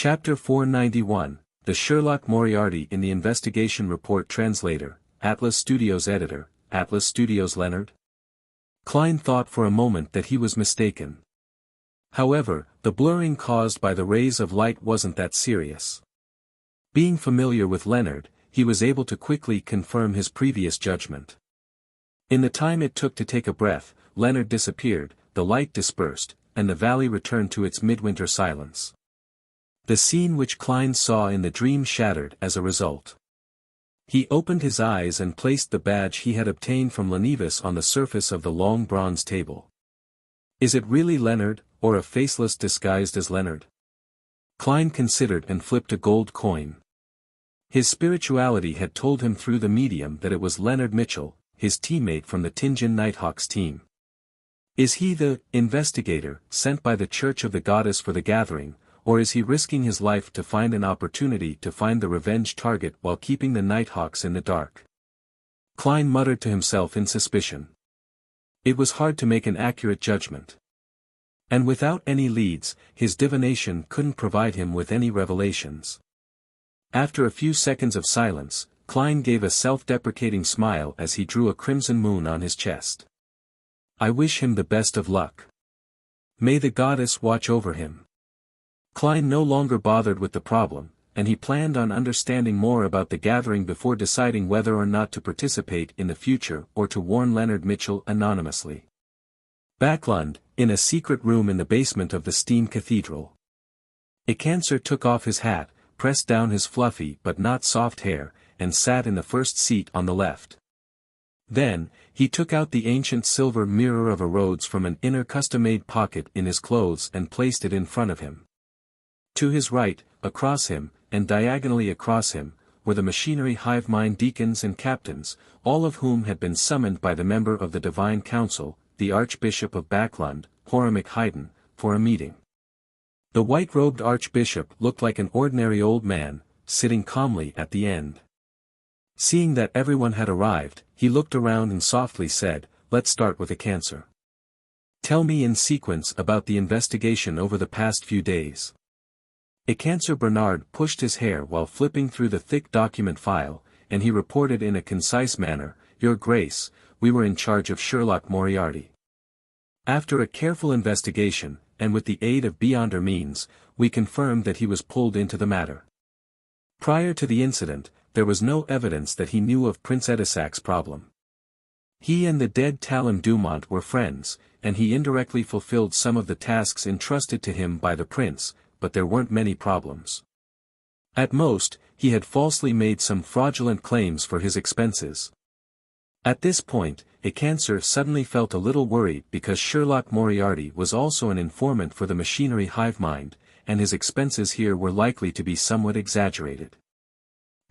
Chapter 491, The Sherlock Moriarty in the Investigation Report Translator, Atlas Studios Editor, Atlas Studios Leonard? Klein thought for a moment that he was mistaken. However, the blurring caused by the rays of light wasn't that serious. Being familiar with Leonard, he was able to quickly confirm his previous judgment. In the time it took to take a breath, Leonard disappeared, the light dispersed, and the valley returned to its midwinter silence. The scene which Klein saw in the dream shattered as a result. He opened his eyes and placed the badge he had obtained from Lenivus on the surface of the long bronze table. Is it really Leonard, or a faceless disguised as Leonard? Klein considered and flipped a gold coin. His spirituality had told him through the medium that it was Leonard Mitchell, his teammate from the Tinjin Nighthawks team. Is he the investigator sent by the Church of the Goddess for the gathering, or is he risking his life to find an opportunity to find the revenge target while keeping the Nighthawks in the dark? Klein muttered to himself in suspicion. It was hard to make an accurate judgment. And without any leads, his divination couldn't provide him with any revelations. After a few seconds of silence, Klein gave a self-deprecating smile as he drew a crimson moon on his chest. I wish him the best of luck. May the goddess watch over him. Klein no longer bothered with the problem, and he planned on understanding more about the gathering before deciding whether or not to participate in the future or to warn Leonard Mitchell anonymously. Backlund, in a secret room in the basement of the Steam Cathedral. Icancer took off his hat, pressed down his fluffy but not soft hair, and sat in the first seat on the left. Then, he took out the ancient silver mirror of a Rhodes from an inner custom-made pocket in his clothes and placed it in front of him. To his right, across him, and diagonally across him, were the machinery hive mind deacons and captains, all of whom had been summoned by the member of the Divine Council, the Archbishop of Backlund, Horamic Haydn, for a meeting. The white-robed Archbishop looked like an ordinary old man, sitting calmly at the end. Seeing that everyone had arrived, he looked around and softly said, "Let's start with Icancer. Tell me in sequence about the investigation over the past few days." Icancer Bernard pushed his hair while flipping through the thick document file, and he reported in a concise manner, "Your Grace, we were in charge of Sherlock Moriarty. After a careful investigation, and with the aid of Beyonder means, we confirmed that he was pulled into the matter. Prior to the incident, there was no evidence that he knew of Prince Edisac's problem. He and the dead Talim Dumont were friends, and he indirectly fulfilled some of the tasks entrusted to him by the prince, but there weren't many problems. At most, he had falsely made some fraudulent claims for his expenses." At this point, Icancer suddenly felt a little worried because Sherlock Moriarty was also an informant for the machinery hive mind, and his expenses here were likely to be somewhat exaggerated.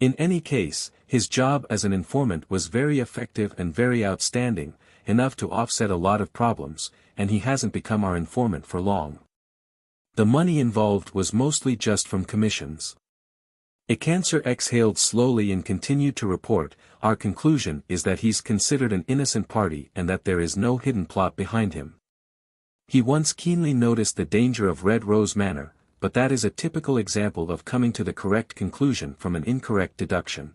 In any case, his job as an informant was very effective and very outstanding, enough to offset a lot of problems, and he hasn't become our informant for long. The money involved was mostly just from commissions. Icancer exhaled slowly and continued to report, "Our conclusion is that he's considered an innocent party and that there is no hidden plot behind him. He once keenly noticed the danger of Red Rose Manor, but that is a typical example of coming to the correct conclusion from an incorrect deduction.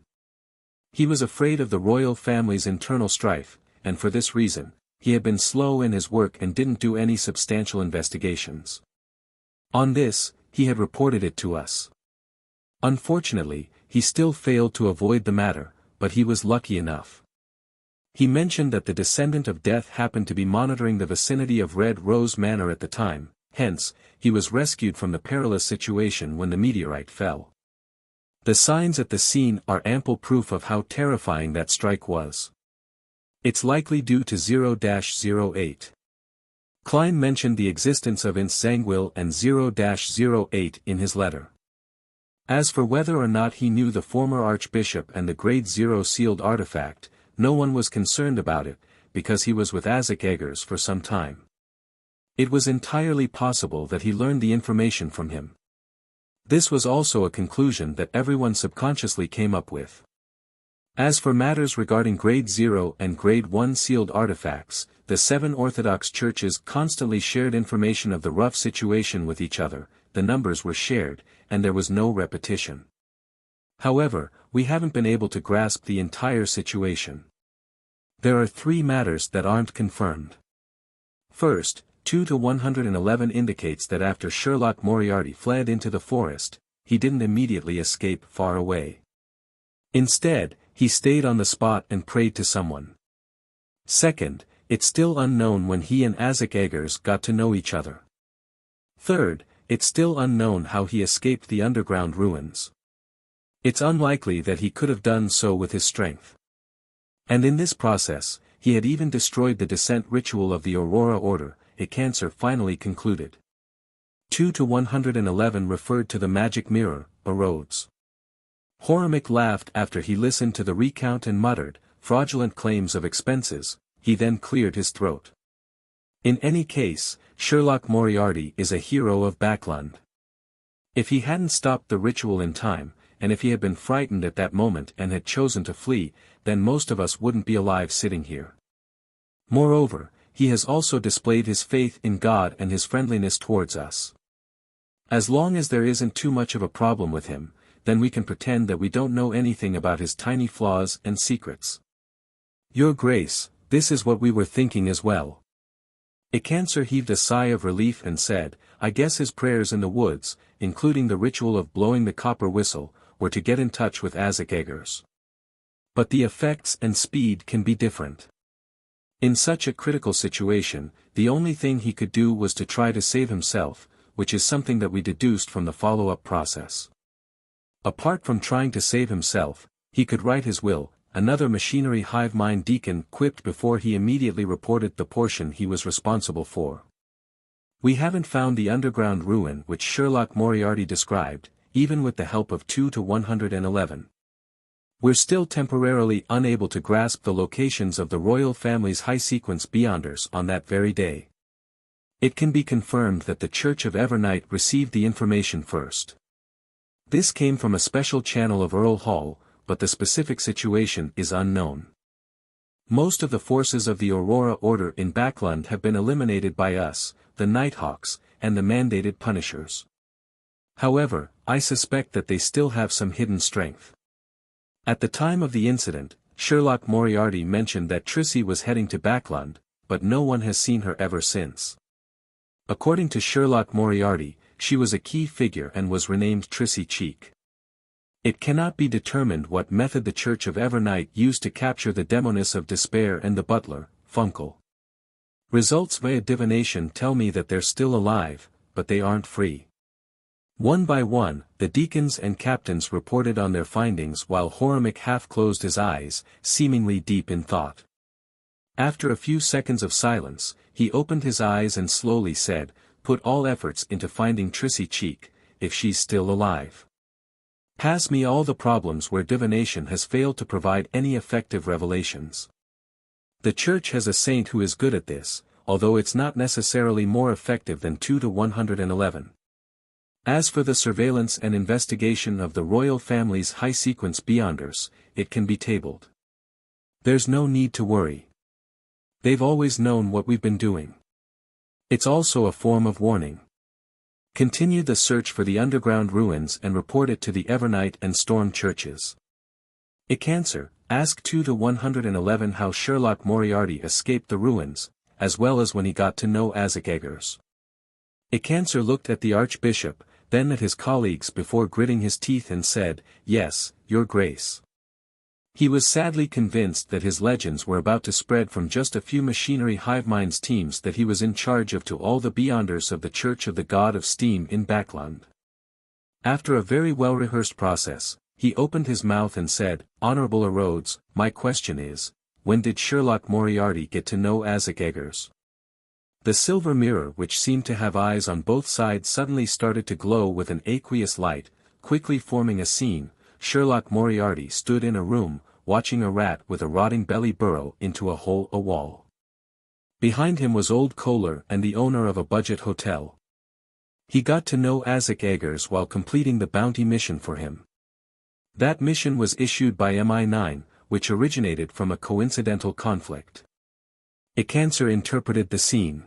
He was afraid of the royal family's internal strife, and for this reason, he had been slow in his work and didn't do any substantial investigations. On this, he had reported it to us. Unfortunately, he still failed to avoid the matter, but he was lucky enough. He mentioned that the descendant of death happened to be monitoring the vicinity of Red Rose Manor at the time, hence, he was rescued from the perilous situation when the meteorite fell. The signs at the scene are ample proof of how terrifying that strike was. It's likely due to 0-08. Klein mentioned the existence of Ince Zangwill and 0-08 in his letter. As for whether or not he knew the former Archbishop and the Grade 0 sealed artifact, no one was concerned about it, because he was with Isaac Eggers for some time. It was entirely possible that he learned the information from him. This was also a conclusion that everyone subconsciously came up with. As for matters regarding Grade 0 and Grade 1 sealed artifacts, the 7 Orthodox churches constantly shared information of the rough situation with each other, the numbers were shared, and there was no repetition. However, we haven't been able to grasp the entire situation. There are three matters that aren't confirmed. First, 2 to 111 indicates that after Sherlock Moriarty fled into the forest, he didn't immediately escape far away. Instead, he stayed on the spot and prayed to someone. Second, it's still unknown when he and Isaac Eggers got to know each other. Third, it's still unknown how he escaped the underground ruins. It's unlikely that he could have done so with his strength. And in this process, he had even destroyed the descent ritual of the Aurora Order, a Cancer finally concluded. 2 to 111 referred to the magic mirror, a Rhodes. Horamic laughed after he listened to the recount and muttered, fraudulent claims of expenses. He then cleared his throat. In any case, Sherlock Moriarty is a hero of Backland. If he hadn't stopped the ritual in time, and if he had been frightened at that moment and had chosen to flee, then most of us wouldn't be alive sitting here. Moreover, he has also displayed his faith in God and his friendliness towards us. As long as there isn't too much of a problem with him, then we can pretend that we don't know anything about his tiny flaws and secrets. Your Grace, this is what we were thinking as well. A Cancer heaved a sigh of relief and said, I guess his prayers in the woods, including the ritual of blowing the copper whistle, were to get in touch with Isaac Eggers. But the effects and speed can be different. In such a critical situation, the only thing he could do was to try to save himself, which is something that we deduced from the follow-up process. Apart from trying to save himself, he could write his will, another machinery hive mind deacon quipped before he immediately reported the portion he was responsible for. We haven't found the underground ruin which Sherlock Moriarty described, even with the help of 2 to 111. We're still temporarily unable to grasp the locations of the royal family's high-sequence beyonders on that very day. It can be confirmed that the Church of Evernight received the information first. This came from a special channel of Earl Hall, but the specific situation is unknown. Most of the forces of the Aurora Order in Backland have been eliminated by us, the Nighthawks, and the mandated Punishers. However, I suspect that they still have some hidden strength. At the time of the incident, Sherlock Moriarty mentioned that Trissy was heading to Backland, but no one has seen her ever since. According to Sherlock Moriarty, she was a key figure and was renamed Trissy Cheek. It cannot be determined what method the Church of Evernight used to capture the Demoness of Despair and the butler, Funkel. Results via divination tell me that they're still alive, but they aren't free. One by one, the deacons and captains reported on their findings while Horamic half closed his eyes, seemingly deep in thought. After a few seconds of silence, he opened his eyes and slowly said, put all efforts into finding Trissy Cheek, if she's still alive. Pass me all the problems where divination has failed to provide any effective revelations. The Church has a saint who is good at this, although it's not necessarily more effective than 2 to 111. As for the surveillance and investigation of the royal family's high-sequence beyonders, it can be tabled. There's no need to worry. They've always known what we've been doing. It's also a form of warning. Continue the search for the underground ruins and report it to the Evernight and Storm churches. A Cancer, ask 2 to 111 how Sherlock Moriarty escaped the ruins, as well as when he got to know Isaac Eggers. A Cancer looked at the Archbishop, then at his colleagues before gritting his teeth and said, yes, Your Grace. He was sadly convinced that his legends were about to spread from just a few machinery hive minds teams that he was in charge of to all the beyonders of the Church of the God of Steam in Backland. After a very well-rehearsed process, he opened his mouth and said, Honorable Rhodes, my question is, when did Sherlock Moriarty get to know Isaac Eggers? The silver mirror which seemed to have eyes on both sides suddenly started to glow with an aqueous light, quickly forming a scene. Sherlock Moriarty stood in a room, watching a rat with a rotting belly burrow into a hole in a wall. Behind him was old Kohler and the owner of a budget hotel. He got to know Isaac Eggers while completing the bounty mission for him. That mission was issued by MI9, which originated from a coincidental conflict. A Cancer interpreted the scene.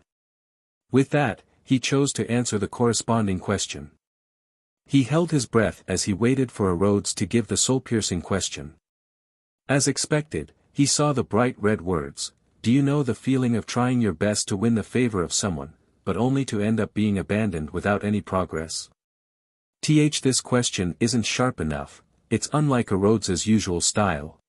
With that, he chose to answer the corresponding question. He held his breath as he waited for a Rhodes to give the soul-piercing question. As expected, he saw the bright red words, "Do you know the feeling of trying your best to win the favor of someone, but only to end up being abandoned without any progress?" This question isn't sharp enough, it's unlike a Rhodes's usual style.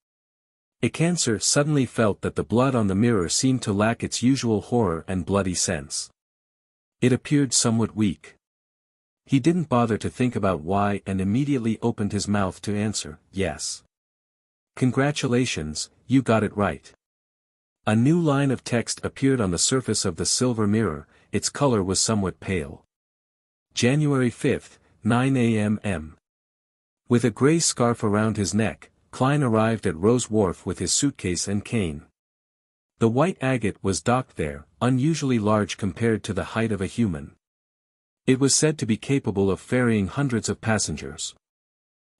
A Cancer suddenly felt that the blood on the mirror seemed to lack its usual horror and bloody sense. It appeared somewhat weak. He didn't bother to think about why and immediately opened his mouth to answer, "Yes. Congratulations, you got it right." A new line of text appeared on the surface of the silver mirror, its color was somewhat pale. January 5th, 9 a.m. With a gray scarf around his neck, Klein arrived at Rose Wharf with his suitcase and cane. The white agate was docked there, unusually large compared to the height of a human. It was said to be capable of ferrying hundreds of passengers.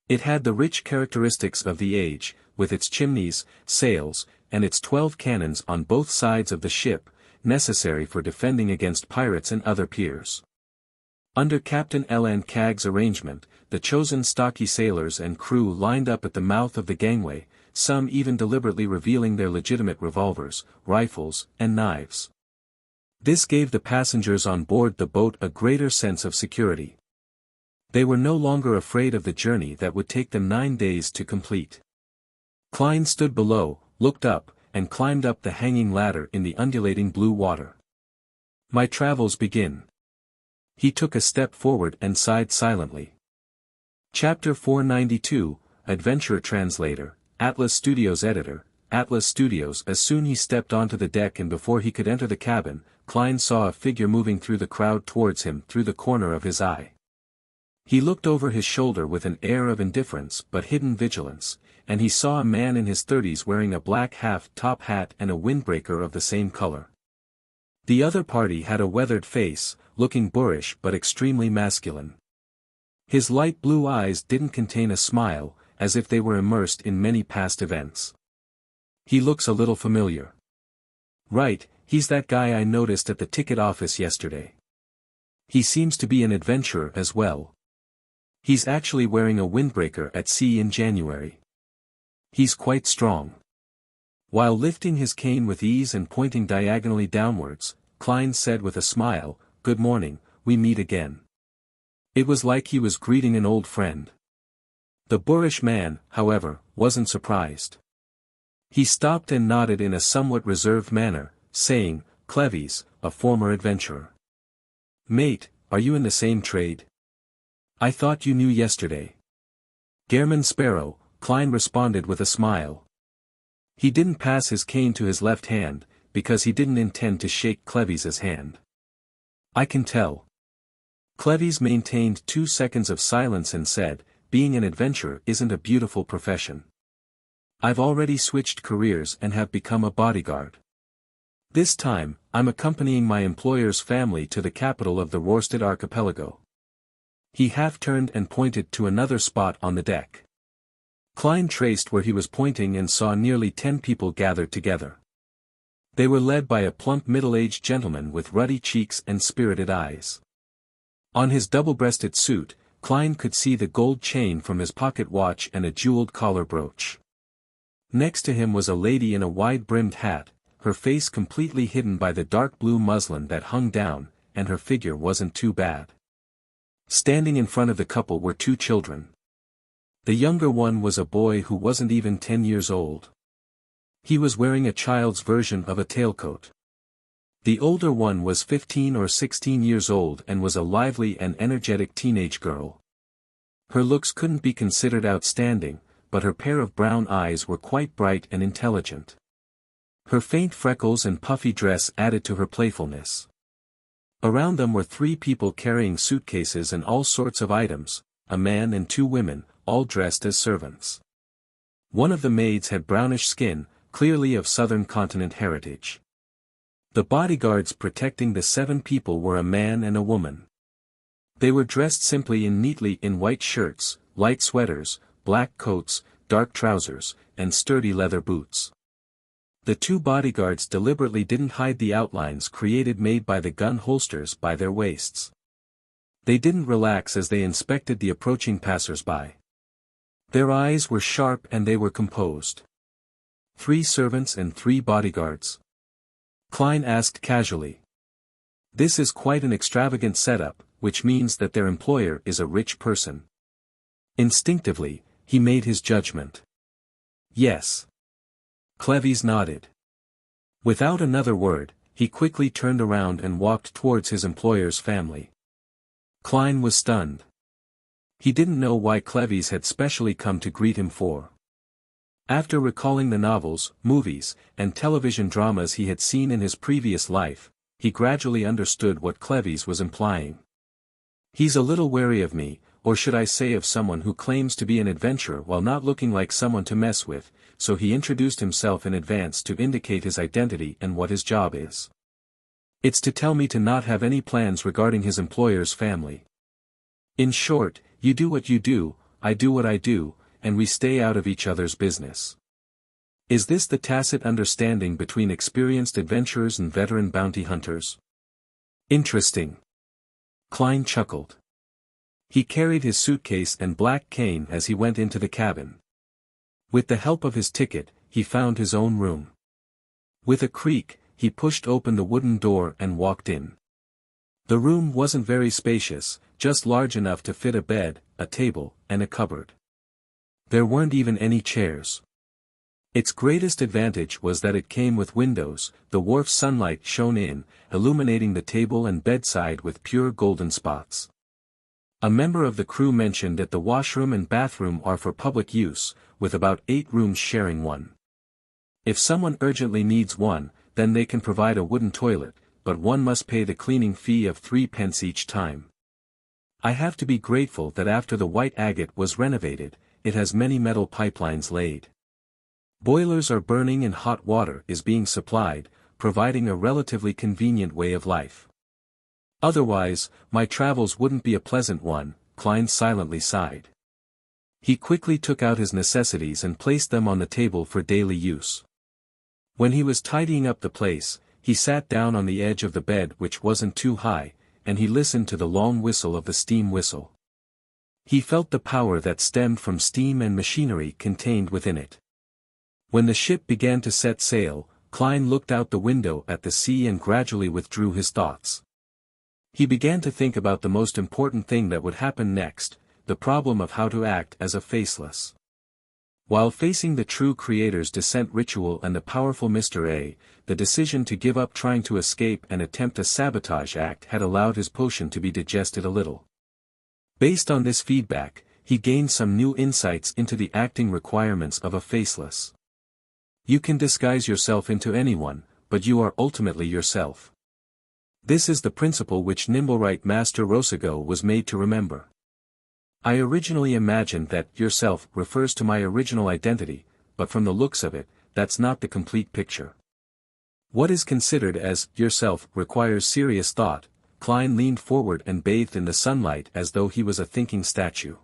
It had the rich characteristics of the age, with its chimneys, sails, and its 12 cannons on both sides of the ship, necessary for defending against pirates and other piers. Under Captain L. Cagg's arrangement, the chosen stocky sailors and crew lined up at the mouth of the gangway, some even deliberately revealing their legitimate revolvers, rifles, and knives. This gave the passengers on board the boat a greater sense of security. They were no longer afraid of the journey that would take them 9 days to complete. Klein stood below, looked up, and climbed up the hanging ladder in the undulating blue water. "My travels begin." He took a step forward and sighed silently. Chapter 492, Adventurer Translator, Atlas Studios Editor, Atlas Studios. As soon he stepped onto the deck and before he could enter the cabin, Klein saw a figure moving through the crowd towards him through the corner of his eye. He looked over his shoulder with an air of indifference but hidden vigilance, and he saw a man in his 30s wearing a black half-top hat and a windbreaker of the same color. The other party had a weathered face, looking boorish but extremely masculine. His light blue eyes didn't contain a smile, as if they were immersed in many past events. "He looks a little familiar." "Right, he's that guy I noticed at the ticket office yesterday. He seems to be an adventurer as well. He's actually wearing a windbreaker at sea in January. He's quite strong." While lifting his cane with ease and pointing diagonally downwards, Klein said with a smile, "Good morning, we meet again." It was like he was greeting an old friend. The boorish man, however, wasn't surprised. He stopped and nodded in a somewhat reserved manner, saying, "Cleves, a former adventurer. Mate, are you in the same trade? I thought you knew yesterday." "Gairman Sparrow," Klein responded with a smile. He didn't pass his cane to his left hand, because he didn't intend to shake Cleves's hand. "I can tell." Cleves maintained 2 seconds of silence and said, "Being an adventurer isn't a beautiful profession. I've already switched careers and have become a bodyguard. This time, I'm accompanying my employer's family to the capital of the Rorstad archipelago." He half-turned and pointed to another spot on the deck. Klein traced where he was pointing and saw nearly 10 people gathered together. They were led by a plump middle-aged gentleman with ruddy cheeks and spirited eyes. On his double-breasted suit, Klein could see the gold chain from his pocket watch and a jeweled collar brooch. Next to him was a lady in a wide-brimmed hat, her face completely hidden by the dark blue muslin that hung down, and her figure wasn't too bad. Standing in front of the couple were 2 children. The younger one was a boy who wasn't even 10 years old. He was wearing a child's version of a tailcoat. The older one was 15 or 16 years old and was a lively and energetic teenage girl. Her looks couldn't be considered outstanding, but her pair of brown eyes were quite bright and intelligent. Her faint freckles and puffy dress added to her playfulness. Around them were 3 people carrying suitcases and all sorts of items, a man and 2 women, all dressed as servants. One of the maids had brownish skin, clearly of southern continent heritage. The bodyguards protecting the 7 people were a man and a woman. They were dressed simply and neatly in white shirts, light sweaters, black coats, dark trousers, and sturdy leather boots. The 2 bodyguards deliberately didn't hide the outlines made by the gun holsters by their waists. They didn't relax as they inspected the approaching passers-by. Their eyes were sharp and they were composed. 3 servants and 3 bodyguards? Klein asked casually. This is quite an extravagant setup, which means that their employer is a rich person. Instinctively, he made his judgment. Yes. Cleves nodded. Without another word, he quickly turned around and walked towards his employer's family. Klein was stunned. He didn't know why Cleves had specially come to greet him for. After recalling the novels, movies, and television dramas he had seen in his previous life, he gradually understood what Cleves was implying. He's a little wary of me, or should I say of someone who claims to be an adventurer while not looking like someone to mess with, so he introduced himself in advance to indicate his identity and what his job is. It's to tell me to not have any plans regarding his employer's family. In short, you do what you do, I do what I do, and we stay out of each other's business. Is this the tacit understanding between experienced adventurers and veteran bounty hunters? Interesting. Klein chuckled. He carried his suitcase and black cane as he went into the cabin. With the help of his ticket, he found his own room. With a creak, he pushed open the wooden door and walked in. The room wasn't very spacious, just large enough to fit a bed, a table, and a cupboard. There weren't even any chairs. Its greatest advantage was that it came with windows. The wharf's sunlight shone in, illuminating the table and bedside with pure golden spots. A member of the crew mentioned that the washroom and bathroom are for public use, with about 8 rooms sharing one. If someone urgently needs one, then they can provide a wooden toilet, but one must pay the cleaning fee of 3 pence each time. I have to be grateful that after the White Agate was renovated, it has many metal pipelines laid. Boilers are burning and hot water is being supplied, providing a relatively convenient way of life. Otherwise, my travels wouldn't be a pleasant one, Klein silently sighed. He quickly took out his necessities and placed them on the table for daily use. When he was tidying up the place, he sat down on the edge of the bed which wasn't too high, and he listened to the long whistle of the steam whistle. He felt the power that stemmed from steam and machinery contained within it. When the ship began to set sail, Klein looked out the window at the sea and gradually withdrew his thoughts. He began to think about the most important thing that would happen next, the problem of how to act as a faceless. While facing the true creator's descent ritual and the powerful Mr. A, the decision to give up trying to escape and attempt a sabotage act had allowed his potion to be digested a little. Based on this feedback, he gained some new insights into the acting requirements of a faceless. You can disguise yourself into anyone, but you are ultimately yourself. This is the principle which Nimblewright Master Rosago was made to remember. I originally imagined that yourself refers to my original identity, but from the looks of it, that's not the complete picture. What is considered as yourself requires serious thought. Klein leaned forward and bathed in the sunlight as though he was a thinking statue.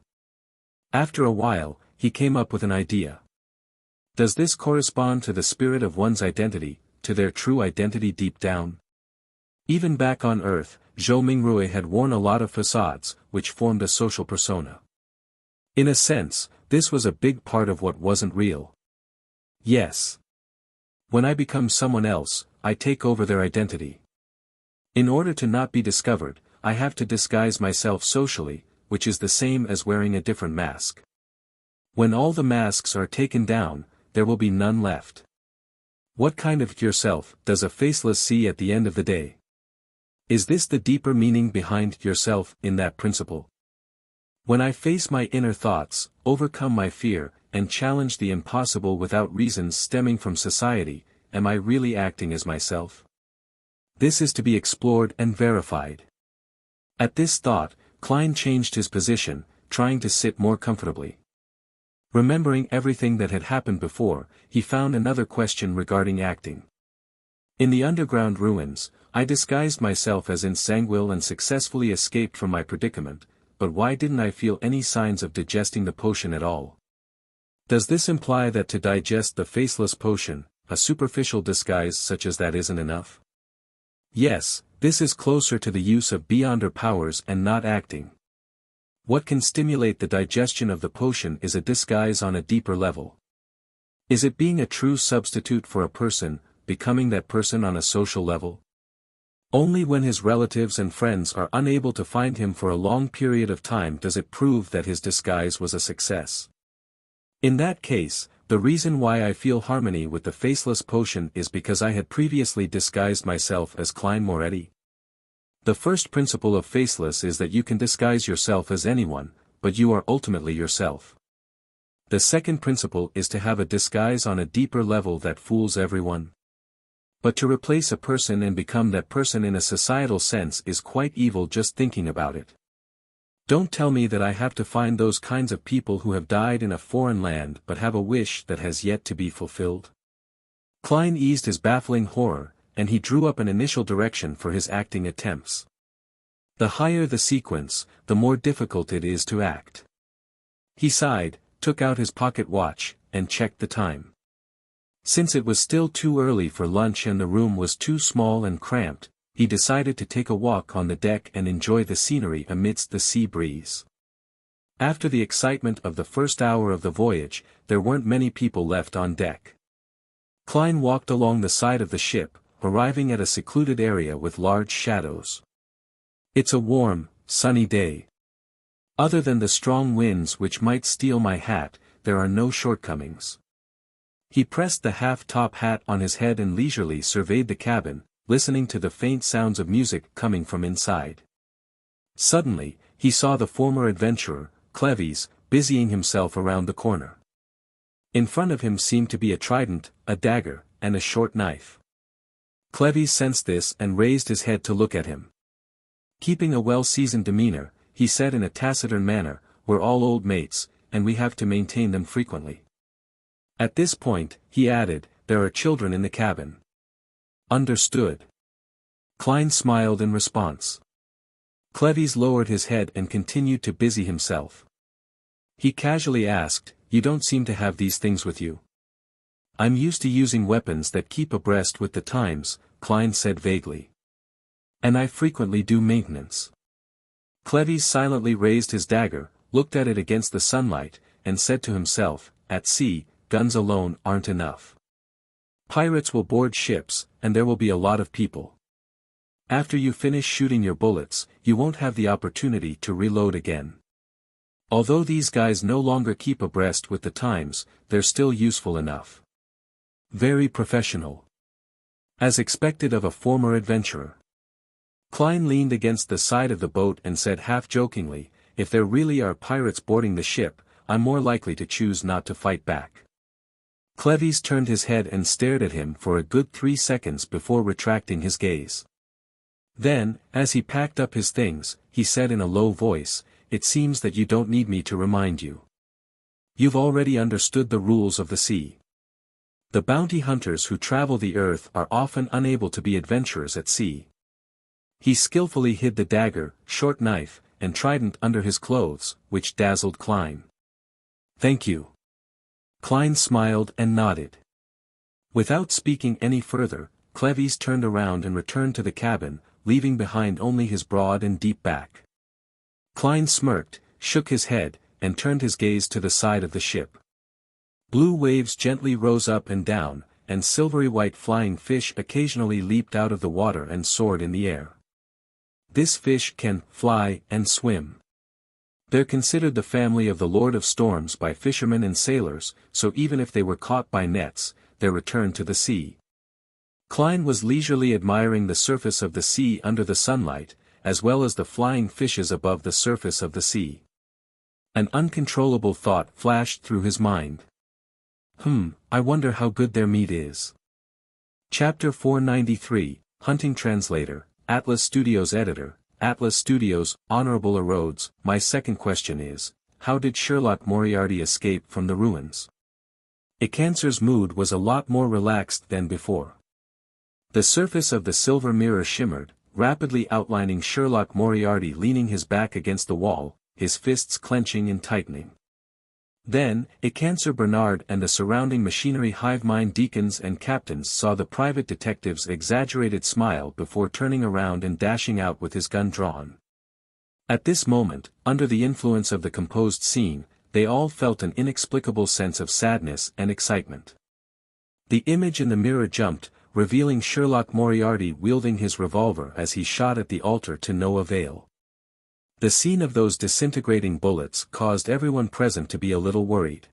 After a while, he came up with an idea. Does this correspond to the spirit of one's identity, to their true identity deep down? Even back on Earth, Zhou Mingrui had worn a lot of facades, which formed a social persona. In a sense, this was a big part of what wasn't real. Yes. When I become someone else, I take over their identity. In order to not be discovered, I have to disguise myself socially, which is the same as wearing a different mask. When all the masks are taken down, there will be none left. What kind of yourself does a faceless see at the end of the day? Is this the deeper meaning behind yourself in that principle? When I face my inner thoughts, overcome my fear, and challenge the impossible without reasons stemming from society, am I really acting as myself? This is to be explored and verified. At this thought, Klein changed his position, trying to sit more comfortably. Remembering everything that had happened before, he found another question regarding acting. In the underground ruins, I disguised myself as Insanguil and successfully escaped from my predicament, but why didn't I feel any signs of digesting the potion at all? Does this imply that to digest the faceless potion, a superficial disguise such as that isn't enough? Yes, this is closer to the use of beyonder powers and not acting. What can stimulate the digestion of the potion is a disguise on a deeper level. Is it being a true substitute for a person, becoming that person on a social level? Only when his relatives and friends are unable to find him for a long period of time does it prove that his disguise was a success. In that case, the reason why I feel harmony with the faceless potion is because I had previously disguised myself as Klein Moretti. The first principle of faceless is that you can disguise yourself as anyone, but you are ultimately yourself. The second principle is to have a disguise on a deeper level that fools everyone. But to replace a person and become that person in a societal sense is quite evil just thinking about it. Don't tell me that I have to find those kinds of people who have died in a foreign land but have a wish that has yet to be fulfilled. Klein eased his baffling horror, and he drew up an initial direction for his acting attempts. The higher the sequence, the more difficult it is to act. He sighed, took out his pocket watch, and checked the time. Since it was still too early for lunch and the room was too small and cramped, he decided to take a walk on the deck and enjoy the scenery amidst the sea breeze. After the excitement of the first hour of the voyage, there weren't many people left on deck. Klein walked along the side of the ship, arriving at a secluded area with large shadows. It's a warm, sunny day. Other than the strong winds which might steal my hat, there are no shortcomings. He pressed the half-top hat on his head and leisurely surveyed the cabin, listening to the faint sounds of music coming from inside. Suddenly, he saw the former adventurer, Cleves, busying himself around the corner. In front of him seemed to be a trident, a dagger, and a short knife. Cleves sensed this and raised his head to look at him. Keeping a well-seasoned demeanor, he said in a taciturn manner, "We're all old mates, and we have to maintain them frequently." At this point, he added, "There are children in the cabin." "Understood." Klein smiled in response. Cleves lowered his head and continued to busy himself. He casually asked, "You don't seem to have these things with you." "I'm used to using weapons that keep abreast with the times," Klein said vaguely. "And I frequently do maintenance." Cleves silently raised his dagger, looked at it against the sunlight, and said to himself, "At sea, guns alone aren't enough. Pirates will board ships, and there will be a lot of people. After you finish shooting your bullets, you won't have the opportunity to reload again. Although these guys no longer keep abreast with the times, they're still useful enough. Very professional. As expected of a former adventurer." Klein leaned against the side of the boat and said half-jokingly, "If there really are pirates boarding the ship, I'm more likely to choose not to fight back." Cleves turned his head and stared at him for a good 3 seconds before retracting his gaze. Then, as he packed up his things, he said in a low voice, "It seems that you don't need me to remind you. You've already understood the rules of the sea. The bounty hunters who travel the earth are often unable to be adventurers at sea." He skillfully hid the dagger, short knife, and trident under his clothes, which dazzled Klein. "Thank you." Klein smiled and nodded. Without speaking any further, Cleves turned around and returned to the cabin, leaving behind only his broad and deep back. Klein smirked, shook his head, and turned his gaze to the side of the ship. Blue waves gently rose up and down, and silvery white flying fish occasionally leaped out of the water and soared in the air. This fish can fly and swim. They're considered the family of the Lord of Storms by fishermen and sailors, so even if they were caught by nets, they're returned to the sea. Klein was leisurely admiring the surface of the sea under the sunlight, as well as the flying fishes above the surface of the sea. An uncontrollable thought flashed through his mind. I wonder how good their meat is. Chapter 493, Hunting Translator, Atlas Studios Editor, Atlas Studios, Honorable Erodes. My second question is, how did Sherlock Moriarty escape from the ruins? Icancer's mood was a lot more relaxed than before. The surface of the silver mirror shimmered, rapidly outlining Sherlock Moriarty leaning his back against the wall, his fists clenching and tightening. Then, Icancer Bernard and the surrounding machinery hive mind deacons and captains saw the private detective's exaggerated smile before turning around and dashing out with his gun drawn. At this moment, under the influence of the composed scene, they all felt an inexplicable sense of sadness and excitement. The image in the mirror jumped, revealing Sherlock Moriarty wielding his revolver as he shot at the altar to no avail. The scene of those disintegrating bullets caused everyone present to be a little worried.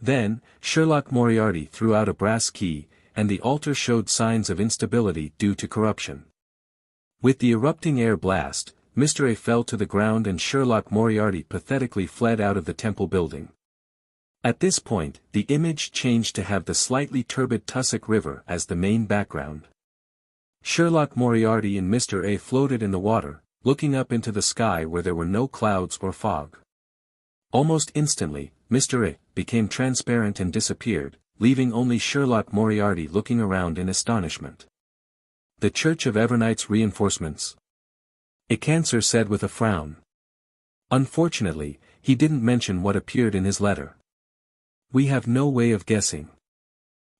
Then, Sherlock Moriarty threw out a brass key, and the altar showed signs of instability due to corruption. With the erupting air blast, Mr. A fell to the ground and Sherlock Moriarty pathetically fled out of the temple building. At this point, the image changed to have the slightly turbid Tussock River as the main background. Sherlock Moriarty and Mr. A floated in the water, looking up into the sky where there were no clouds or fog. Almost instantly, Mr. A became transparent and disappeared, leaving only Sherlock Moriarty looking around in astonishment. The Church of Evernight's reinforcements? Icancer said with a frown. Unfortunately, he didn't mention what appeared in his letter. We have no way of guessing.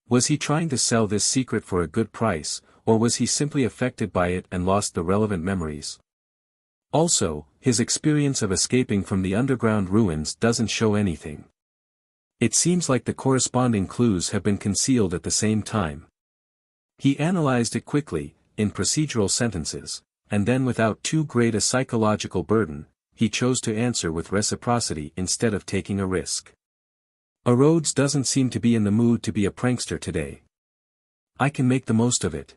Was he trying to sell this secret for a good price, or was he simply affected by it and lost the relevant memories? Also, his experience of escaping from the underground ruins doesn't show anything. It seems like the corresponding clues have been concealed at the same time. He analyzed it quickly, in procedural sentences, and then without too great a psychological burden, he chose to answer with reciprocity instead of taking a risk. Rhodes doesn't seem to be in the mood to be a prankster today. I can make the most of it.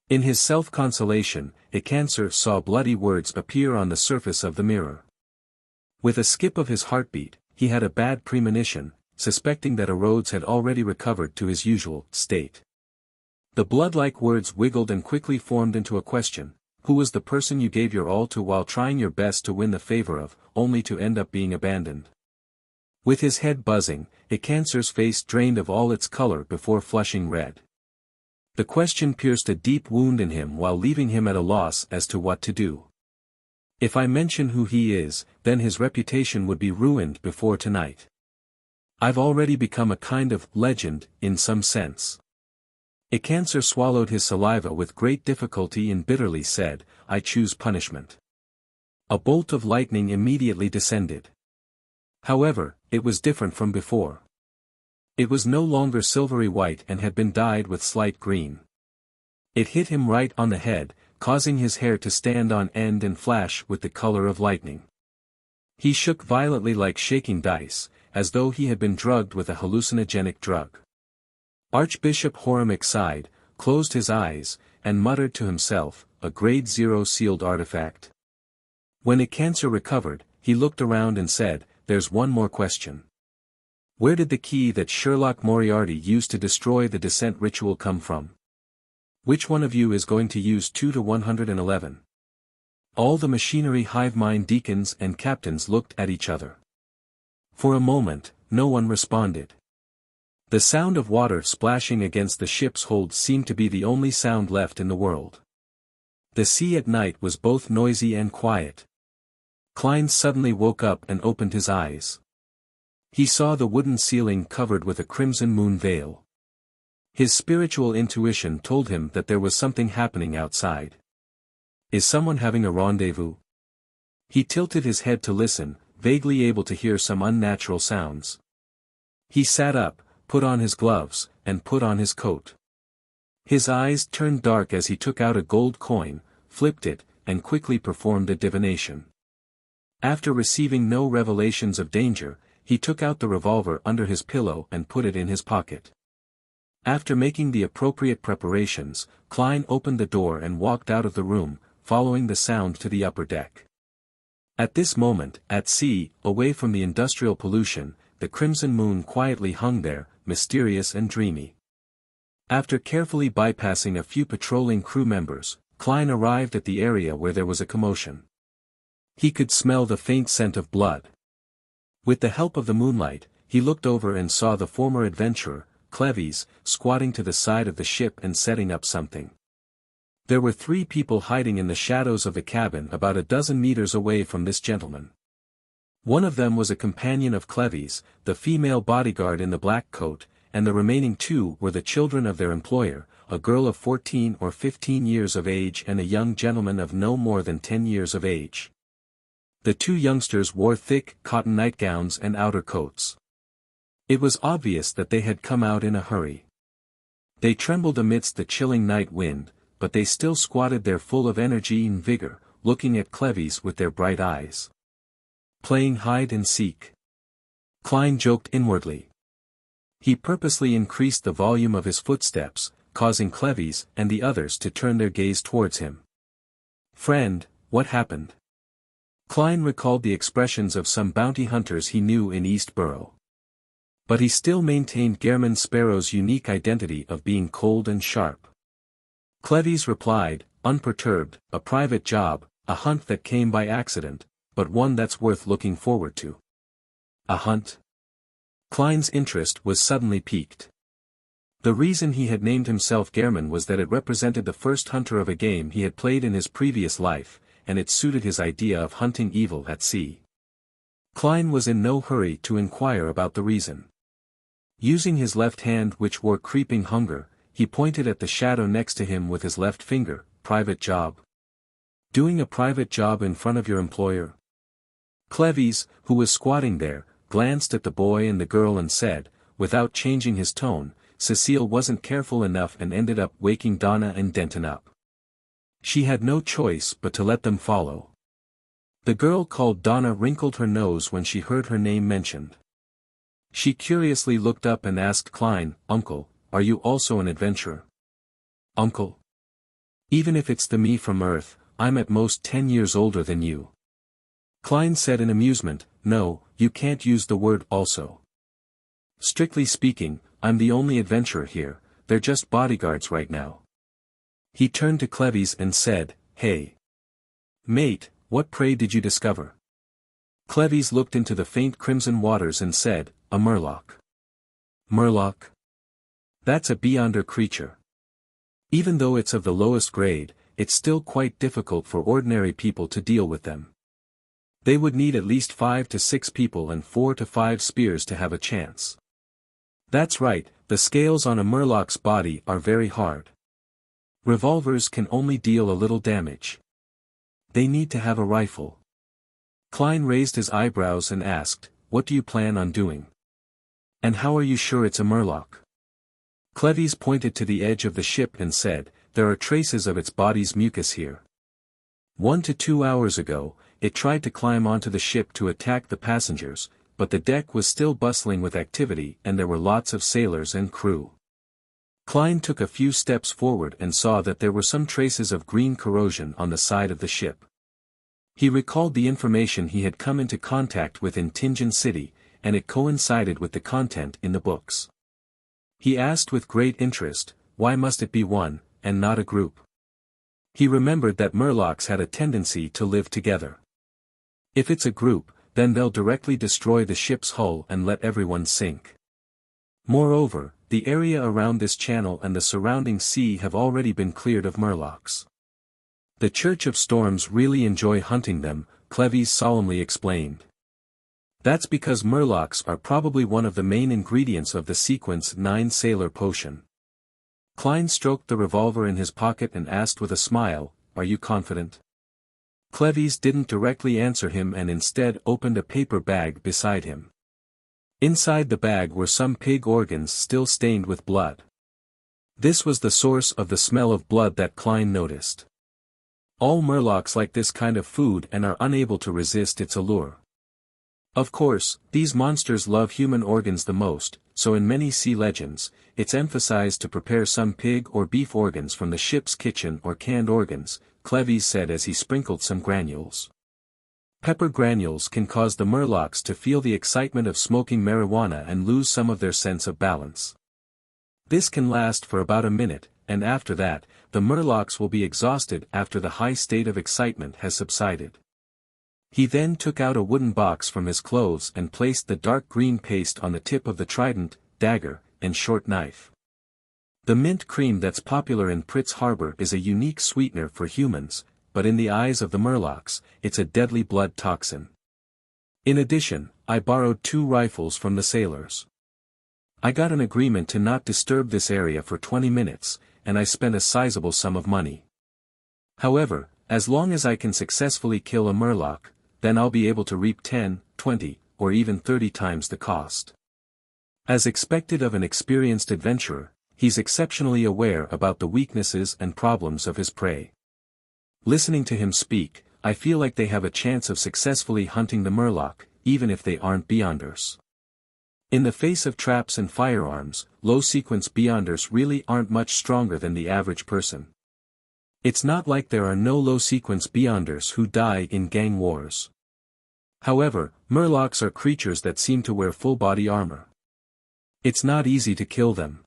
In his self-consolation, Icancer saw bloody words appear on the surface of the mirror. With a skip of his heartbeat, he had a bad premonition, suspecting that Rhodes had already recovered to his usual state. The blood-like words wiggled and quickly formed into a question: who was the person you gave your all to while trying your best to win the favor of, only to end up being abandoned? With his head buzzing, Icancer's face drained of all its color before flushing red. The question pierced a deep wound in him while leaving him at a loss as to what to do. If I mention who he is, then his reputation would be ruined before tonight. I've already become a kind of legend, in some sense. Icancer swallowed his saliva with great difficulty and bitterly said, I choose punishment. A bolt of lightning immediately descended. However, it was different from before. It was no longer silvery white and had been dyed with slight green. It hit him right on the head, causing his hair to stand on end and flash with the color of lightning. He shook violently like shaking dice, as though he had been drugged with a hallucinogenic drug. Archbishop Horemic sighed, closed his eyes, and muttered to himself, a grade 0 sealed artifact. When Icancer recovered, he looked around and said, there's one more question. Where did the key that Sherlock Moriarty used to destroy the descent ritual come from? Which one of you is going to use 2 to 111? All the machinery hive mind deacons and captains looked at each other. For a moment, no one responded. The sound of water splashing against the ship's hold seemed to be the only sound left in the world. The sea at night was both noisy and quiet. Klein suddenly woke up and opened his eyes. He saw the wooden ceiling covered with a crimson moon veil. His spiritual intuition told him that there was something happening outside. Is someone having a rendezvous? He tilted his head to listen, vaguely able to hear some unnatural sounds. He sat up, put on his gloves, and put on his coat. His eyes turned dark as he took out a gold coin, flipped it, and quickly performed a divination. After receiving no revelations of danger, he took out the revolver under his pillow and put it in his pocket. After making the appropriate preparations, Klein opened the door and walked out of the room, following the sound to the upper deck. At this moment, at sea, away from the industrial pollution, the crimson moon quietly hung there, mysterious and dreamy. After carefully bypassing a few patrolling crew members, Klein arrived at the area where there was a commotion. He could smell the faint scent of blood. With the help of the moonlight, he looked over and saw the former adventurer, Cleves, squatting to the side of the ship and setting up something. There were 3 people hiding in the shadows of the cabin about a dozen meters away from this gentleman. One of them was a companion of Clevy's, the female bodyguard in the black coat, and the remaining two were the children of their employer, a girl of 14 or 15 years of age and a young gentleman of no more than 10 years of age. The two youngsters wore thick cotton nightgowns and outer coats. It was obvious that they had come out in a hurry. They trembled amidst the chilling night wind, but they still squatted there full of energy and vigor, looking at Clevy's with their bright eyes. Playing hide and seek. Klein joked inwardly. He purposely increased the volume of his footsteps, causing Clevy's and the others to turn their gaze towards him. "Friend, what happened?" Klein recalled the expressions of some bounty hunters he knew in Eastborough. But he still maintained Gehrman Sparrow's unique identity of being cold and sharp. Clevy's replied, unperturbed, "A private job, a hunt that came by accident, but one that's worth looking forward to." "A hunt?" Klein's interest was suddenly piqued. The reason he had named himself Gehrman was that it represented the first hunter of a game he had played in his previous life, and it suited his idea of hunting evil at sea. Klein was in no hurry to inquire about the reason. Using his left hand which wore creeping hunger, he pointed at the shadow next to him with his left finger. "Private job? Doing a private job in front of your employer?" Clevy's, who was squatting there, glanced at the boy and the girl and said, without changing his tone, "Cecile wasn't careful enough and ended up waking Donna and Denton up. She had no choice but to let them follow." The girl called Donna wrinkled her nose when she heard her name mentioned. She curiously looked up and asked Klein, "Uncle, are you also an adventurer?" "Uncle? Even if it's the me from Earth, I'm at most 10 years older than you." Klein said in amusement, "No, you can't use the word also. Strictly speaking, I'm the only adventurer here, they're just bodyguards right now." He turned to Clevy's and said, "Hey, mate, what prey did you discover?" Clevy's looked into the faint crimson waters and said, "A murloc." "Murloc? That's a beyonder creature. Even though it's of the lowest grade, it's still quite difficult for ordinary people to deal with them. They would need at least 5 to 6 people and 4 to 5 spears to have a chance." "That's right, the scales on a murloc's body are very hard. Revolvers can only deal a little damage. They need to have a rifle." Klein raised his eyebrows and asked, "What do you plan on doing? And how are you sure it's a murloc?" Clevy's pointed to the edge of the ship and said, "There are traces of its body's mucus here. 1 to 2 hours ago, it tried to climb onto the ship to attack the passengers, but the deck was still bustling with activity and there were lots of sailors and crew." Klein took a few steps forward and saw that there were some traces of green corrosion on the side of the ship. He recalled the information he had come into contact with in Tingen City, and it coincided with the content in the books. He asked with great interest, why must it be one, and not a group? He remembered that murlocs had a tendency to live together. If it's a group, then they'll directly destroy the ship's hull and let everyone sink. Moreover, the area around this channel and the surrounding sea have already been cleared of murlocs. The Church of Storms really enjoy hunting them, Clevy's solemnly explained. That's because murlocs are probably one of the main ingredients of the Sequence 9 Sailor Potion. Klein stroked the revolver in his pocket and asked with a smile, "Are you confident?" Clevy's didn't directly answer him and instead opened a paper bag beside him. Inside the bag were some pig organs still stained with blood. This was the source of the smell of blood that Klein noticed. All murlocs like this kind of food and are unable to resist its allure. Of course, these monsters love human organs the most, so in many sea legends, it's emphasized to prepare some pig or beef organs from the ship's kitchen or canned organs, Clevy's said as he sprinkled some granules. Pepper granules can cause the murlocs to feel the excitement of smoking marijuana and lose some of their sense of balance. This can last for about a minute, and after that, the murlocs will be exhausted after the high state of excitement has subsided. He then took out a wooden box from his clothes and placed the dark green paste on the tip of the trident, dagger, and short knife. The mint cream that's popular in Pritz Harbor is a unique sweetener for humans, but in the eyes of the murlocs, it's a deadly blood toxin. In addition, I borrowed 2 rifles from the sailors. I got an agreement to not disturb this area for 20 minutes, and I spent a sizable sum of money. However, as long as I can successfully kill a murloc, then I'll be able to reap 10, 20, or even 30 times the cost. As expected of an experienced adventurer, he's exceptionally aware about the weaknesses and problems of his prey. Listening to him speak, I feel like they have a chance of successfully hunting the murloc, even if they aren't Beyonders. In the face of traps and firearms, low-sequence Beyonders really aren't much stronger than the average person. It's not like there are no low-sequence Beyonders who die in gang wars. However, murlocs are creatures that seem to wear full body armor. It's not easy to kill them.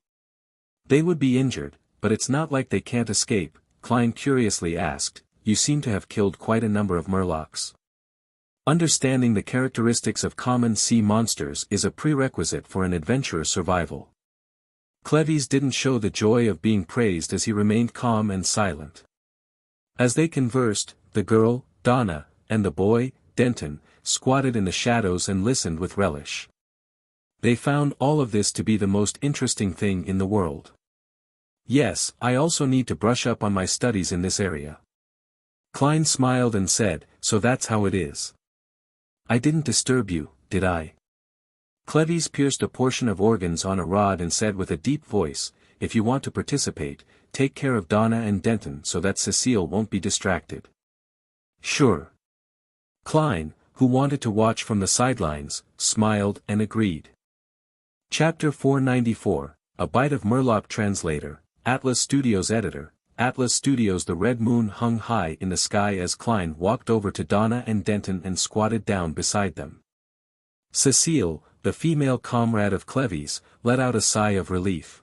They would be injured, but it's not like they can't escape. Klein curiously asked, "You seem to have killed quite a number of murlocs." Understanding the characteristics of common sea monsters is a prerequisite for an adventurer's survival. Cleves didn't show the joy of being praised as he remained calm and silent. As they conversed, the girl, Donna, and the boy, Denton, squatted in the shadows and listened with relish. They found all of this to be the most interesting thing in the world. "Yes, I also need to brush up on my studies in this area." Klein smiled and said, "So that's how it is. I didn't disturb you, did I?" Cleves pierced a portion of organs on a rod and said with a deep voice, "If you want to participate, take care of Donna and Denton so that Cecile won't be distracted." "Sure." Klein, who wanted to watch from the sidelines, smiled and agreed. Chapter 494, A Bite of Murloc. Translator, Atlas Studios Editor, Atlas Studios. The red moon hung high in the sky as Klein walked over to Donna and Denton and squatted down beside them. Cecile, the female comrade of Cleves, let out a sigh of relief.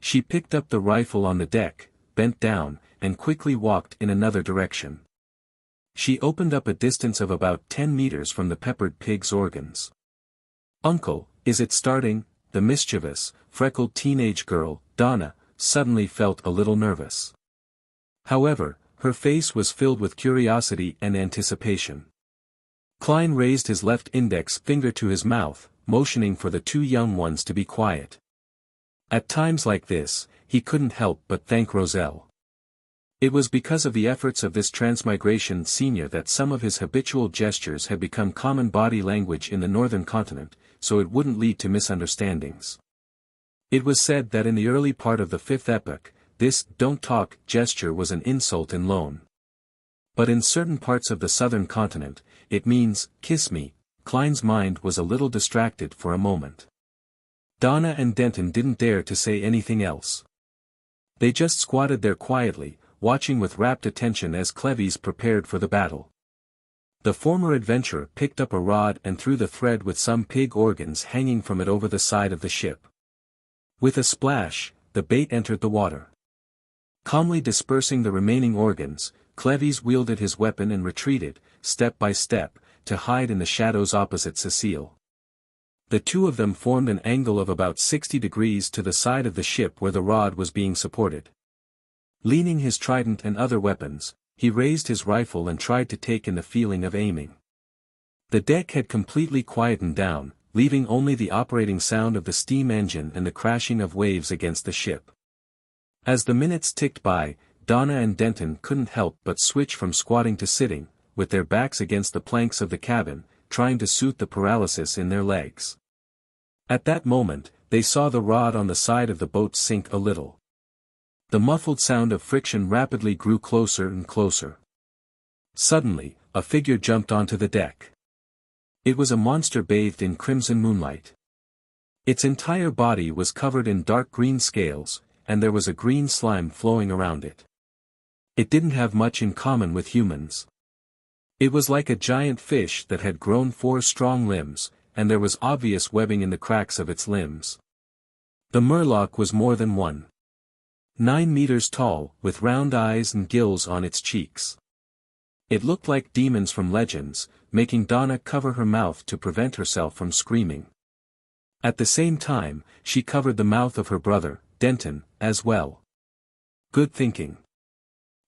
She picked up the rifle on the deck, bent down, and quickly walked in another direction. She opened up a distance of about 10 meters from the peppered pig's organs. "Uncle, is it starting?" The mischievous, freckled teenage girl, Donna, suddenly felt a little nervous. However, her face was filled with curiosity and anticipation. Klein raised his left index finger to his mouth, motioning for the 2 young ones to be quiet. At times like this, he couldn't help but thank Roselle. It was because of the efforts of this transmigration senior that some of his habitual gestures had become common body language in the northern continent, so it wouldn't lead to misunderstandings. It was said that in the early part of the 5th epoch, this "don't talk" gesture was an insult in Loan. But in certain parts of the southern continent, it means, "kiss me." Klein's mind was a little distracted for a moment. Donna and Denton didn't dare to say anything else. They just squatted there quietly, watching with rapt attention as Cleves prepared for the battle. The former adventurer picked up a rod and threw the thread with some pig organs hanging from it over the side of the ship. With a splash, the bait entered the water. Calmly dispersing the remaining organs, Cleves wielded his weapon and retreated, step by step, to hide in the shadows opposite Cecile. The 2 of them formed an angle of about 60 degrees to the side of the ship where the rod was being supported. Leaning his trident and other weapons, he raised his rifle and tried to take in the feeling of aiming. The deck had completely quietened down, leaving only the operating sound of the steam engine and the crashing of waves against the ship. As the minutes ticked by, Donna and Denton couldn't help but switch from squatting to sitting, with their backs against the planks of the cabin, trying to suit the paralysis in their legs. At that moment, they saw the rod on the side of the boat sink a little. The muffled sound of friction rapidly grew closer and closer. Suddenly, a figure jumped onto the deck. It was a monster bathed in crimson moonlight. Its entire body was covered in dark green scales, and there was a green slime flowing around it. It didn't have much in common with humans. It was like a giant fish that had grown 4 strong limbs, and there was obvious webbing in the cracks of its limbs. The murloc was more than 1.9 meters tall, with round eyes and gills on its cheeks. It looked like demons from legends, making Donna cover her mouth to prevent herself from screaming. At the same time, she covered the mouth of her brother, Denton, as well. Good thinking.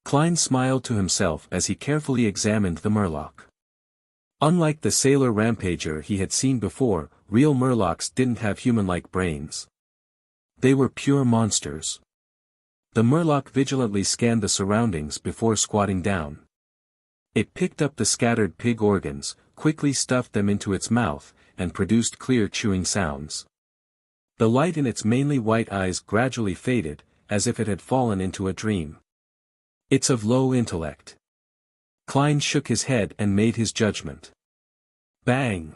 Klein smiled to himself as he carefully examined the murloc. Unlike the sailor rampager he had seen before, real murlocs didn't have human-like brains. They were pure monsters. The murloc vigilantly scanned the surroundings before squatting down. It picked up the scattered pig organs, quickly stuffed them into its mouth, and produced clear chewing sounds. The light in its mainly white eyes gradually faded, as if it had fallen into a dream. It's of low intellect. Klein shook his head and made his judgment. Bang!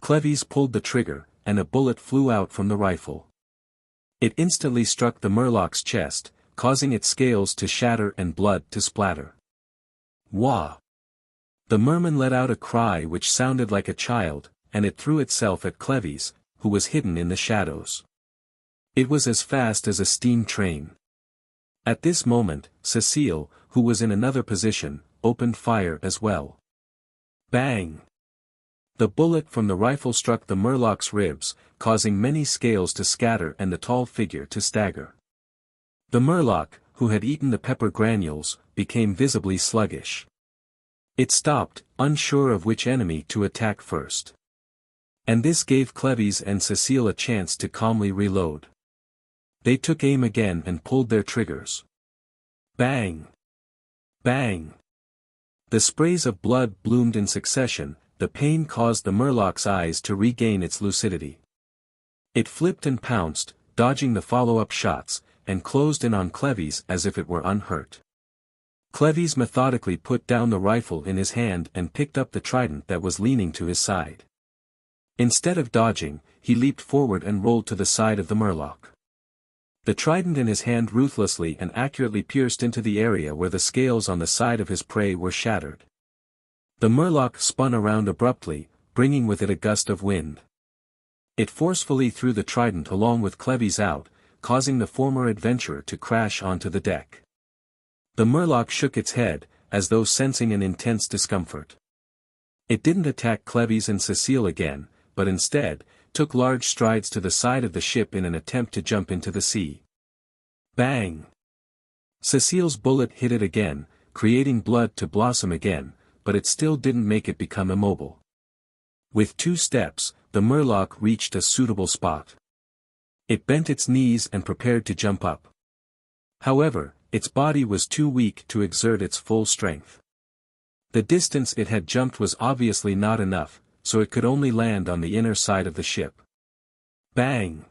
Cleves pulled the trigger, and a bullet flew out from the rifle. It instantly struck the murloc's chest, causing its scales to shatter and blood to splatter. Wah! The merman let out a cry which sounded like a child, and it threw itself at Cleves, who was hidden in the shadows. It was as fast as a steam train. At this moment, Cecile, who was in another position, opened fire as well. Bang! The bullet from the rifle struck the murloc's ribs, causing many scales to scatter and the tall figure to stagger. The murloc, who had eaten the pepper granules, became visibly sluggish. It stopped, unsure of which enemy to attack first. And this gave Cleves and Cecile a chance to calmly reload. They took aim again and pulled their triggers. Bang! Bang! The sprays of blood bloomed in succession. The pain caused the murloc's eyes to regain its lucidity. It flipped and pounced, dodging the follow-up shots, and closed in on Cleves as if it were unhurt. Cleves methodically put down the rifle in his hand and picked up the trident that was leaning to his side. Instead of dodging, he leaped forward and rolled to the side of the murloc. The trident in his hand ruthlessly and accurately pierced into the area where the scales on the side of his prey were shattered. The murloc spun around abruptly, bringing with it a gust of wind. It forcefully threw the trident along with Cleves out, causing the former adventurer to crash onto the deck. The murloc shook its head, as though sensing an intense discomfort. It didn't attack Cleves and Cecile again, but instead, took large strides to the side of the ship in an attempt to jump into the sea. Bang! Cecile's bullet hit it again, creating blood to blossom again, but it still didn't make it become immobile. With 2 steps, the murloc reached a suitable spot. It bent its knees and prepared to jump up. However, its body was too weak to exert its full strength. The distance it had jumped was obviously not enough, so it could only land on the inner side of the ship. Bang!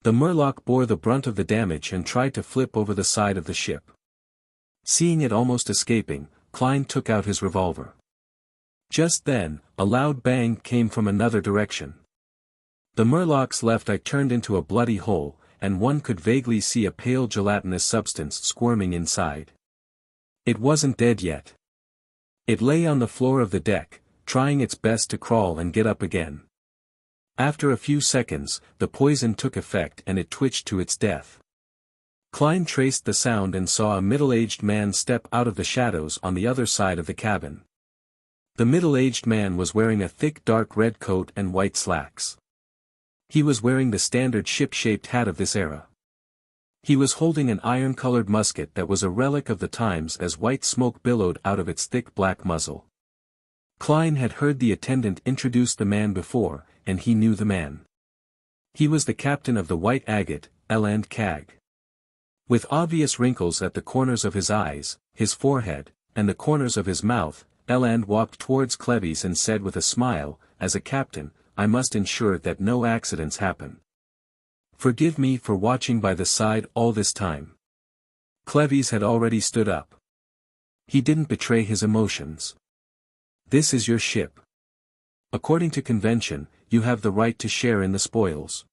The murloc bore the brunt of the damage and tried to flip over the side of the ship. Seeing it almost escaping, Klein took out his revolver. Just then, a loud bang came from another direction. The murloc's left eye turned into a bloody hole, and one could vaguely see a pale gelatinous substance squirming inside. It wasn't dead yet. It lay on the floor of the deck, trying its best to crawl and get up again. After a few seconds, the poison took effect and it twitched to its death. Klein traced the sound and saw a middle-aged man step out of the shadows on the other side of the cabin. The middle-aged man was wearing a thick dark red coat and white slacks. He was wearing the standard ship-shaped hat of this era. He was holding an iron-colored musket that was a relic of the times as white smoke billowed out of its thick black muzzle. Klein had heard the attendant introduce the man before, and he knew the man. He was the captain of the White Agate, Eland Cag. With obvious wrinkles at the corners of his eyes, his forehead, and the corners of his mouth, Eland walked towards Cleves and said with a smile, "As a captain, I must ensure that no accidents happen. Forgive me for watching by the side all this time." Cleves had already stood up. He didn't betray his emotions. "This is your ship. According to convention, you have the right to share in the spoils."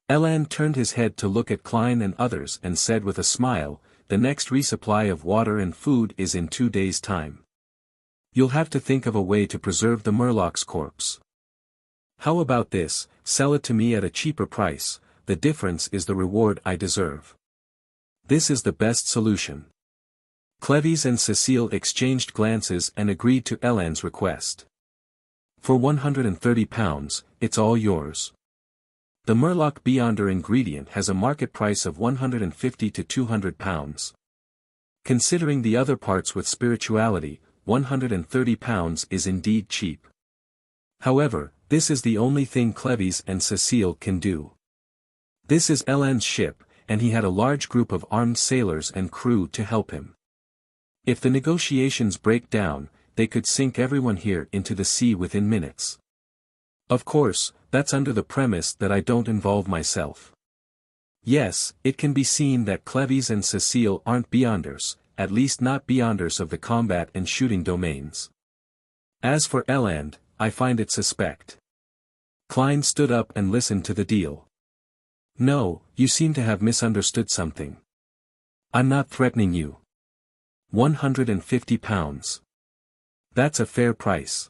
Eland turned his head to look at Klein and others and said with a smile, "The next resupply of water and food is in 2 days' time. You'll have to think of a way to preserve the murloc's corpse. How about this, sell it to me at a cheaper price, the difference is the reward I deserve. This is the best solution." Cleves and Cecile exchanged glances and agreed to Eland's request. "For 130 pounds, it's all yours. The Murloc Beyonder ingredient has a market price of 150 to 200 pounds. Considering the other parts with spirituality, £130 is indeed cheap. However, this is the only thing Cleves and Cecile can do. This is Elan's ship, and he had a large group of armed sailors and crew to help him. If the negotiations break down, they could sink everyone here into the sea within minutes. Of course, that's under the premise that I don't involve myself. Yes, it can be seen that Cleves and Cecile aren't beyonders, at least not beyonders of the combat and shooting domains. As for Eland, I find it suspect. Klein stood up and listened to the deal. No, you seem to have misunderstood something. I'm not threatening you. £150. That's a fair price.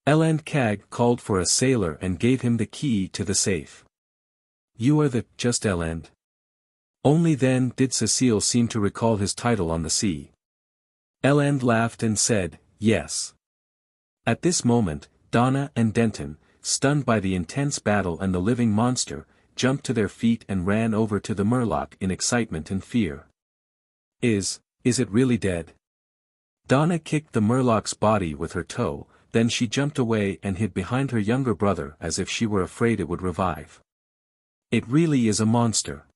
Eland Cag called for a sailor and gave him the key to the safe. You are the just Eland? Only then did Cecile seem to recall his title on the sea. Eland laughed and said, yes. At this moment, Donna and Denton, stunned by the intense battle and the living monster, jumped to their feet and ran over to the Murloc in excitement and fear. Is it really dead? Donna kicked the Murloc's body with her toe, then she jumped away and hid behind her younger brother as if she were afraid it would revive. It really is a monster.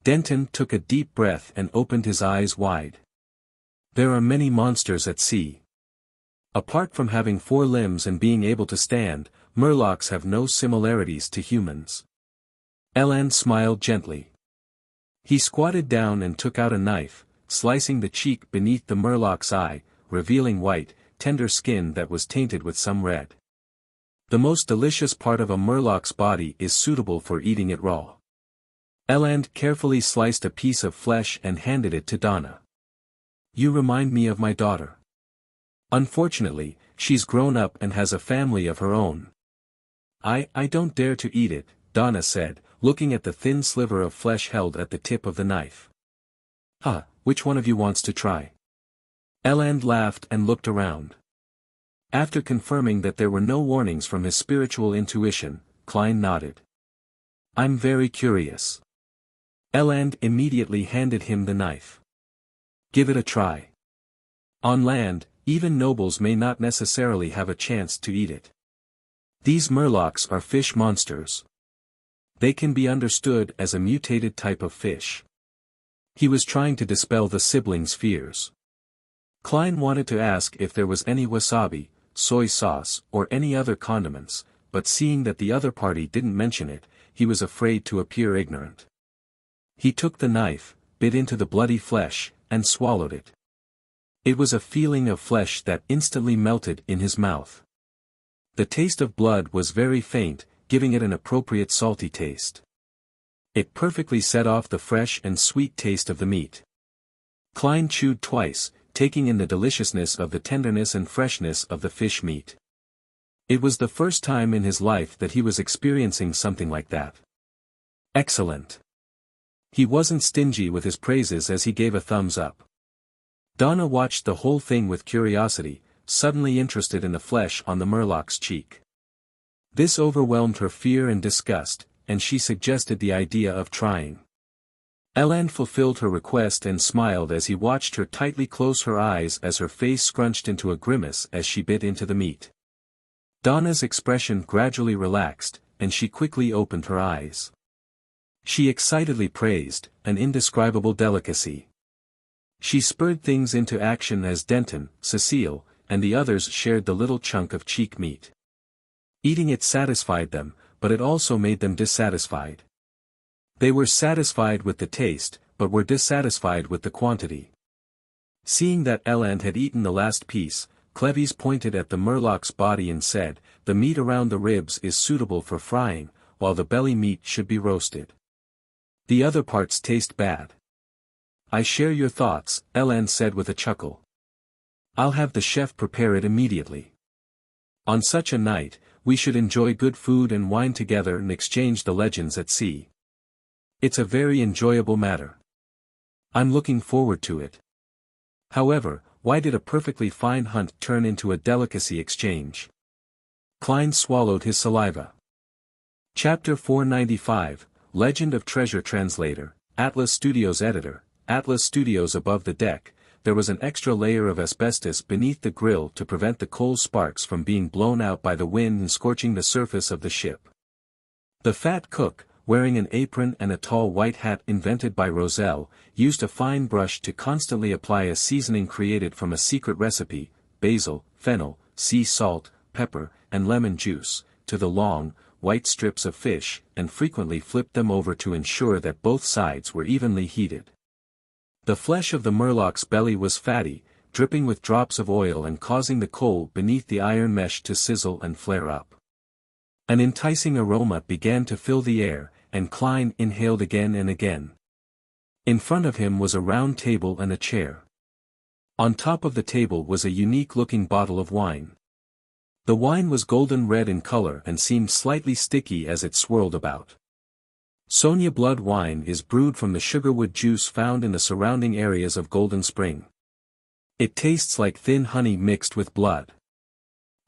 Denton took a deep breath and opened his eyes wide. There are many monsters at sea. Apart from having 4 limbs and being able to stand, Murlocs have no similarities to humans. Eland smiled gently. He squatted down and took out a knife, slicing the cheek beneath the Murloc's eye, revealing white, tender skin that was tainted with some red. The most delicious part of a Murloc's body is suitable for eating it raw. Eland carefully sliced a piece of flesh and handed it to Donna. You remind me of my daughter. Unfortunately, she's grown up and has a family of her own. I don't dare to eat it, Donna said, looking at the thin sliver of flesh held at the tip of the knife. Which one of you wants to try? Eland laughed and looked around. After confirming that there were no warnings from his spiritual intuition, Klein nodded. I'm very curious. Eland immediately handed him the knife. Give it a try. On land, even nobles may not necessarily have a chance to eat it. These Murlocs are fish monsters. They can be understood as a mutated type of fish. He was trying to dispel the siblings' fears. Klein wanted to ask if there was any wasabi, soy sauce, or any other condiments, but seeing that the other party didn't mention it, he was afraid to appear ignorant. He took the knife, bit into the bloody flesh, and swallowed it. It was a feeling of flesh that instantly melted in his mouth. The taste of blood was very faint, giving it an appropriate salty taste. It perfectly set off the fresh and sweet taste of the meat. Klein chewed twice, taking in the deliciousness of the tenderness and freshness of the fish meat. It was the first time in his life that he was experiencing something like that. Excellent. He wasn't stingy with his praises as he gave a thumbs up. Donna watched the whole thing with curiosity, suddenly interested in the flesh on the Murloc's cheek. This overwhelmed her fear and disgust, and she suggested the idea of trying. Eland fulfilled her request and smiled as he watched her tightly close her eyes as her face scrunched into a grimace as she bit into the meat. Donna's expression gradually relaxed, and she quickly opened her eyes. She excitedly praised, an indescribable delicacy. She spurred things into action as Denton, Cecile, and the others shared the little chunk of cheek meat. Eating it satisfied them, but it also made them dissatisfied. They were satisfied with the taste, but were dissatisfied with the quantity. Seeing that Eland had eaten the last piece, Cleves pointed at the Murloc's body and said, the meat around the ribs is suitable for frying, while the belly meat should be roasted. The other parts taste bad. I share your thoughts, Eland said with a chuckle. I'll have the chef prepare it immediately. On such a night, we should enjoy good food and wine together and exchange the legends at sea. It's a very enjoyable matter. I'm looking forward to it. However, why did a perfectly fine hunt turn into a delicacy exchange? Klein swallowed his saliva. Chapter 495, Legend of Treasure Translator, Atlas Studios Editor, Atlas Studios Above the Deck, there was an extra layer of asbestos beneath the grill to prevent the coal sparks from being blown out by the wind and scorching the surface of the ship. The fat cook, wearing an apron and a tall white hat invented by Roselle, used a fine brush to constantly apply a seasoning created from a secret recipe, basil, fennel, sea salt, pepper, and lemon juice, to the long, white strips of fish, and frequently flipped them over to ensure that both sides were evenly heated. The flesh of the murloc's belly was fatty, dripping with drops of oil and causing the coal beneath the iron mesh to sizzle and flare up. An enticing aroma began to fill the air, and Klein inhaled again and again. In front of him was a round table and a chair. On top of the table was a unique-looking bottle of wine. The wine was golden red in color and seemed slightly sticky as it swirled about. Sonia blood wine is brewed from the sugarwood juice found in the surrounding areas of Golden Spring. It tastes like thin honey mixed with blood.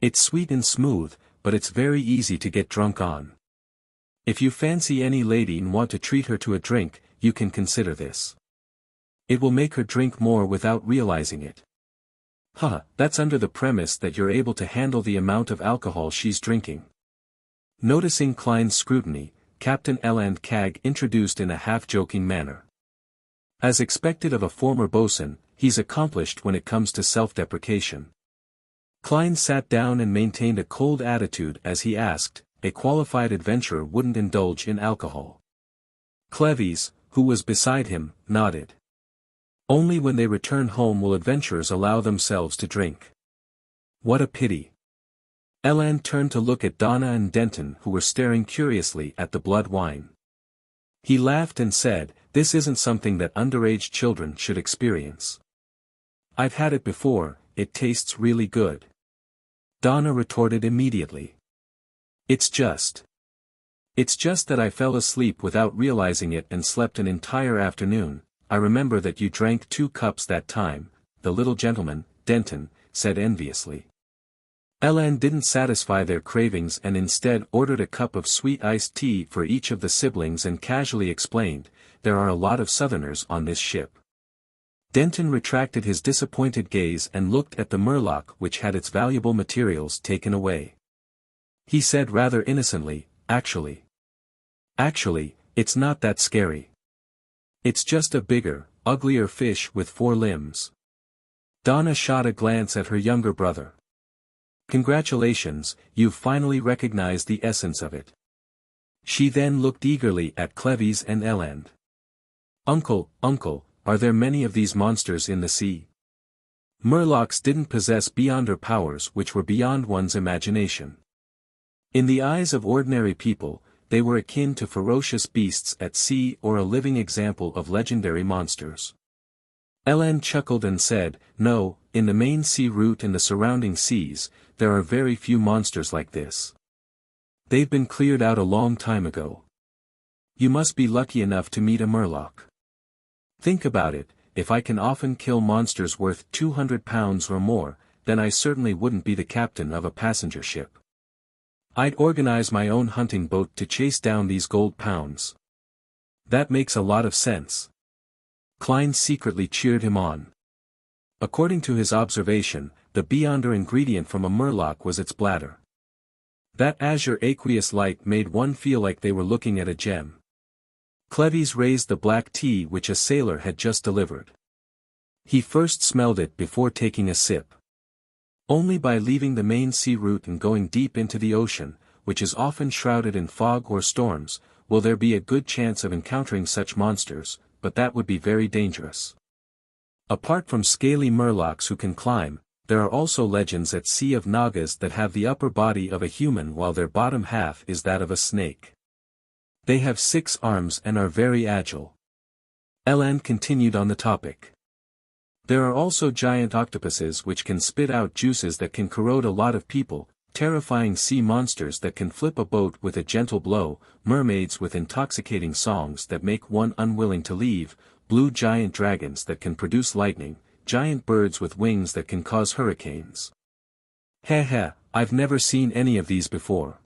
It's sweet and smooth, but it's very easy to get drunk on. If you fancy any lady and want to treat her to a drink, you can consider this. It will make her drink more without realizing it. That's under the premise that you're able to handle the amount of alcohol she's drinking. Noticing Klein's scrutiny, Captain Eland Cag introduced in a half-joking manner. As expected of a former bosun, he's accomplished when it comes to self-deprecation. Klein sat down and maintained a cold attitude as he asked, a qualified adventurer wouldn't indulge in alcohol. Cleves, who was beside him, nodded. Only when they return home will adventurers allow themselves to drink. What a pity. Eland turned to look at Donna and Denton, who were staring curiously at the blood wine. He laughed and said, "This isn't something that underage children should experience. I've had it before, it tastes really good." Donna retorted immediately. It's just that I fell asleep without realizing it and slept an entire afternoon. I remember that you drank 2 cups that time," the little gentleman, Denton, said enviously. Eland didn't satisfy their cravings and instead ordered a cup of sweet iced tea for each of the siblings and casually explained, "There are a lot of Southerners on this ship." Denton retracted his disappointed gaze and looked at the Murloc, which had its valuable materials taken away. He said rather innocently, Actually, it's not that scary. It's just a bigger, uglier fish with 4 limbs." Donna shot a glance at her younger brother. "Congratulations, you've finally recognized the essence of it." She then looked eagerly at Cleves and Eland. Uncle, are there many of these monsters in the sea?" Murlocs didn't possess beyonder powers which were beyond one's imagination. In the eyes of ordinary people, they were akin to ferocious beasts at sea or a living example of legendary monsters. Eland chuckled and said, "No, in the main sea route and the surrounding seas, there are very few monsters like this. They've been cleared out a long time ago. You must be lucky enough to meet a Murloc. Think about it, if I can often kill monsters worth 200 pounds or more, then I certainly wouldn't be the captain of a passenger ship. I'd organize my own hunting boat to chase down these gold pounds." "That makes a lot of sense." Klein secretly cheered him on. According to his observation, the beyonder ingredient from a Murloc was its bladder. That azure aqueous light made one feel like they were looking at a gem. Cleves raised the black tea which a sailor had just delivered. He first smelled it before taking a sip. Only by leaving the main sea route and going deep into the ocean, which is often shrouded in fog or storms, will there be a good chance of encountering such monsters, but that would be very dangerous. Apart from scaly Murlocs who can climb, there are also legends at sea of Nagas that have the upper body of a human while their bottom half is that of a snake. They have 6 arms and are very agile. Eland continued on the topic. There are also giant octopuses which can spit out juices that can corrode a lot of people, terrifying sea monsters that can flip a boat with a gentle blow, mermaids with intoxicating songs that make one unwilling to leave, blue giant dragons that can produce lightning, giant birds with wings that can cause hurricanes. I've never seen any of these before.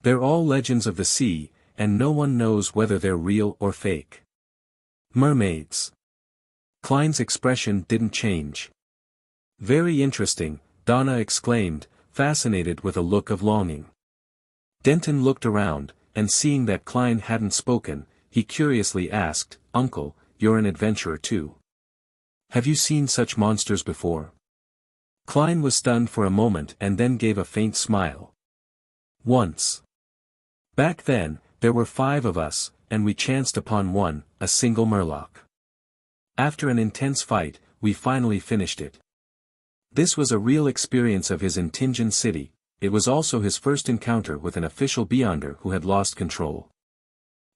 They're all legends of the sea, and no one knows whether they're real or fake. Mermaids. Klein's expression didn't change. Very interesting, Donna exclaimed, fascinated with a look of longing. Denton looked around, and seeing that Klein hadn't spoken, he curiously asked, "Uncle, you're an adventurer too. Have you seen such monsters before?" Klein was stunned for a moment and then gave a faint smile. "Once. Back then, there were 5 of us, and we chanced upon one, a single murloc. After an intense fight, we finally finished it." This was a real experience of his in Tingen City. It was also his first encounter with an official Beyonder who had lost control.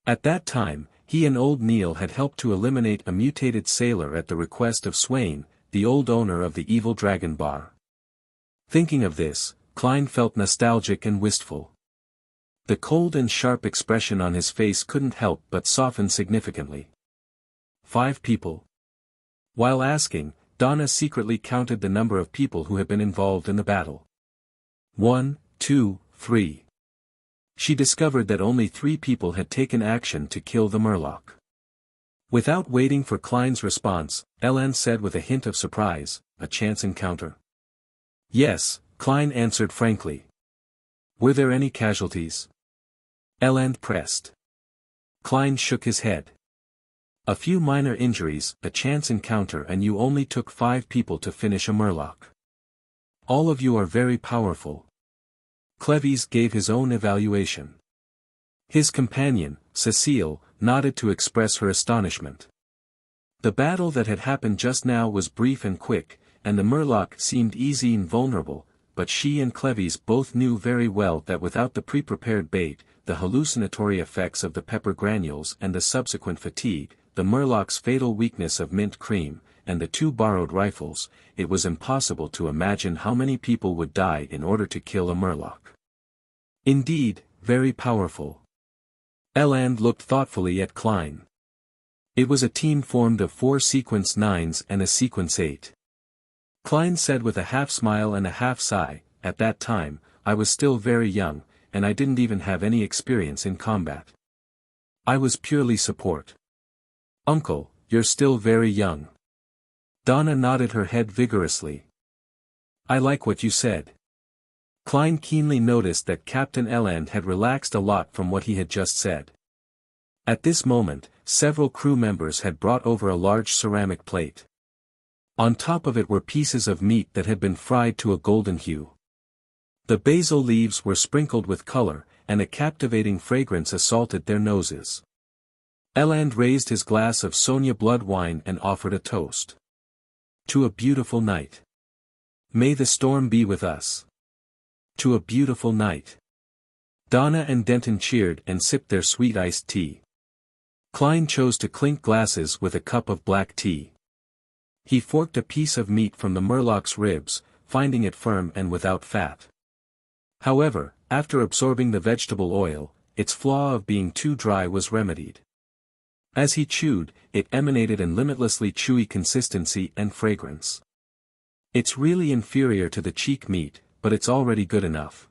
At that time, he and old Neil had helped to eliminate a mutated sailor at the request of Swain, the old owner of the evil dragon bar. Thinking of this, Klein felt nostalgic and wistful. The cold and sharp expression on his face couldn't help but soften significantly. 5 people. While asking, Donna secretly counted the number of people who had been involved in the battle. 1, 2, 3. She discovered that only 3 people had taken action to kill the murloc. Without waiting for Klein's response, Elan said with a hint of surprise, "A chance encounter?" "Yes," Klein answered frankly. "Were there any casualties?" Elan pressed. Klein shook his head. "A few minor injuries, a chance encounter, and you only took 5 people to finish a murloc. All of you are very powerful." Cleves gave his own evaluation. His companion, Cecile, nodded to express her astonishment. The battle that had happened just now was brief and quick, and the murloc seemed easy and vulnerable, but she and Cleves both knew very well that without the pre-prepared bait, the hallucinatory effects of the pepper granules and the subsequent fatigue, the murloc's fatal weakness of mint cream, and the 2 borrowed rifles, it was impossible to imagine how many people would die in order to kill a murloc. Indeed, very powerful. Eland looked thoughtfully at Klein. It was a team formed of 4 sequence 9s and a sequence 8. Klein said with a half smile and a half sigh, "At that time, I was still very young, and I didn't even have any experience in combat. I was purely support." "Uncle, you're still very young." Donna nodded her head vigorously. "I like what you said." Klein keenly noticed that Captain Eland had relaxed a lot from what he had just said. At this moment, several crew members had brought over a large ceramic plate. On top of it were pieces of meat that had been fried to a golden hue. The basil leaves were sprinkled with color, and a captivating fragrance assaulted their noses. Eland raised his glass of Sonia blood wine and offered a toast. "To a beautiful night. May the storm be with us. To a beautiful night." Donna and Denton cheered and sipped their sweet iced tea. Klein chose to clink glasses with a cup of black tea. He forked a piece of meat from the murloc's ribs, finding it firm and without fat. However, after absorbing the vegetable oil, its flaw of being too dry was remedied. As he chewed, it emanated an limitlessly chewy consistency and fragrance. "It's really inferior to the cheek meat, but it's already good enough.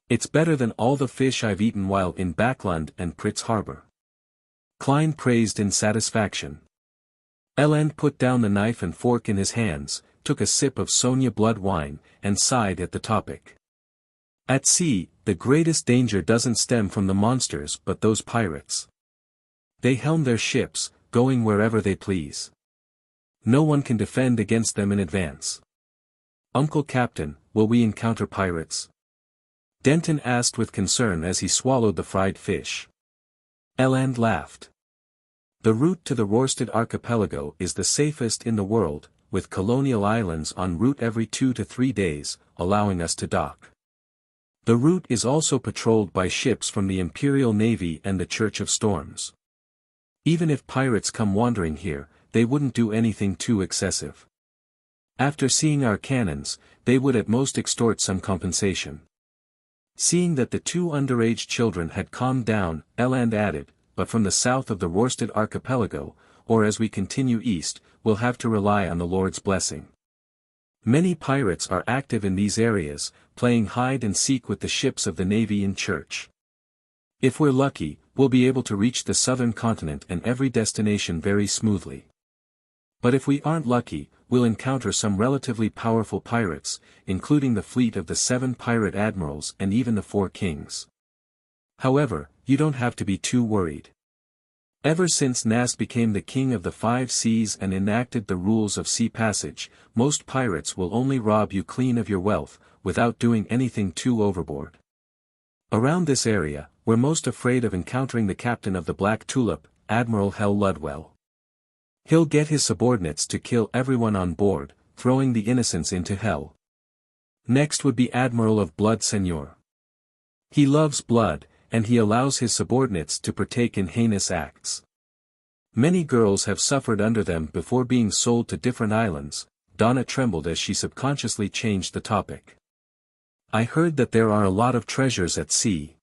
It's better than all the fish I've eaten while in Backlund and Pritz Harbor." Klein praised in satisfaction. Eland put down the knife and fork in his hands, took a sip of Sonia blood wine, and sighed at the topic. "At sea, the greatest danger doesn't stem from the monsters but those pirates. They helm their ships, going wherever they please. No one can defend against them in advance." "Uncle Captain, will we encounter pirates?" Denton asked with concern as he swallowed the fried fish. Eland laughed. "The route to the Rorsted Archipelago is the safest in the world, with colonial islands en route every 2 to 3 days, allowing us to dock. The route is also patrolled by ships from the Imperial Navy and the Church of Storms. Even if pirates come wandering here, they wouldn't do anything too excessive. After seeing our cannons, they would at most extort some compensation." Seeing that the 2 underage children had calmed down, Eland added, "But from the south of the Rorsted Archipelago, or as we continue east, we'll have to rely on the Lord's blessing. Many pirates are active in these areas, playing hide and seek with the ships of the Navy and Church. If we're lucky, we'll be able to reach the southern continent and every destination very smoothly." But if we aren't lucky, we'll encounter some relatively powerful pirates, including the fleet of the 7 pirate admirals and even the 4 kings. However, you don't have to be too worried. Ever since Nast became the king of the 5 seas and enacted the rules of sea passage, most pirates will only rob you clean of your wealth, without doing anything too overboard. Around this area, we're most afraid of encountering the captain of the Black Tulip, Admiral Hell Ludwell. He'll get his subordinates to kill everyone on board, throwing the innocents into hell. Next would be Admiral of Blood Seigneur. He loves blood, and he allows his subordinates to partake in heinous acts. Many girls have suffered under them before being sold to different islands. Donna trembled as she subconsciously changed the topic. I heard that there are a lot of treasures at sea.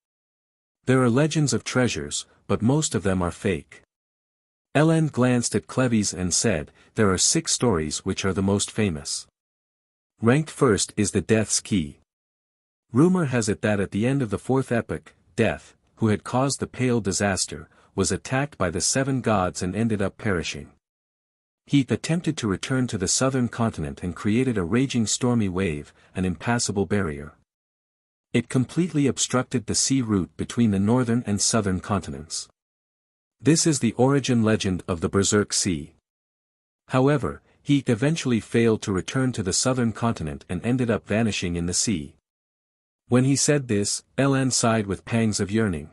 There are legends of treasures, but most of them are fake. Ellen glanced at Cleves and said, there are 6 stories which are the most famous. Ranked first is the Death's Key. Rumor has it that at the end of the 4th epoch, Death, who had caused the Pale Disaster, was attacked by the 7 gods and ended up perishing. He attempted to return to the southern continent and created a raging stormy wave, an impassable barrier. It completely obstructed the sea route between the northern and southern continents. This is the origin legend of the Berserk Sea. However, he eventually failed to return to the southern continent and ended up vanishing in the sea. When he said this, Ellen sighed with pangs of yearning.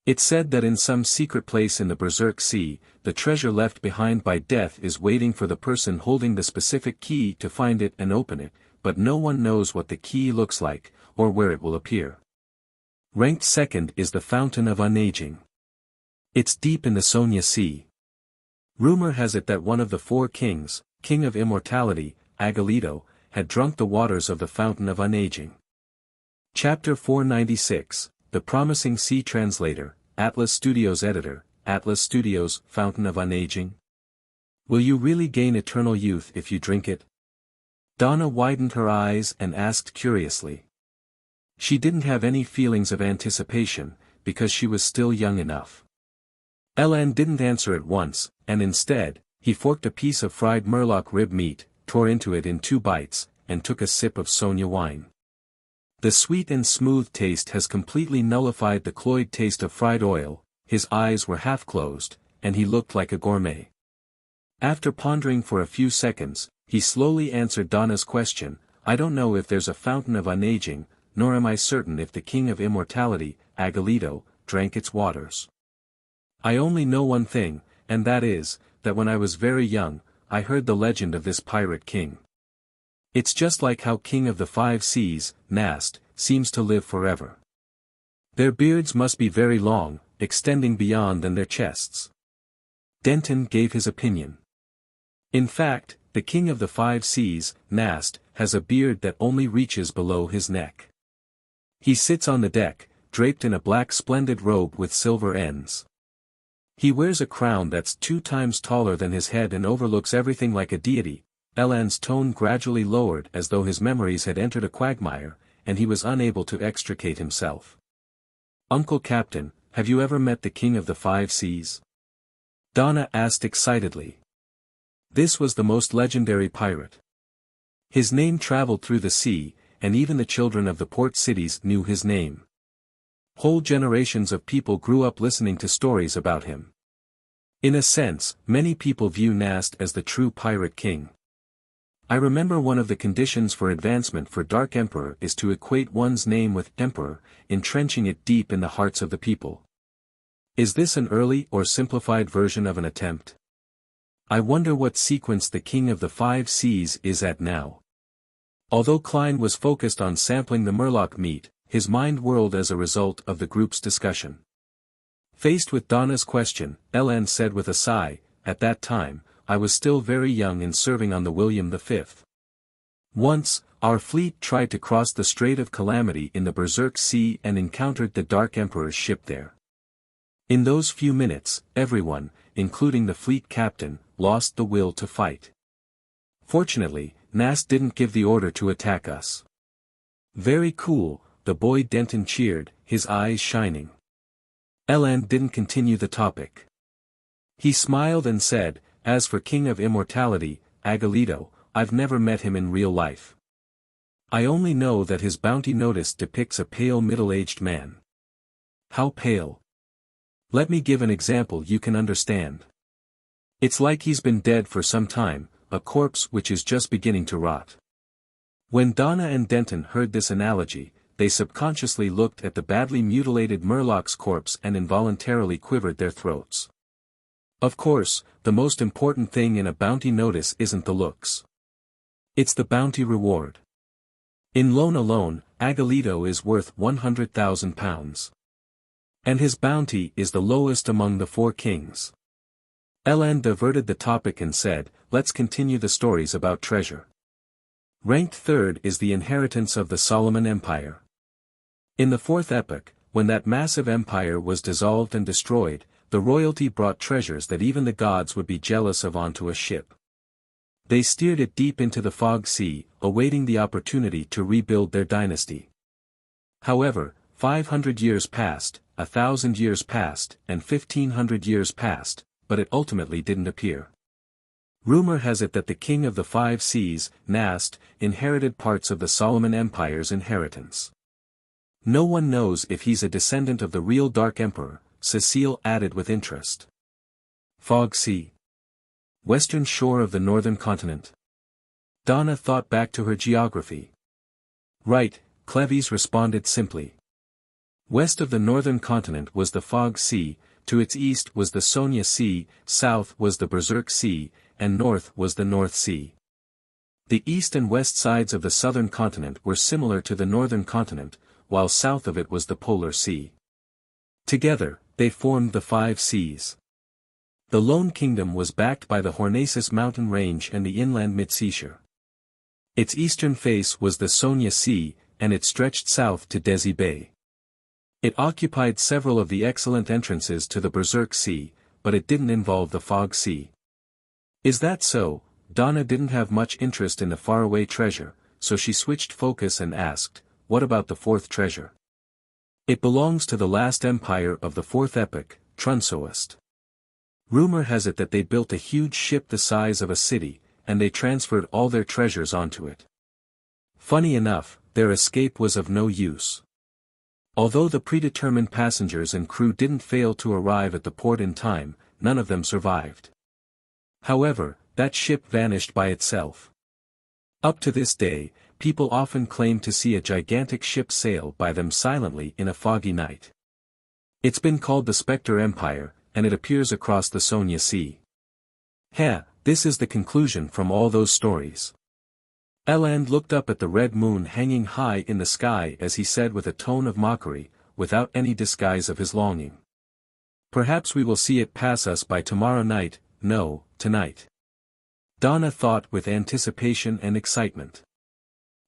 It's said that in some secret place in the Berserk Sea, the treasure left behind by Death is waiting for the person holding the specific key to find it and open it, but no one knows what the key looks like, or where it will appear. Ranked second is the Fountain of Unaging. It's deep in the Sonia Sea. Rumor has it that one of the 4 kings, King of Immortality, Agalito, had drunk the waters of the Fountain of Unaging. Chapter 496, The Promising Sea Translator, Atlas Studios Editor, Atlas Studios, Fountain of Unaging. Will you really gain eternal youth if you drink it? Donna widened her eyes and asked curiously. She didn't have any feelings of anticipation, because she was still young enough. Ellen didn't answer at once, and instead, he forked a piece of fried murloc rib meat, tore into it in 2 bites, and took a sip of Sonia wine. The sweet and smooth taste has completely nullified the cloyed taste of fried oil. His eyes were half closed, and he looked like a gourmet. After pondering for a few seconds, he slowly answered Donna's question, I don't know if there's a Fountain of Unaging, nor am I certain if the King of Immortality, Agalito, drank its waters. I only know one thing, and that is, that when I was very young, I heard the legend of this pirate king. It's just like how King of the 5 Seas, Nast, seems to live forever. Their beards must be very long, extending beyond than their chests. Denton gave his opinion. In fact, the King of the 5 Seas, Nast, has a beard that only reaches below his neck. He sits on the deck, draped in a black splendid robe with silver ends. He wears a crown that's 2 times taller than his head and overlooks everything like a deity. Ellen's tone gradually lowered as though his memories had entered a quagmire, and he was unable to extricate himself. Uncle Captain, have you ever met the King of the 5 Seas? Donna asked excitedly. This was the most legendary pirate. His name traveled through the sea, and even the children of the port cities knew his name. Whole generations of people grew up listening to stories about him. In a sense, many people view Nast as the true pirate king. I remember one of the conditions for advancement for Dark Emperor is to equate one's name with Emperor, entrenching it deep in the hearts of the people. Is this an early or simplified version of an attempt? I wonder what sequence the King of the 5 Seas is at now. Although Klein was focused on sampling the murloc meat, his mind whirled as a result of the group's discussion. Faced with Donna's question, Ellen said with a sigh, at that time, I was still very young and serving on the William V. Once, our fleet tried to cross the Strait of Calamity in the Berserk Sea and encountered the Dark Emperor's ship there. In those few minutes, everyone, including the fleet captain, lost the will to fight. Fortunately, Nast didn't give the order to attack us. Very cool, the boy Denton cheered, his eyes shining. Ellen didn't continue the topic. He smiled and said, as for King of Immortality, Agalito, I've never met him in real life. I only know that his bounty notice depicts a pale middle-aged man. How pale? Let me give an example you can understand. It's like he's been dead for some time, a corpse which is just beginning to rot. When Donna and Denton heard this analogy, they subconsciously looked at the badly mutilated Murloc's corpse and involuntarily quivered their throats. Of course, the most important thing in a bounty notice isn't the looks. It's the bounty reward. In loan alone, Agalito is worth 100,000 pounds. And his bounty is the lowest among the 4 kings. Elan diverted the topic and said, let's continue the stories about treasure. Ranked third is the inheritance of the Solomon Empire. In the 4th epoch, when that massive empire was dissolved and destroyed, the royalty brought treasures that even the gods would be jealous of onto a ship. They steered it deep into the Fog Sea, awaiting the opportunity to rebuild their dynasty. However, 500 years passed, 1,000 years passed, and 1,500 years passed, but it ultimately didn't appear. Rumor has it that the king of the 5 seas, Nast, inherited parts of the Solomon Empire's inheritance. No one knows if he's a descendant of the real Dark Emperor, Cecile added with interest. Fog Sea. Western shore of the northern continent. Donna thought back to her geography. Right, Cleves responded simply. West of the northern continent was the Fog Sea, to its east was the Sonia Sea, south was the Berserk Sea, and north was the North Sea. The east and west sides of the southern continent were similar to the northern continent, while south of it was the Polar Sea. Together, they formed the 5 seas. The Lone Kingdom was backed by the Hornacis mountain range and the inland Mid-Seashore. Its eastern face was the Sonia Sea, and it stretched south to Desi Bay. It occupied several of the excellent entrances to the Berserk Sea, but it didn't involve the Fog Sea. Is that so? Donna didn't have much interest in the faraway treasure, so she switched focus and asked, what about the 4th treasure? It belongs to the last empire of the 4th epoch, Trunsoest. Rumor has it that they built a huge ship the size of a city, and they transferred all their treasures onto it. Funny enough, their escape was of no use. Although the predetermined passengers and crew didn't fail to arrive at the port in time, none of them survived. However, that ship vanished by itself. Up to this day, people often claim to see a gigantic ship sail by them silently in a foggy night. It's been called the Spectre Empire, and it appears across the Sonia Sea. This is the conclusion from all those stories. Eland looked up at the red moon hanging high in the sky as he said with a tone of mockery, without any disguise of his longing. Perhaps we will see it pass us by tomorrow night, no, tonight. Donna thought with anticipation and excitement.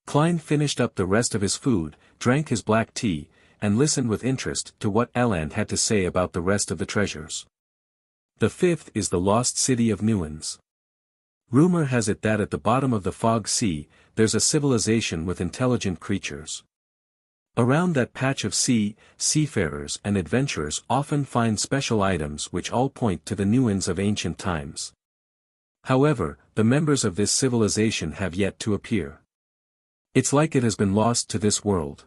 Klein finished up the rest of his food, drank his black tea, and listened with interest to what Eland had to say about the rest of the treasures. The 5th is the lost city of Nuans. Rumor has it that at the bottom of the Fog Sea, there's a civilization with intelligent creatures. Around that patch of sea, seafarers and adventurers often find special items which all point to the Nuans of ancient times. However, the members of this civilization have yet to appear. It's like it has been lost to this world.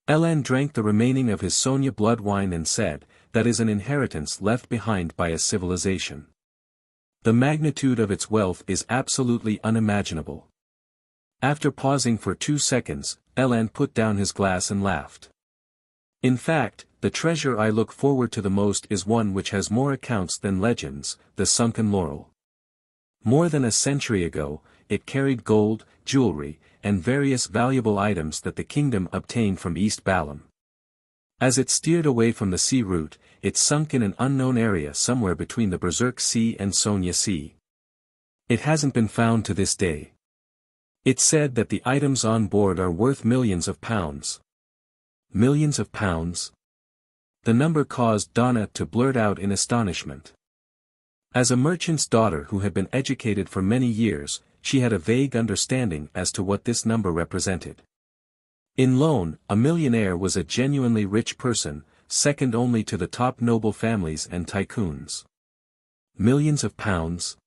Elan drank the remaining of his Sonia blood wine and said, that is an inheritance left behind by a civilization. The magnitude of its wealth is absolutely unimaginable. After pausing for 2 seconds, Elan put down his glass and laughed. In fact, the treasure I look forward to the most is one which has more accounts than legends, the sunken laurel. More than a century ago, it carried gold, jewelry, and various valuable items that the kingdom obtained from East Balam. As it steered away from the sea route, it sunk in an unknown area somewhere between the Berserk Sea and Sonia Sea. It hasn't been found to this day. It's said that the items on board are worth millions of pounds. Millions of pounds? The number caused Donna to blurt out in astonishment. As a merchant's daughter who had been educated for many years, she had a vague understanding as to what this number represented. In Lone, a millionaire was a genuinely rich person, second only to the top noble families and tycoons. Millions of pounds?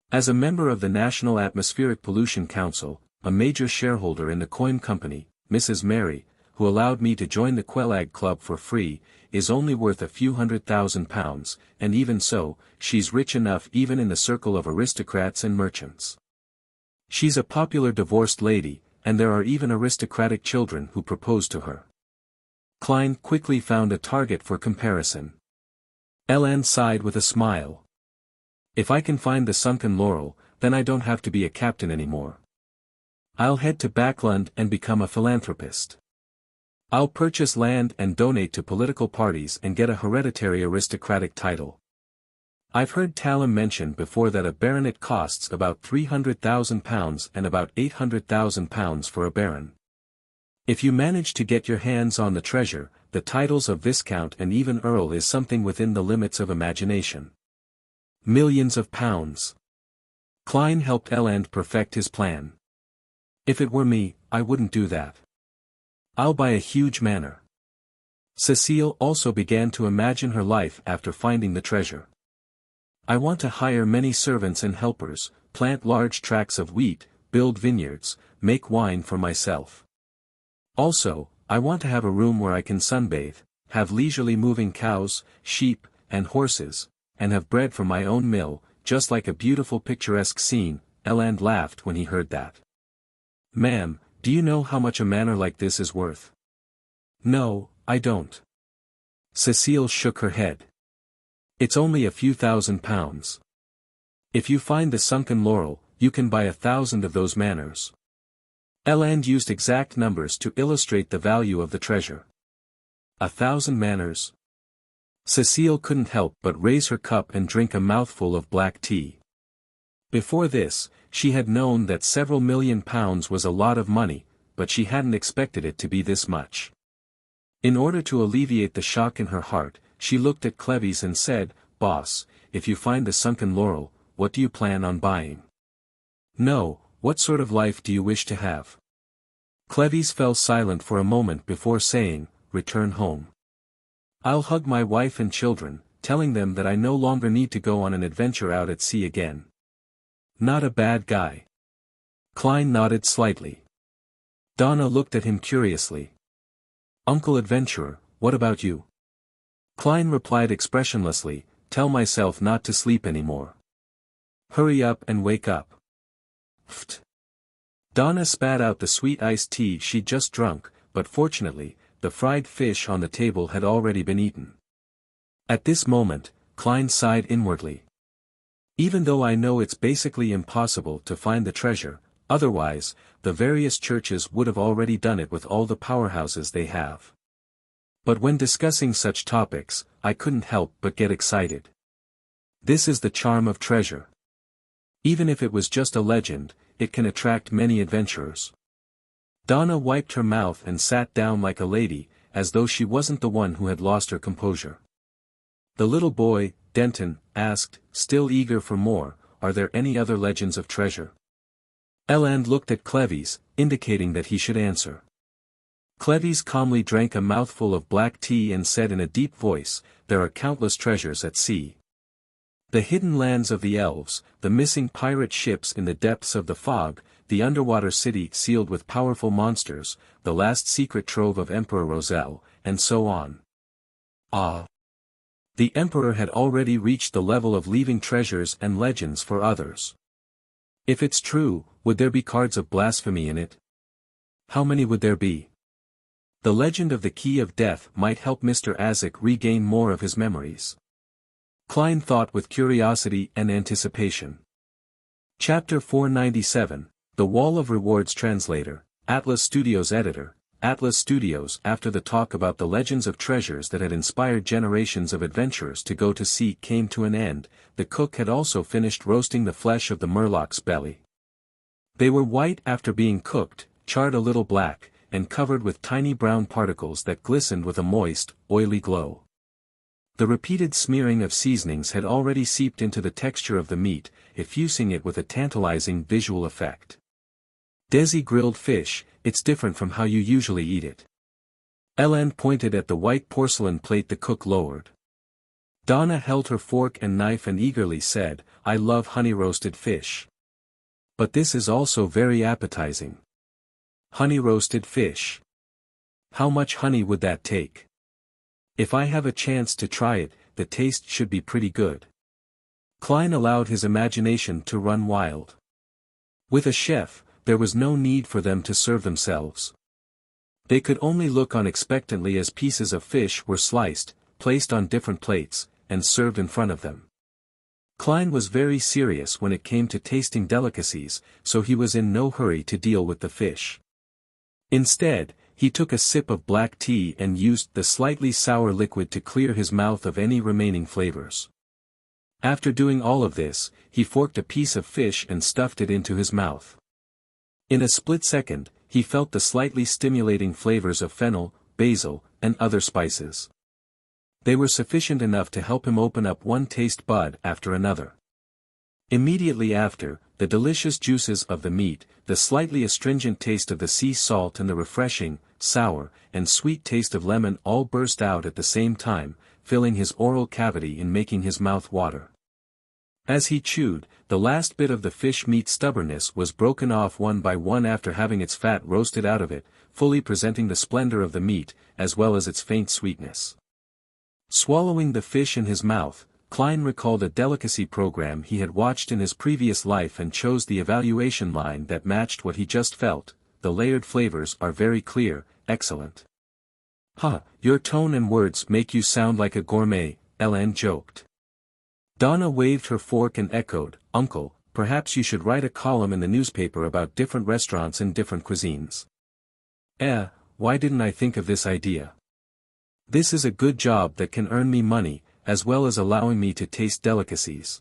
As a member of the National Atmospheric Pollution Council, a major shareholder in the coin company, Mrs. Mary, who allowed me to join the Quelag Club for free, is only worth a few £100,000, and even so, she's rich enough even in the circle of aristocrats and merchants. She's a popular divorced lady, and there are even aristocratic children who propose to her. Klein quickly found a target for comparison. Ellen sighed with a smile. If I can find the sunken laurel, then I don't have to be a captain anymore. I'll head to Backlund and become a philanthropist. I'll purchase land and donate to political parties and get a hereditary aristocratic title. I've heard Talon mention before that a baronet costs about £300,000 and about £800,000 for a baron. If you manage to get your hands on the treasure, the titles of Viscount and even Earl is something within the limits of imagination. Millions of pounds. Klein helped Elland perfect his plan. If it were me, I wouldn't do that. I'll buy a huge manor. Cecile also began to imagine her life after finding the treasure. I want to hire many servants and helpers, plant large tracts of wheat, build vineyards, make wine for myself. Also, I want to have a room where I can sunbathe, have leisurely moving cows, sheep, and horses, and have bread from my own mill, just like a beautiful picturesque scene. Elland laughed when he heard that. Ma'am, do you know how much a manor like this is worth? No, I don't. Cecile shook her head. It's only a few £1,000s. If you find the sunken laurel, you can buy 1,000 of those manors. Elland used exact numbers to illustrate the value of the treasure. 1,000 manors. Cecile couldn't help but raise her cup and drink a mouthful of black tea. Before this, she had known that several £1,000,000 was a lot of money, but she hadn't expected it to be this much. In order to alleviate the shock in her heart, she looked at Clevis and said, "Boss, if you find the sunken laurel, what do you plan on buying?" "No, what sort of life do you wish to have?" Clevis fell silent for a moment before saying, "Return home. I'll hug my wife and children, telling them that I no longer need to go on an adventure out at sea again." Not a bad guy. Klein nodded slightly. Donna looked at him curiously. "Uncle Adventurer, what about you?" Klein replied expressionlessly, "Tell myself not to sleep anymore. Hurry up and wake up." Pfft. Donna spat out the sweet iced tea she'd just drunk, but fortunately, the fried fish on the table had already been eaten. At this moment, Klein sighed inwardly. Even though I know it's basically impossible to find the treasure, otherwise, the various churches would have already done it with all the powerhouses they have. But when discussing such topics, I couldn't help but get excited. This is the charm of treasure. Even if it was just a legend, it can attract many adventurers. Donna wiped her mouth and sat down like a lady, as though she wasn't the one who had lost her composure. The little boy, Denton, asked, still eager for more, "Are there any other legends of treasure?" Elland looked at Clevis, indicating that he should answer. Clevis calmly drank a mouthful of black tea and said in a deep voice, "There are countless treasures at sea. The hidden lands of the elves, the missing pirate ships in the depths of the fog, the underwater city sealed with powerful monsters, the last secret trove of Emperor Roselle, and so on." Ah! The Emperor had already reached the level of leaving treasures and legends for others. If it's true, would there be cards of blasphemy in it? How many would there be? The legend of the Key of Death might help Mr. Azek regain more of his memories. Klein thought with curiosity and anticipation. Chapter 497, The Wall of Rewards Translator, Atlas Studios Editor. Atlas Studios. After the talk about the legends of treasures that had inspired generations of adventurers to go to sea came to an end, the cook had also finished roasting the flesh of the murloc's belly. They were white after being cooked, charred a little black, and covered with tiny brown particles that glistened with a moist, oily glow. The repeated smearing of seasonings had already seeped into the texture of the meat, effusing it with a tantalizing visual effect. Desi grilled fish, it's different from how you usually eat it. Elland pointed at the white porcelain plate the cook lowered. Donna held her fork and knife and eagerly said, "I love honey-roasted fish. But this is also very appetizing. Honey-roasted fish. How much honey would that take? If I have a chance to try it, the taste should be pretty good." Klein allowed his imagination to run wild. With a chef, there was no need for them to serve themselves. They could only look on expectantly as pieces of fish were sliced, placed on different plates, and served in front of them. Klein was very serious when it came to tasting delicacies, so he was in no hurry to deal with the fish. Instead, he took a sip of black tea and used the slightly sour liquid to clear his mouth of any remaining flavors. After doing all of this, he forked a piece of fish and stuffed it into his mouth. In a split second, he felt the slightly stimulating flavors of fennel, basil, and other spices. They were sufficient enough to help him open up one taste bud after another. Immediately after, the delicious juices of the meat, the slightly astringent taste of the sea salt and the refreshing, sour, and sweet taste of lemon all burst out at the same time, filling his oral cavity and making his mouth water. As he chewed, the last bit of the fish meat stubbornness was broken off one by one after having its fat roasted out of it, fully presenting the splendor of the meat, as well as its faint sweetness. Swallowing the fish in his mouth, Klein recalled a delicacy program he had watched in his previous life and chose the evaluation line that matched what he just felt. "The layered flavors are very clear, excellent." "Ha, your tone and words make you sound like a gourmet," Ellen joked. Donna waved her fork and echoed, "Uncle, perhaps you should write a column in the newspaper about different restaurants and different cuisines." Why didn't I think of this idea? This is a good job that can earn me money, as well as allowing me to taste delicacies.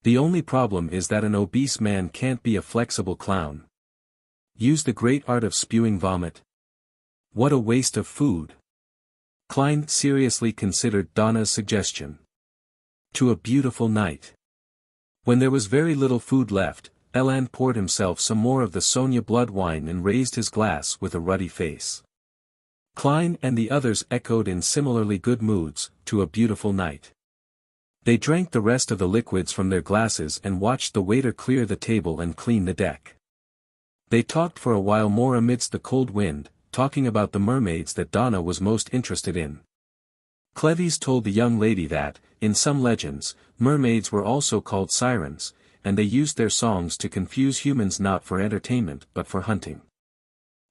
The only problem is that an obese man can't be a flexible clown. Use the great art of spewing vomit. What a waste of food. Klein seriously considered Donna's suggestion. To a beautiful night. When there was very little food left, Elan poured himself some more of the Sonia blood wine and raised his glass with a ruddy face. Klein and the others echoed in similarly good moods, "To a beautiful night." They drank the rest of the liquids from their glasses and watched the waiter clear the table and clean the deck. They talked for a while more amidst the cold wind, talking about the mermaids that Donna was most interested in. Cleves told the young lady that, in some legends, mermaids were also called sirens, and they used their songs to confuse humans not for entertainment but for hunting.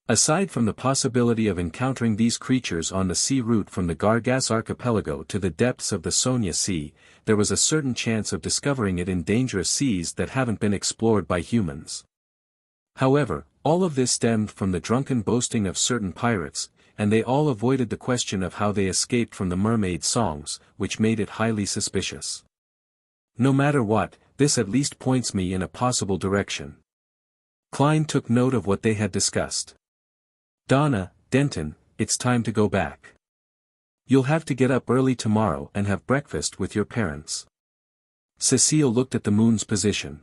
Aside from the possibility of encountering these creatures on the sea route from the Gargas archipelago to the depths of the Sonia Sea, there was a certain chance of discovering it in dangerous seas that haven't been explored by humans. However, all of this stemmed from the drunken boasting of certain pirates, and they all avoided the question of how they escaped from the mermaid songs, which made it highly suspicious. No matter what, this at least points me in a possible direction. Klein took note of what they had discussed. "Donna, Denton, it's time to go back. You'll have to get up early tomorrow and have breakfast with your parents." Cecile looked at the moon's position.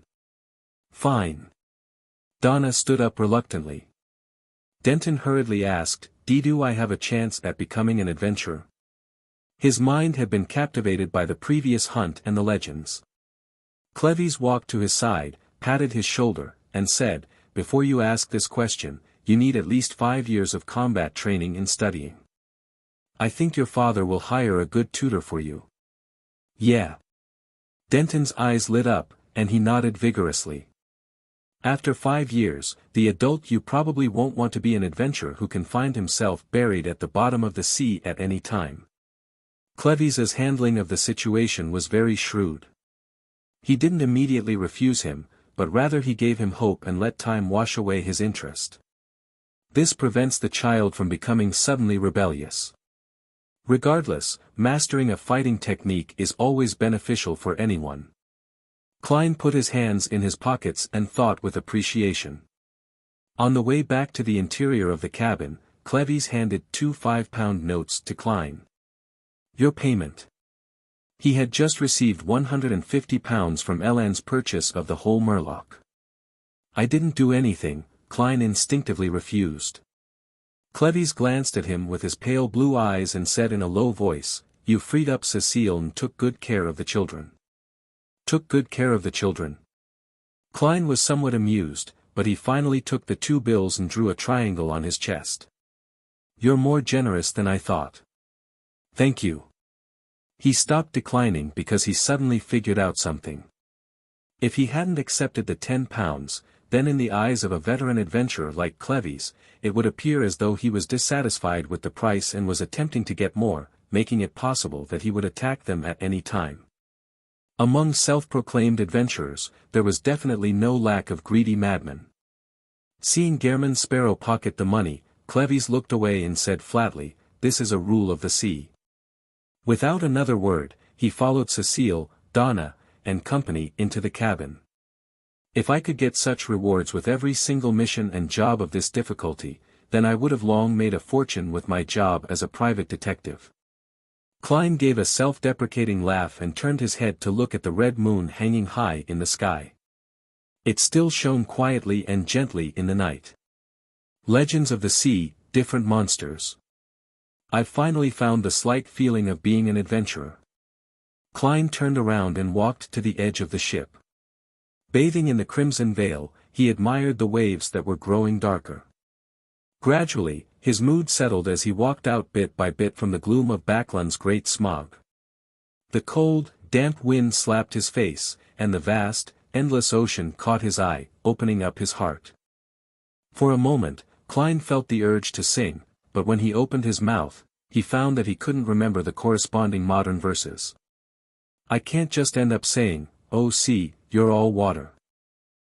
"Fine." Donna stood up reluctantly. Denton hurriedly asked, "Do I have a chance at becoming an adventurer?" His mind had been captivated by the previous hunt and the legends. Cleves walked to his side, patted his shoulder, and said, "Before you ask this question, you need at least 5 years of combat training and studying. I think your father will hire a good tutor for you." "Yeah." Denton's eyes lit up, and he nodded vigorously. "After 5 years, the adult you probably won't want to be an adventurer who can find himself buried at the bottom of the sea at any time." Cleves's handling of the situation was very shrewd. He didn't immediately refuse him, but rather he gave him hope and let time wash away his interest. This prevents the child from becoming suddenly rebellious. Regardless, mastering a fighting technique is always beneficial for anyone. Klein put his hands in his pockets and thought with appreciation. On the way back to the interior of the cabin, Cleves handed 2 5-pound notes to Klein. "Your payment." He had just received £150 from Elan's purchase of the whole Murloc. "I didn't do anything," Klein instinctively refused. Cleves glanced at him with his pale blue eyes and said in a low voice, you freed up Cecile and took good care of the children. Took good care of the children. Klein was somewhat amused, but he finally took the 2 bills and drew a triangle on his chest. You're more generous than I thought. Thank you. He stopped declining because he suddenly figured out something. If he hadn't accepted the £10, then in the eyes of a veteran adventurer like Cleves, it would appear as though he was dissatisfied with the price and was attempting to get more, making it possible that he would attack them at any time. Among self-proclaimed adventurers, there was definitely no lack of greedy madmen. Seeing Gehrman Sparrow pocket the money, Cleves looked away and said flatly, "This is a rule of the sea." Without another word, he followed Cecile, Donna, and company into the cabin. If I could get such rewards with every single mission and job of this difficulty, then I would have long made a fortune with my job as a private detective. Klein gave a self-deprecating laugh and turned his head to look at the red moon hanging high in the sky. It still shone quietly and gently in the night. Legends of the sea, different monsters. I've finally found the slight feeling of being an adventurer. Klein turned around and walked to the edge of the ship. Bathing in the crimson veil, he admired the waves that were growing darker. Gradually, his mood settled as he walked out bit by bit from the gloom of Backlund's great smog. The cold, damp wind slapped his face, and the vast, endless ocean caught his eye, opening up his heart. For a moment, Klein felt the urge to sing, but when he opened his mouth, he found that he couldn't remember the corresponding modern verses. I can't just end up saying, "Oh sea, you're all water."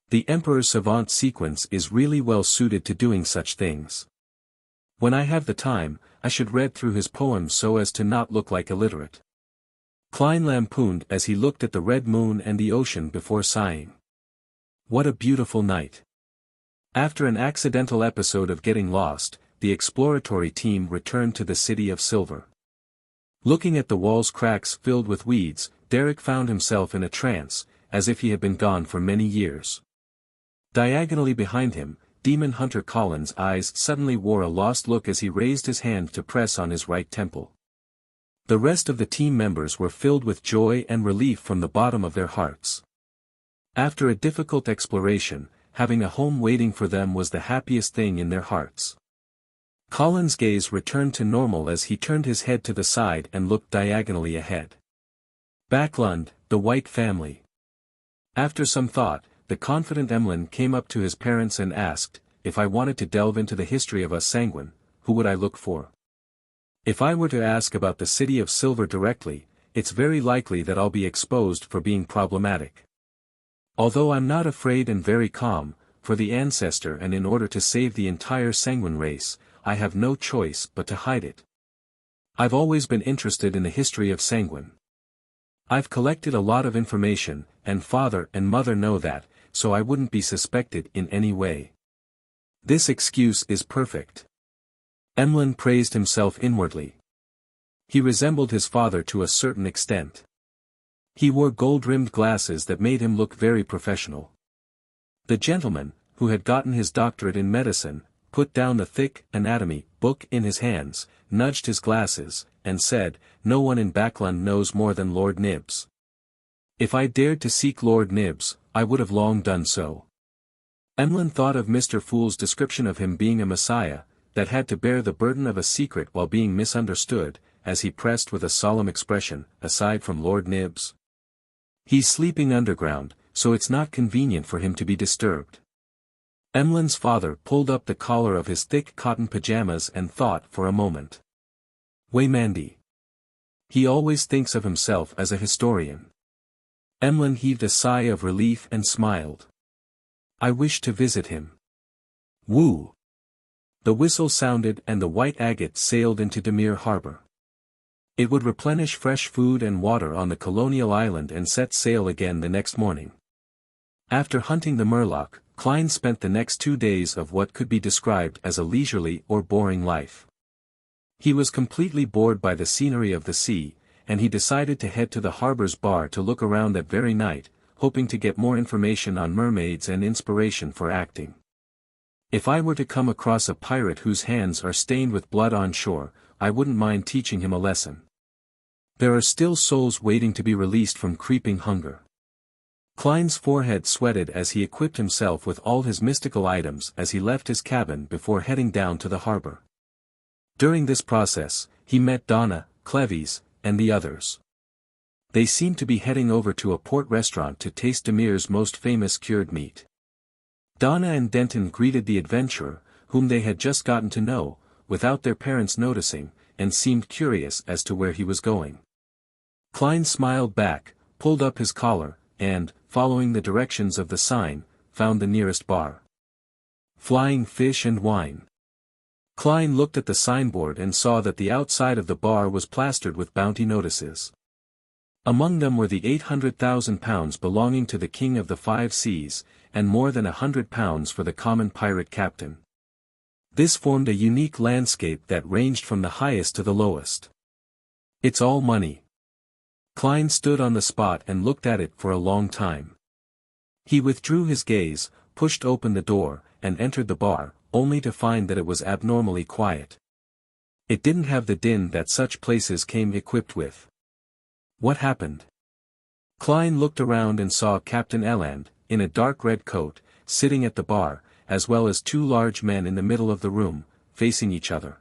The Emperor's Savant sequence is really well suited to doing such things. When I have the time, I should read through his poems so as to not look like illiterate. Klein lampooned as he looked at the red moon and the ocean before sighing. What a beautiful night. After an accidental episode of getting lost, the exploratory team returned to the City of Silver. Looking at the wall's cracks filled with weeds, Derek found himself in a trance, as if he had been gone for many years. Diagonally behind him, Demon Hunter Collins' eyes suddenly wore a lost look as he raised his hand to press on his right temple. The rest of the team members were filled with joy and relief from the bottom of their hearts. After a difficult exploration, having a home waiting for them was the happiest thing in their hearts. Collins' gaze returned to normal as he turned his head to the side and looked diagonally ahead. Backlund, the White family. After some thought, the confident Emlyn came up to his parents and asked, "If I wanted to delve into the history of us Sanguine, who would I look for? If I were to ask about the City of Silver directly, it's very likely that I'll be exposed for being problematic. Although I'm not afraid and very calm, for the ancestor and in order to save the entire Sanguine race, I have no choice but to hide it. I've always been interested in the history of Sanguine. I've collected a lot of information, and father and mother know that, so I wouldn't be suspected in any way. This excuse is perfect." Emlyn praised himself inwardly. He resembled his father to a certain extent. He wore gold-rimmed glasses that made him look very professional. The gentleman, who had gotten his doctorate in medicine, put down the thick anatomy book in his hands, nudged his glasses, and said, "No one in Backlund knows more than Lord Nibs. If I dared to seek Lord Nibs, I would have long done so." Emlyn thought of Mr. Fool's description of him being a messiah, that had to bear the burden of a secret while being misunderstood, as he pressed with a solemn expression, "Aside from Lord Nibs. He's sleeping underground, so it's not convenient for him to be disturbed." Emlyn's father pulled up the collar of his thick cotton pajamas and thought for a moment. Waymandi. He always thinks of himself as a historian. Emlyn heaved a sigh of relief and smiled. "I wish to visit him." Woo! The whistle sounded and the white agate sailed into Demir Harbor. It would replenish fresh food and water on the colonial island and set sail again the next morning. After hunting the murloc, Klein spent the next 2 days of what could be described as a leisurely or boring life. He was completely bored by the scenery of the sea, and he decided to head to the harbor's bar to look around that very night, hoping to get more information on mermaids and inspiration for acting. If I were to come across a pirate whose hands are stained with blood on shore, I wouldn't mind teaching him a lesson. There are still souls waiting to be released from creeping hunger. Klein's forehead sweated as he equipped himself with all his mystical items as he left his cabin before heading down to the harbor. During this process, he met Donna, Cleves, and the others. They seemed to be heading over to a port restaurant to taste Demir's most famous cured meat. Donna and Denton greeted the adventurer, whom they had just gotten to know, without their parents noticing, and seemed curious as to where he was going. Klein smiled back, pulled up his collar, and, following the directions of the sign, found the nearest bar. Flying Fish and Wine. Klein looked at the signboard and saw that the outside of the bar was plastered with bounty notices. Among them were the £800,000 belonging to the King of the Five Seas, and more than £100 for the common pirate captain. This formed a unique landscape that ranged from the highest to the lowest. It's all money. Klein stood on the spot and looked at it for a long time. He withdrew his gaze, pushed open the door, and entered the bar, only to find that it was abnormally quiet. It didn't have the din that such places came equipped with. What happened? Klein looked around and saw Captain Eland, in a dark red coat, sitting at the bar, as well as two large men in the middle of the room, facing each other.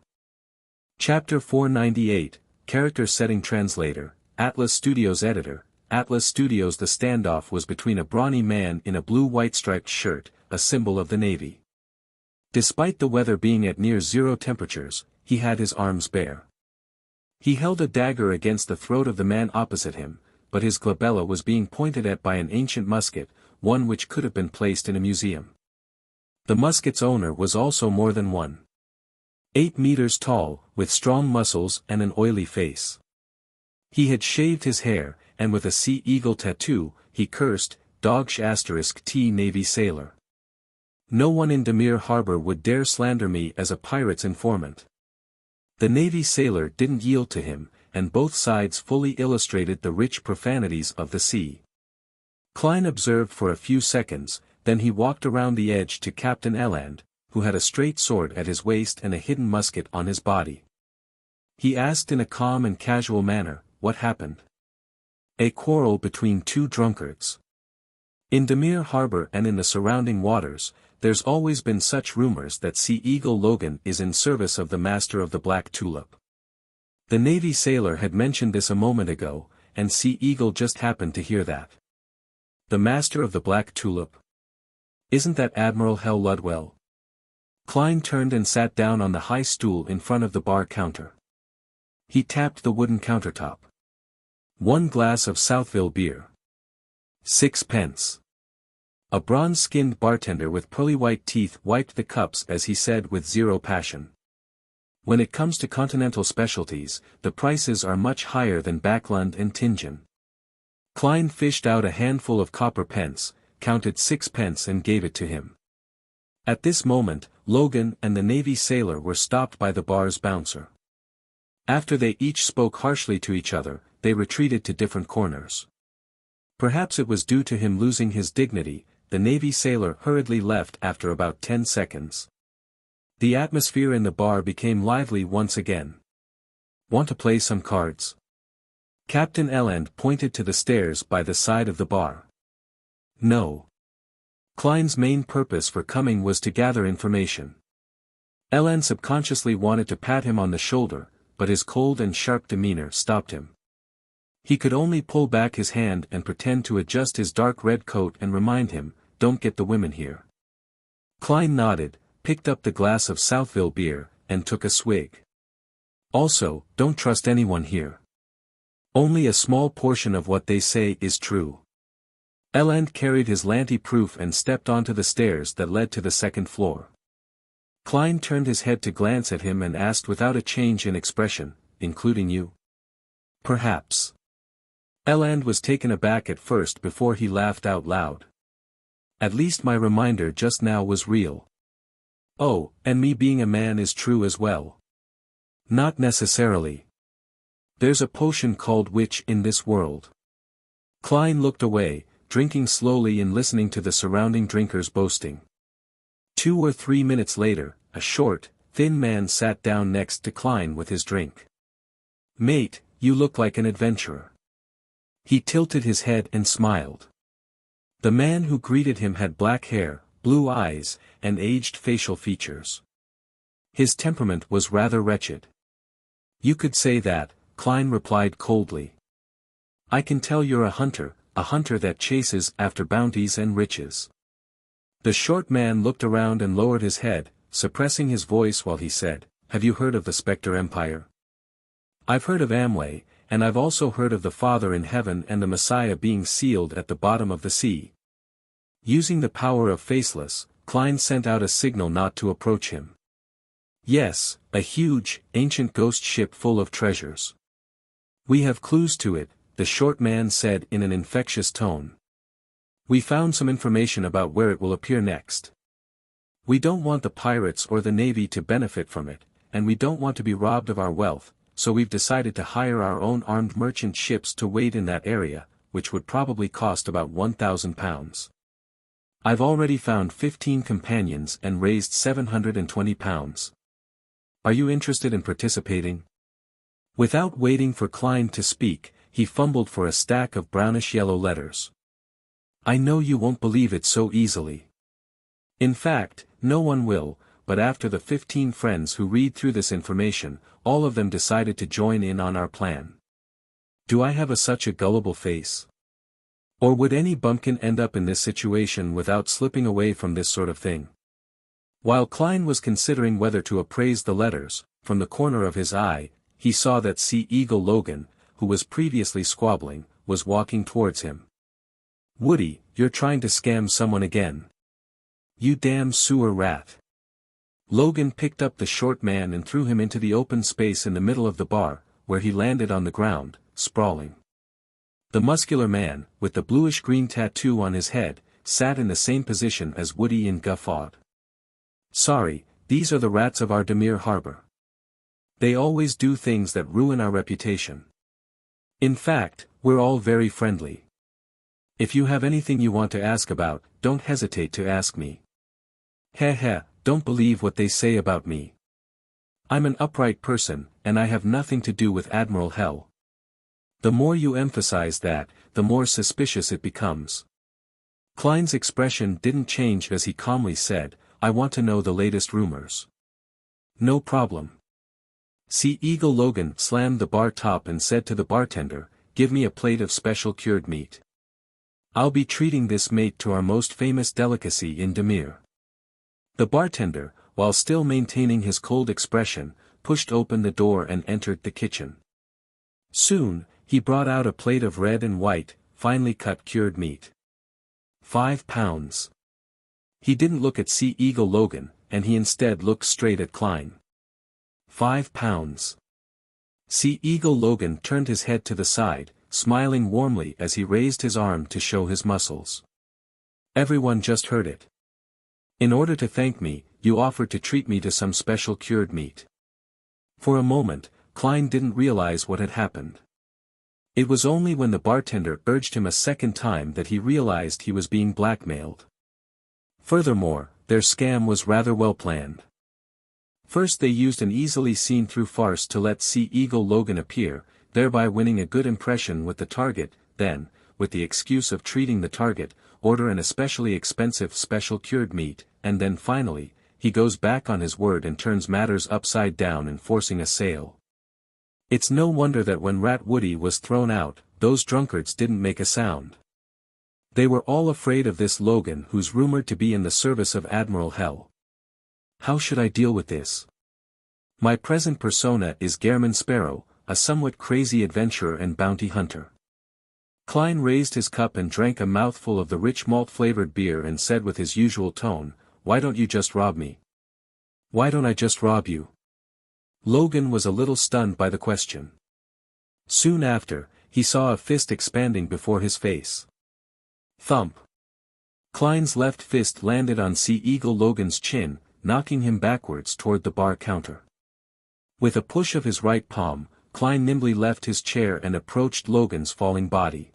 Chapter 498, Character Setting Translator, Atlas Studios Editor, Atlas Studios. The standoff was between a brawny man in a blue-white striped shirt, a symbol of the Navy. Despite the weather being at near zero temperatures, he had his arms bare. He held a dagger against the throat of the man opposite him, but his glabella was being pointed at by an ancient musket, one which could have been placed in a museum. The musket's owner was also more than 1.8 meters tall, with strong muscles and an oily face. He had shaved his hair, and with a sea eagle tattoo, he cursed, "T Navy sailor. No one in Demir Harbor would dare slander me as a pirate's informant." The Navy sailor didn't yield to him, and both sides fully illustrated the rich profanities of the sea. Klein observed for a few seconds, then he walked around the edge to Captain Eland, who had a straight sword at his waist and a hidden musket on his body. He asked in a calm and casual manner, "What happened?" "A quarrel between two drunkards. In Demir Harbor and in the surrounding waters, there's always been such rumors that Sea Eagle Logan is in service of the Master of the Black Tulip." The Navy sailor had mentioned this a moment ago, and Sea Eagle just happened to hear that. The Master of the Black Tulip? Isn't that Admiral Hell Ludwell? Klein turned and sat down on the high stool in front of the bar counter. He tapped the wooden countertop. 1 glass of Southville beer. 6 pence. A bronze-skinned bartender with pearly white teeth wiped the cups as he said with zero passion. "When it comes to continental specialties, the prices are much higher than Backlund and Tingen." Klein fished out a handful of copper pence, counted 6 pence and gave it to him. At this moment, Logan and the Navy sailor were stopped by the bar's bouncer. After they each spoke harshly to each other, they retreated to different corners. Perhaps it was due to him losing his dignity, the Navy sailor hurriedly left after about 10 seconds. The atmosphere in the bar became lively once again. "Want to play some cards?" Captain Eland pointed to the stairs by the side of the bar. "No." Klein's main purpose for coming was to gather information. Eland subconsciously wanted to pat him on the shoulder, but his cold and sharp demeanor stopped him. He could only pull back his hand and pretend to adjust his dark red coat and remind him, "Don't get the women here." Klein nodded, picked up the glass of Southville beer, and took a swig. "Also, don't trust anyone here. Only a small portion of what they say is true." Eland carried his lanty-proof and stepped onto the stairs that led to the second floor. Klein turned his head to glance at him and asked without a change in expression, "Including you?" "Perhaps." Eland was taken aback at first before he laughed out loud. "At least my reminder just now was real." "Oh, and me being a man is true as well." "Not necessarily. There's a potion called witch in this world." Klein looked away, drinking slowly and listening to the surrounding drinkers boasting. 2 or 3 minutes later, a short, thin man sat down next to Klein with his drink. "Mate, you look like an adventurer." He tilted his head and smiled. The man who greeted him had black hair, blue eyes, and aged facial features. His temperament was rather wretched. "You could say that," Klein replied coldly. "I can tell you're a hunter that chases after bounties and riches." The short man looked around and lowered his head, suppressing his voice while he said, "Have you heard of the Spectre Empire?" "I've heard of Amway, and I've also heard of the Father in heaven and the Messiah being sealed at the bottom of the sea." Using the power of Faceless, Klein sent out a signal not to approach him. "Yes, a huge, ancient ghost ship full of treasures. We have clues to it," the short man said in an infectious tone. "We found some information about where it will appear next. We don't want the pirates or the navy to benefit from it, and we don't want to be robbed of our wealth, so we've decided to hire our own armed merchant ships to wait in that area, which would probably cost about £1,000. I've already found 15 companions and raised £720. Are you interested in participating?" Without waiting for Klein to speak, he fumbled for a stack of brownish-yellow letters. "I know you won't believe it so easily. In fact, no one will, but after the 15 friends who read through this information, all of them decided to join in on our plan. Do I have such a gullible face? Or would any bumpkin end up in this situation without slipping away from this sort of thing?" While Klein was considering whether to appraise the letters, from the corner of his eye, he saw that Sea Eagle Logan, who was previously squabbling, was walking towards him. "Woody, you're trying to scam someone again. You damn sewer rat." Logan picked up the short man and threw him into the open space in the middle of the bar, where he landed on the ground, sprawling. The muscular man, with the bluish-green tattoo on his head, sat in the same position as Woody and guffawed. "Sorry, these are the rats of our Demir harbor. They always do things that ruin our reputation. In fact, we're all very friendly. If you have anything you want to ask about, don't hesitate to ask me. Heh, don't believe what they say about me. I'm an upright person, and I have nothing to do with Admiral Hell." The more you emphasize that, the more suspicious it becomes. Klein's expression didn't change as he calmly said, "I want to know the latest rumors." "No problem." Sea Eagle Logan slammed the bar top and said to the bartender, "Give me a plate of special cured meat. I'll be treating this mate to our most famous delicacy in Demir." The bartender, while still maintaining his cold expression, pushed open the door and entered the kitchen. Soon, he brought out a plate of red and white, finely cut cured meat. £5. He didn't look at Sea Eagle Logan, and he instead looked straight at Klein. £5. Sea Eagle Logan turned his head to the side, smiling warmly as he raised his arm to show his muscles. "Everyone just heard it. In order to thank me, you offered to treat me to some special cured meat." For a moment, Klein didn't realize what had happened. It was only when the bartender urged him a second time that he realized he was being blackmailed. Furthermore, their scam was rather well planned. First they used an easily seen-through farce to let Sea Eagle Logan appear, thereby winning a good impression with the target, then, with the excuse of treating the target, order an especially expensive special cured meat, and then finally, he goes back on his word and turns matters upside down in forcing a sale. It's no wonder that when Rat Woody was thrown out, those drunkards didn't make a sound. They were all afraid of this Logan who's rumored to be in the service of Admiral Hell. How should I deal with this? My present persona is Gehrman Sparrow, a somewhat crazy adventurer and bounty hunter. Klein raised his cup and drank a mouthful of the rich malt-flavored beer and said with his usual tone, "Why don't you just rob me?" "Why don't I just rob you?" Logan was a little stunned by the question. Soon after, he saw a fist expanding before his face. Thump. Klein's left fist landed on Sea Eagle Logan's chin, knocking him backwards toward the bar counter. With a push of his right palm, Klein nimbly left his chair and approached Logan's falling body.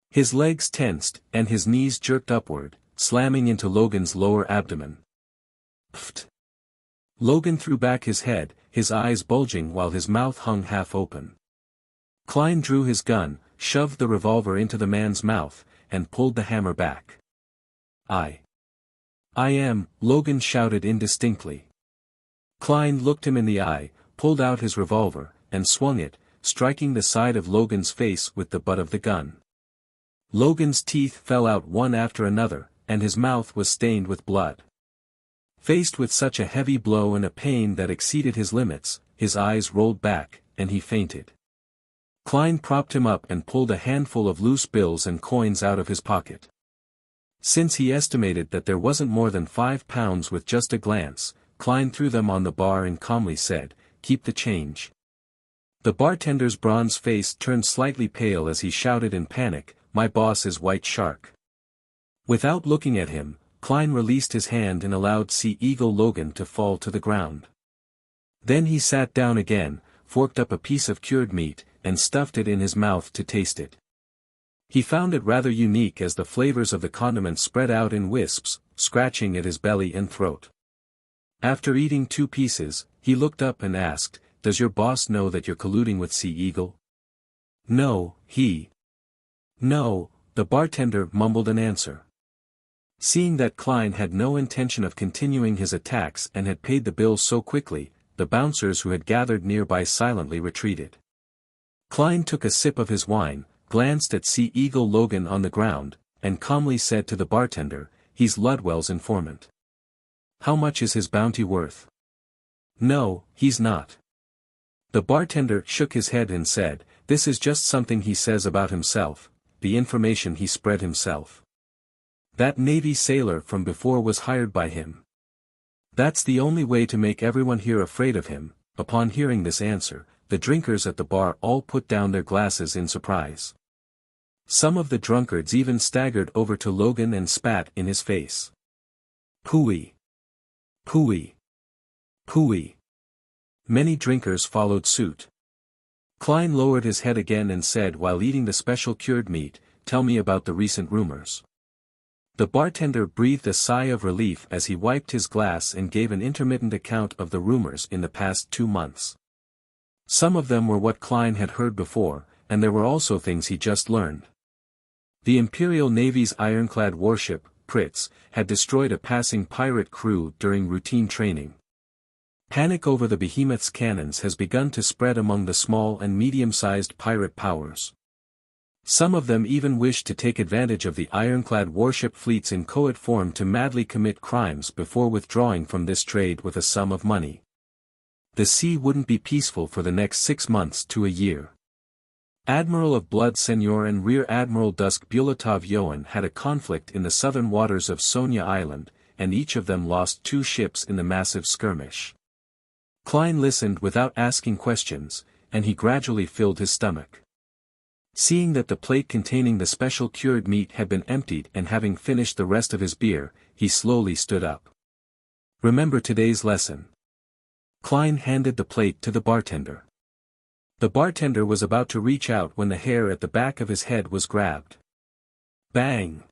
His legs tensed, and his knees jerked upward, slamming into Logan's lower abdomen. Pfft. Logan threw back his head, his eyes bulging while his mouth hung half open. Klein drew his gun, shoved the revolver into the man's mouth, and pulled the hammer back. I am, Logan shouted indistinctly. Klein looked him in the eye, pulled out his revolver, and swung it, striking the side of Logan's face with the butt of the gun. Logan's teeth fell out one after another, and his mouth was stained with blood. Faced with such a heavy blow and a pain that exceeded his limits, his eyes rolled back, and he fainted. Klein propped him up and pulled a handful of loose bills and coins out of his pocket. Since he estimated that there wasn't more than £5 with just a glance, Klein threw them on the bar and calmly said, "Keep the change." The bartender's bronze face turned slightly pale as he shouted in panic, "My boss is White Shark." Without looking at him, Klein released his hand and allowed Sea Eagle Logan to fall to the ground. Then he sat down again, forked up a piece of cured meat, and stuffed it in his mouth to taste it. He found it rather unique as the flavors of the condiment spread out in wisps, scratching at his belly and throat. After eating 2 pieces, he looked up and asked, "Does your boss know that you're colluding with Sea Eagle?" "No, No," the bartender mumbled an answer. Seeing that Klein had no intention of continuing his attacks and had paid the bills so quickly, the bouncers who had gathered nearby silently retreated. Klein took a sip of his wine, glanced at Sea Eagle Logan on the ground, and calmly said to the bartender, "He's Ludwell's informant. How much is his bounty worth?" "No, he's not." The bartender shook his head and said, "This is just something he says about himself, the information he spread himself. That Navy sailor from before was hired by him. That's the only way to make everyone here afraid of him." Upon hearing this answer, the drinkers at the bar all put down their glasses in surprise. Some of the drunkards even staggered over to Logan and spat in his face. "Phooey! Phooey! Phooey!" Many drinkers followed suit. Klein lowered his head again and said while eating the special cured meat, "Tell me about the recent rumors." The bartender breathed a sigh of relief as he wiped his glass and gave an intermittent account of the rumors in the past 2 months. Some of them were what Klein had heard before, and there were also things he just learned. The Imperial Navy's ironclad warship, Pritz, had destroyed a passing pirate crew during routine training. Panic over the behemoth's cannons has begun to spread among the small and medium-sized pirate powers. Some of them even wish to take advantage of the ironclad warship fleets in coed form to madly commit crimes before withdrawing from this trade with a sum of money. The sea wouldn't be peaceful for the next 6 months to a year. Admiral of Blood Senior and Rear Admiral Dusk Bulatov Yoan had a conflict in the southern waters of Sonia Island, and each of them lost 2 ships in the massive skirmish. Klein listened without asking questions, and he gradually filled his stomach. Seeing that the plate containing the special cured meat had been emptied and having finished the rest of his beer, he slowly stood up. "Remember today's lesson." Klein handed the plate to the bartender. The bartender was about to reach out when the hair at the back of his head was grabbed. Bang!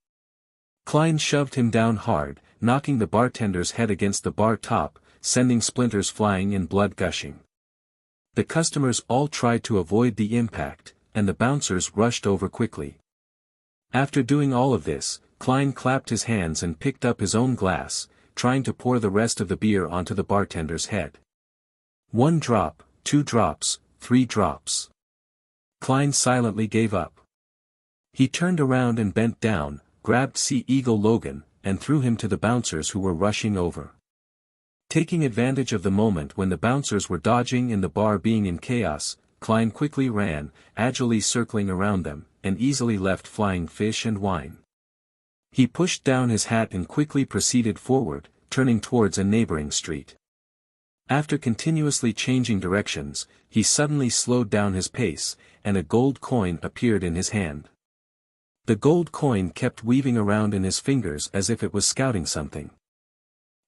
Klein shoved him down hard, knocking the bartender's head against the bar top, sending splinters flying and blood gushing. The customers all tried to avoid the impact, and the bouncers rushed over quickly. After doing all of this, Klein clapped his hands and picked up his own glass, trying to pour the rest of the beer onto the bartender's head. 1 drop, 2 drops, 3 drops. Klein silently gave up. He turned around and bent down, grabbed Sea Eagle Logan, and threw him to the bouncers who were rushing over. Taking advantage of the moment when the bouncers were dodging and the bar being in chaos, Klein quickly ran, agilely circling around them, and easily left flying fish and wine. He pushed down his hat and quickly proceeded forward, turning towards a neighboring street. After continuously changing directions, he suddenly slowed down his pace, and a gold coin appeared in his hand. The gold coin kept weaving around in his fingers as if it was scouting something.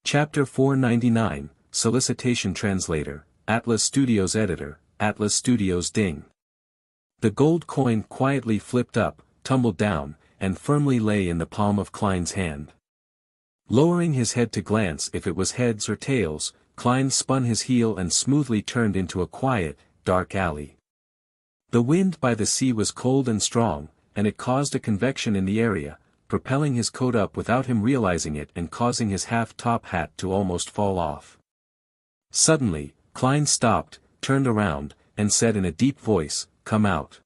Chapter 499, Solicitation Translator, Atlas Studios Editor, Atlas Studios Ding. The gold coin quietly flipped up, tumbled down, and firmly lay in the palm of Klein's hand. Lowering his head to glance if it was heads or tails, Klein spun his heel and smoothly turned into a quiet, dark alley. The wind by the sea was cold and strong, and it caused a convection in the area, propelling his coat up without him realizing it and causing his half-top hat to almost fall off. Suddenly, Klein stopped, turned around, and said in a deep voice, "Come out."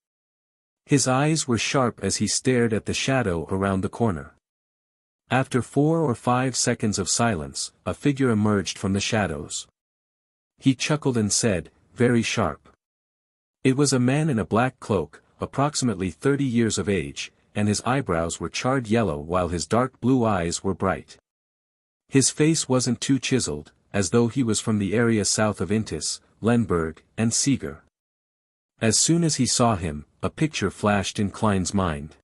His eyes were sharp as he stared at the shadow around the corner. After 4 or 5 seconds of silence, a figure emerged from the shadows. He chuckled and said, "Very sharp." It was a man in a black cloak, approximately 30 years of age, and his eyebrows were charred yellow while his dark blue eyes were bright. His face wasn't too chiseled, as though he was from the area south of Intis, Lemberg, and Seeger. As soon as he saw him, a picture flashed in Klein's mind.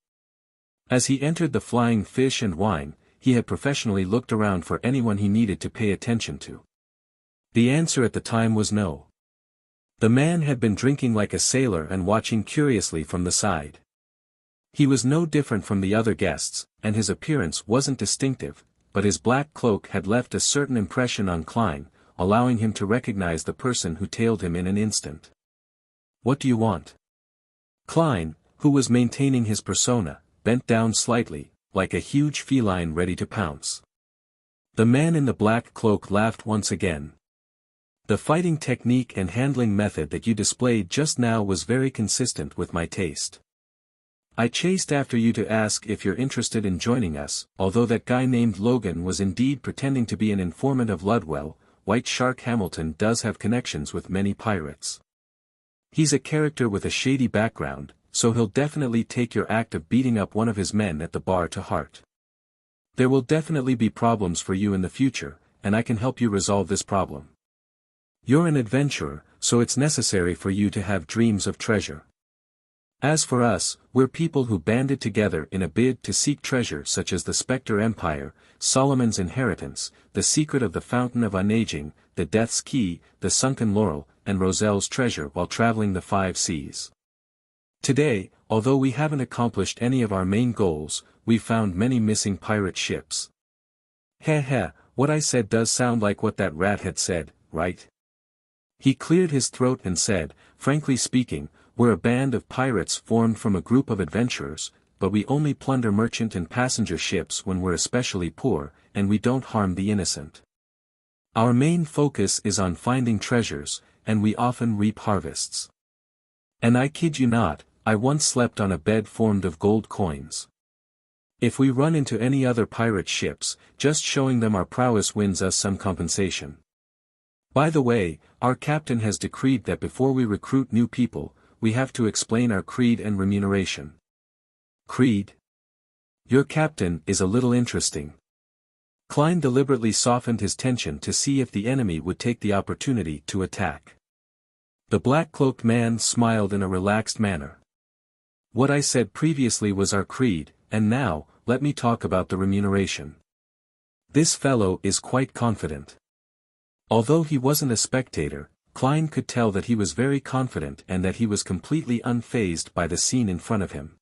As he entered the Flying Fish and Wine, he had professionally looked around for anyone he needed to pay attention to. The answer at the time was no. The man had been drinking like a sailor and watching curiously from the side. He was no different from the other guests, and his appearance wasn't distinctive, but his black cloak had left a certain impression on Klein, allowing him to recognize the person who tailed him in an instant. "What do you want?" Klein, who was maintaining his persona, bent down slightly, like a huge feline ready to pounce. The man in the black cloak laughed once again. "The fighting technique and handling method that you displayed just now was very consistent with my taste. I chased after you to ask if you're interested in joining us, although that guy named Logan was indeed pretending to be an informant of Ludwell. White Shark Hamilton does have connections with many pirates. He's a character with a shady background, so he'll definitely take your act of beating up one of his men at the bar to heart. There will definitely be problems for you in the future, and I can help you resolve this problem. You're an adventurer, so it's necessary for you to have dreams of treasure. As for us, we're people who banded together in a bid to seek treasure such as the Spectre Empire, Solomon's Inheritance, the Secret of the Fountain of Unaging, the Death's Key, the Sunken Laurel, and Roselle's treasure while traveling the 5 seas. Today, although we haven't accomplished any of our main goals, we've found many missing pirate ships." Heh, what I said does sound like what that rat had said, right? He cleared his throat and said, "Frankly speaking, we're a band of pirates formed from a group of adventurers, but we only plunder merchant and passenger ships when we're especially poor, and we don't harm the innocent. Our main focus is on finding treasures, and we often reap harvests. And I kid you not, I once slept on a bed formed of gold coins. If we run into any other pirate ships, just showing them our prowess wins us some compensation. By the way, our captain has decreed that before we recruit new people, we have to explain our creed and remuneration." "Creed? Your captain is a little interesting." Klein deliberately softened his tension to see if the enemy would take the opportunity to attack. The black-cloaked man smiled in a relaxed manner. "What I said previously was our creed, and now, let me talk about the remuneration." This fellow is quite confident. Although he wasn't a spectator, Klein could tell that he was very confident and that he was completely unfazed by the scene in front of him.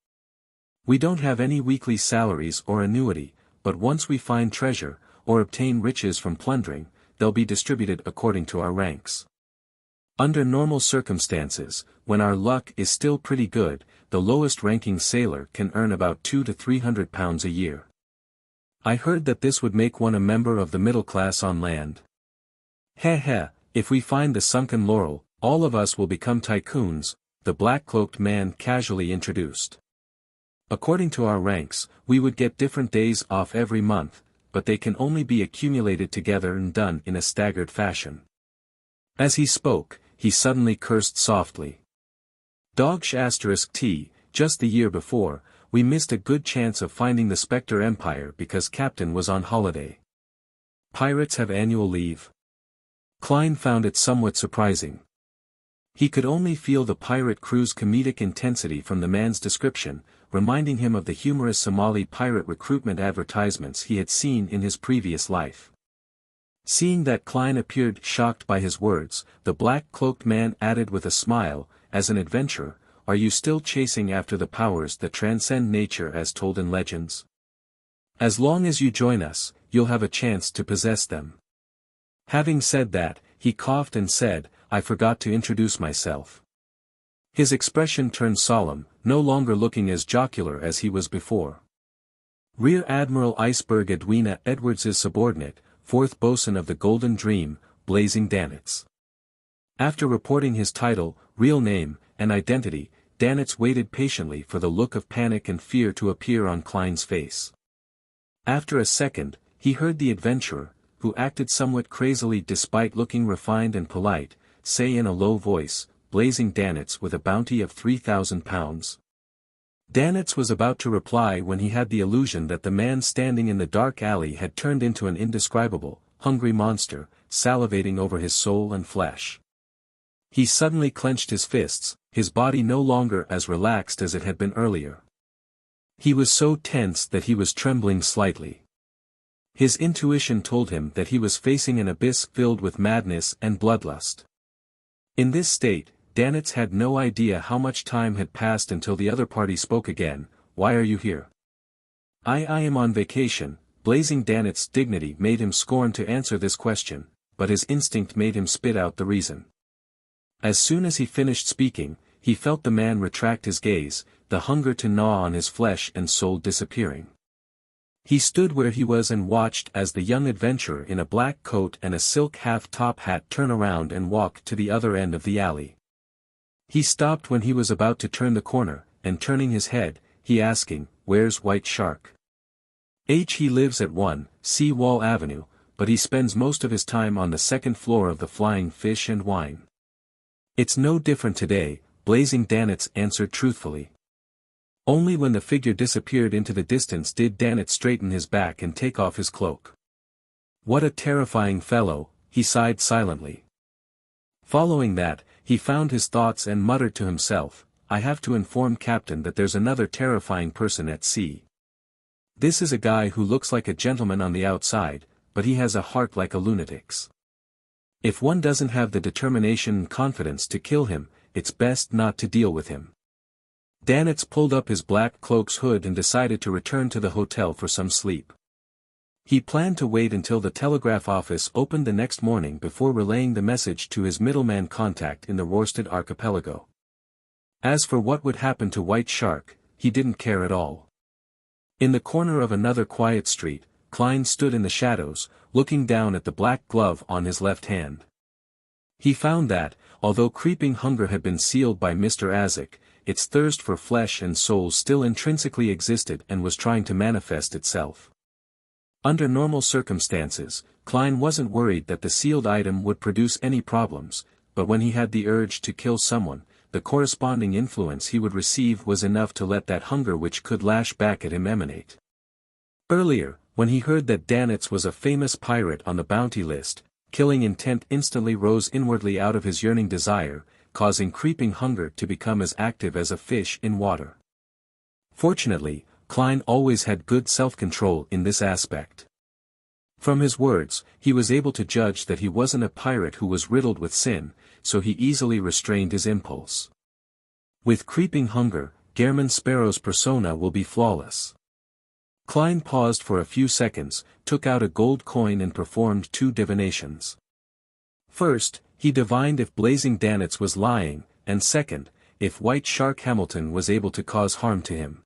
"We don't have any weekly salaries or annuity, but once we find treasure, or obtain riches from plundering, they'll be distributed according to our ranks. Under normal circumstances, when our luck is still pretty good, the lowest-ranking sailor can earn about £200 to £300 a year. I heard that this would make one a member of the middle class on land. Heh, if we find the Sunken Laurel, all of us will become tycoons," the black-cloaked man casually introduced. "According to our ranks, we would get different days off every month, but they can only be accumulated together and done in a staggered fashion." As he spoke, he suddenly cursed softly. T, just the year before, we missed a good chance of finding the Spectre Empire because Captain was on holiday. Pirates have annual leave. Klein found it somewhat surprising. He could only feel the pirate crew's comedic intensity from the man's description, reminding him of the humorous Somali pirate recruitment advertisements he had seen in his previous life. Seeing that Klein appeared shocked by his words, the black-cloaked man added with a smile, "As an adventurer, are you still chasing after the powers that transcend nature as told in legends? As long as you join us, you'll have a chance to possess them." Having said that, he coughed and said, "I forgot to introduce myself. His expression turned solemn, no longer looking as jocular as he was before. Rear Admiral Iceberg Edwina Edwards's subordinate, 4th bosun of the Golden Dream, Blazing Danitz. After reporting his title, real name, and identity, Danitz waited patiently for the look of panic and fear to appear on Klein's face. After a second, he heard the adventurer, who acted somewhat crazily despite looking refined and polite, say in a low voice, "Blazing Danitz with a bounty of 3,000 pounds. Danitz was about to reply when he had the illusion that the man standing in the dark alley had turned into an indescribable, hungry monster, salivating over his soul and flesh. He suddenly clenched his fists, his body no longer as relaxed as it had been earlier. He was so tense that he was trembling slightly. His intuition told him that he was facing an abyss filled with madness and bloodlust. In this state, Danitz had no idea how much time had passed until the other party spoke again. "Why are you here?" I am on vacation." Blazing Danitz's dignity made him scorn to answer this question, but his instinct made him spit out the reason. As soon as he finished speaking, he felt the man retract his gaze, the hunger to gnaw on his flesh and soul disappearing. He stood where he was and watched as the young adventurer in a black coat and a silk half-top hat turned around and walked to the other end of the alley. He stopped when he was about to turn the corner, and turning his head, he asking, "Where's White Shark?" He lives at 1 C Wall Avenue, but he spends most of his time on the second floor of the Flying Fish and Wine. "It's no different today," Blazing Danitz answered truthfully. Only when the figure disappeared into the distance did Danitz straighten his back and take off his cloak. "What a terrifying fellow," he sighed silently. Following that, he found his thoughts and muttered to himself, "I have to inform Captain that there's another terrifying person at sea. This is a guy who looks like a gentleman on the outside, but he has a heart like a lunatic's. If one doesn't have the determination and confidence to kill him, it's best not to deal with him." Danitz pulled up his black cloak's hood and decided to return to the hotel for some sleep. He planned to wait until the telegraph office opened the next morning before relaying the message to his middleman contact in the Rörsted archipelago. As for what would happen to White Shark, he didn't care at all. In the corner of another quiet street, Klein stood in the shadows, looking down at the black glove on his left hand. He found that, although creeping hunger had been sealed by Mr. Azek, its thirst for flesh and soul still intrinsically existed and was trying to manifest itself. Under normal circumstances, Klein wasn't worried that the sealed item would produce any problems, but when he had the urge to kill someone, the corresponding influence he would receive was enough to let that hunger which could lash back at him emanate. Earlier, when he heard that Danitz was a famous pirate on the bounty list, killing intent instantly rose inwardly out of his yearning desire, causing creeping hunger to become as active as a fish in water. Fortunately, Klein always had good self-control in this aspect. From his words, he was able to judge that he wasn't a pirate who was riddled with sin, so he easily restrained his impulse. With creeping hunger, Gehrman Sparrow's persona will be flawless. Klein paused for a few seconds, took out a gold coin and performed 2 divinations. First, he divined if Blazing Danitz was lying, and second, if White Shark Hamilton was able to cause harm to him.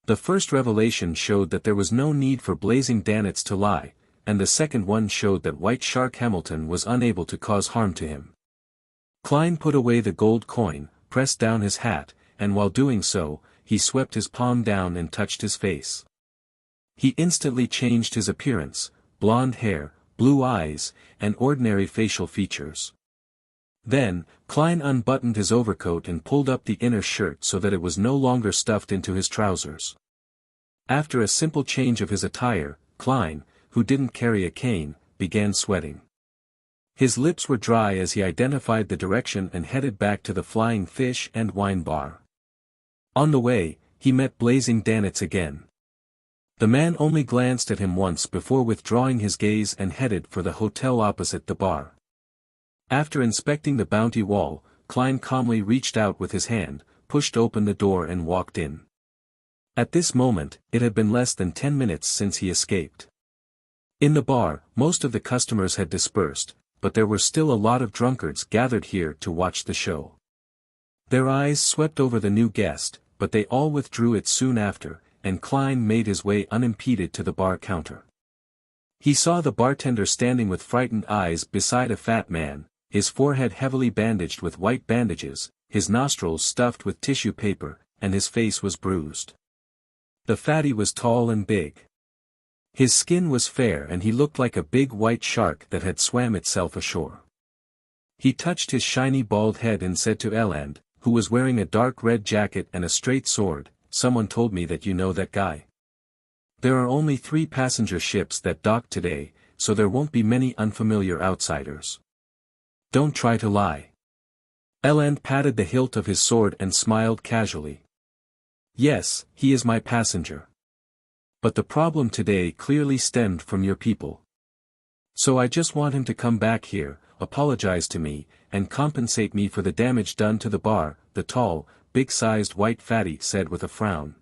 The first revelation showed that there was no need for Blazing Danitz to lie, and the second one showed that White Shark Hamilton was unable to cause harm to him. Klein put away the gold coin, pressed down his hat, and while doing so, he swept his palm down and touched his face. He instantly changed his appearance, blonde hair, blue eyes, and ordinary facial features. Then, Klein unbuttoned his overcoat and pulled up the inner shirt so that it was no longer stuffed into his trousers. After a simple change of his attire, Klein, who didn't carry a cane, began sweating. His lips were dry as he identified the direction and headed back to the Flying Fish and Wine bar. On the way, he met Blazing Danitz again. The man only glanced at him once before withdrawing his gaze and headed for the hotel opposite the bar. After inspecting the bounty wall, Klein calmly reached out with his hand, pushed open the door and walked in. At this moment, it had been less than 10 minutes since he escaped. In the bar, most of the customers had dispersed, but there were still a lot of drunkards gathered here to watch the show. Their eyes swept over the new guest, but they all withdrew it soon after, and Klein made his way unimpeded to the bar counter. He saw the bartender standing with frightened eyes beside a fat man, his forehead heavily bandaged with white bandages, his nostrils stuffed with tissue paper, and his face was bruised. The fatty was tall and big. His skin was fair and he looked like a big white shark that had swam itself ashore. He touched his shiny bald head and said to Eland, who was wearing a dark red jacket and a straight sword, "Someone told me that you know that guy. There are only 3 passenger ships that dock today, so there won't be many unfamiliar outsiders. Don't try to lie." Eland patted the hilt of his sword and smiled casually. "Yes, he is my passenger. But the problem today clearly stemmed from your people. So I just want him to come back here, apologize to me, and compensate me for the damage done to the bar," the tall, big-sized white fatty said with a frown.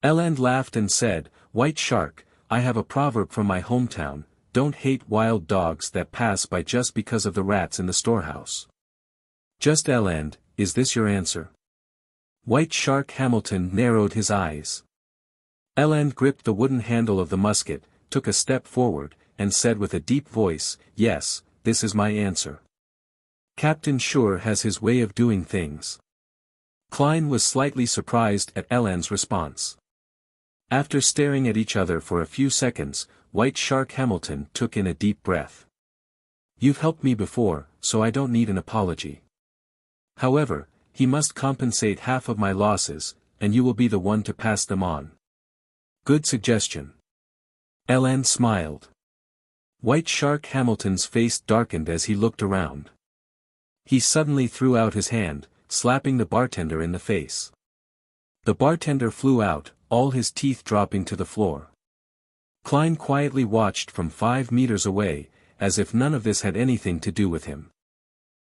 Eland laughed and said, "White shark, I have a proverb from my hometown, don't hate wild dogs that pass by just because of the rats in the storehouse." "Just Eland, is this your answer?" White Shark Hamilton narrowed his eyes. Eland gripped the wooden handle of the musket, took a step forward, and said with a deep voice, "Yes, this is my answer. Captain Shure has his way of doing things." Klein was slightly surprised at Eland's response. After staring at each other for a few seconds, White Shark Hamilton took in a deep breath. "You've helped me before, so I don't need an apology. However, he must compensate half of my losses, and you will be the one to pass them on." "Good suggestion." Eland smiled. White Shark Hamilton's face darkened as he looked around. He suddenly threw out his hand, slapping the bartender in the face. The bartender flew out, all his teeth dropping to the floor. Klein quietly watched from 5 meters away, as if none of this had anything to do with him.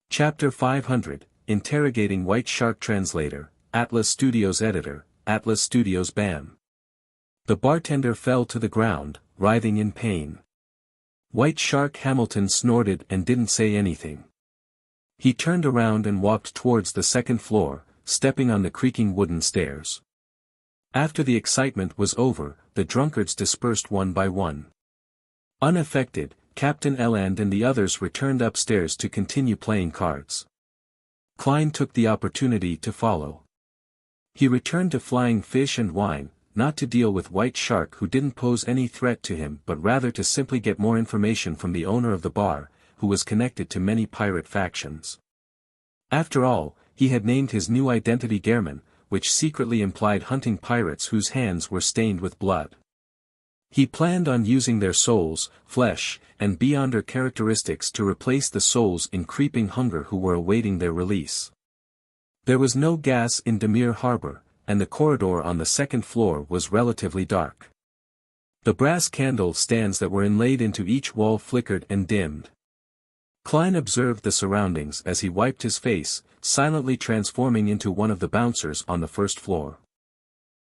Chapter 500, Interrogating White Shark Translator, Atlas Studios Editor, Atlas Studios BAM. The bartender fell to the ground, writhing in pain. White Shark Hamilton snorted and didn't say anything. He turned around and walked towards the second floor, stepping on the creaking wooden stairs. After the excitement was over, the drunkards dispersed one by one. Unaffected, Captain Eland and the others returned upstairs to continue playing cards. Klein took the opportunity to follow. He returned to Flying Fish and Wine, not to deal with White Shark who didn't pose any threat to him but rather to simply get more information from the owner of the bar, who was connected to many pirate factions. After all, he had named his new identity Gehrman, which secretly implied hunting pirates whose hands were stained with blood. He planned on using their souls, flesh, and beyonder characteristics to replace the souls in creeping hunger who were awaiting their release. There was no gas in Demir Harbor, and the corridor on the second floor was relatively dark. The brass candle stands that were inlaid into each wall flickered and dimmed. Klein observed the surroundings as he wiped his face, silently transforming into one of the bouncers on the first floor.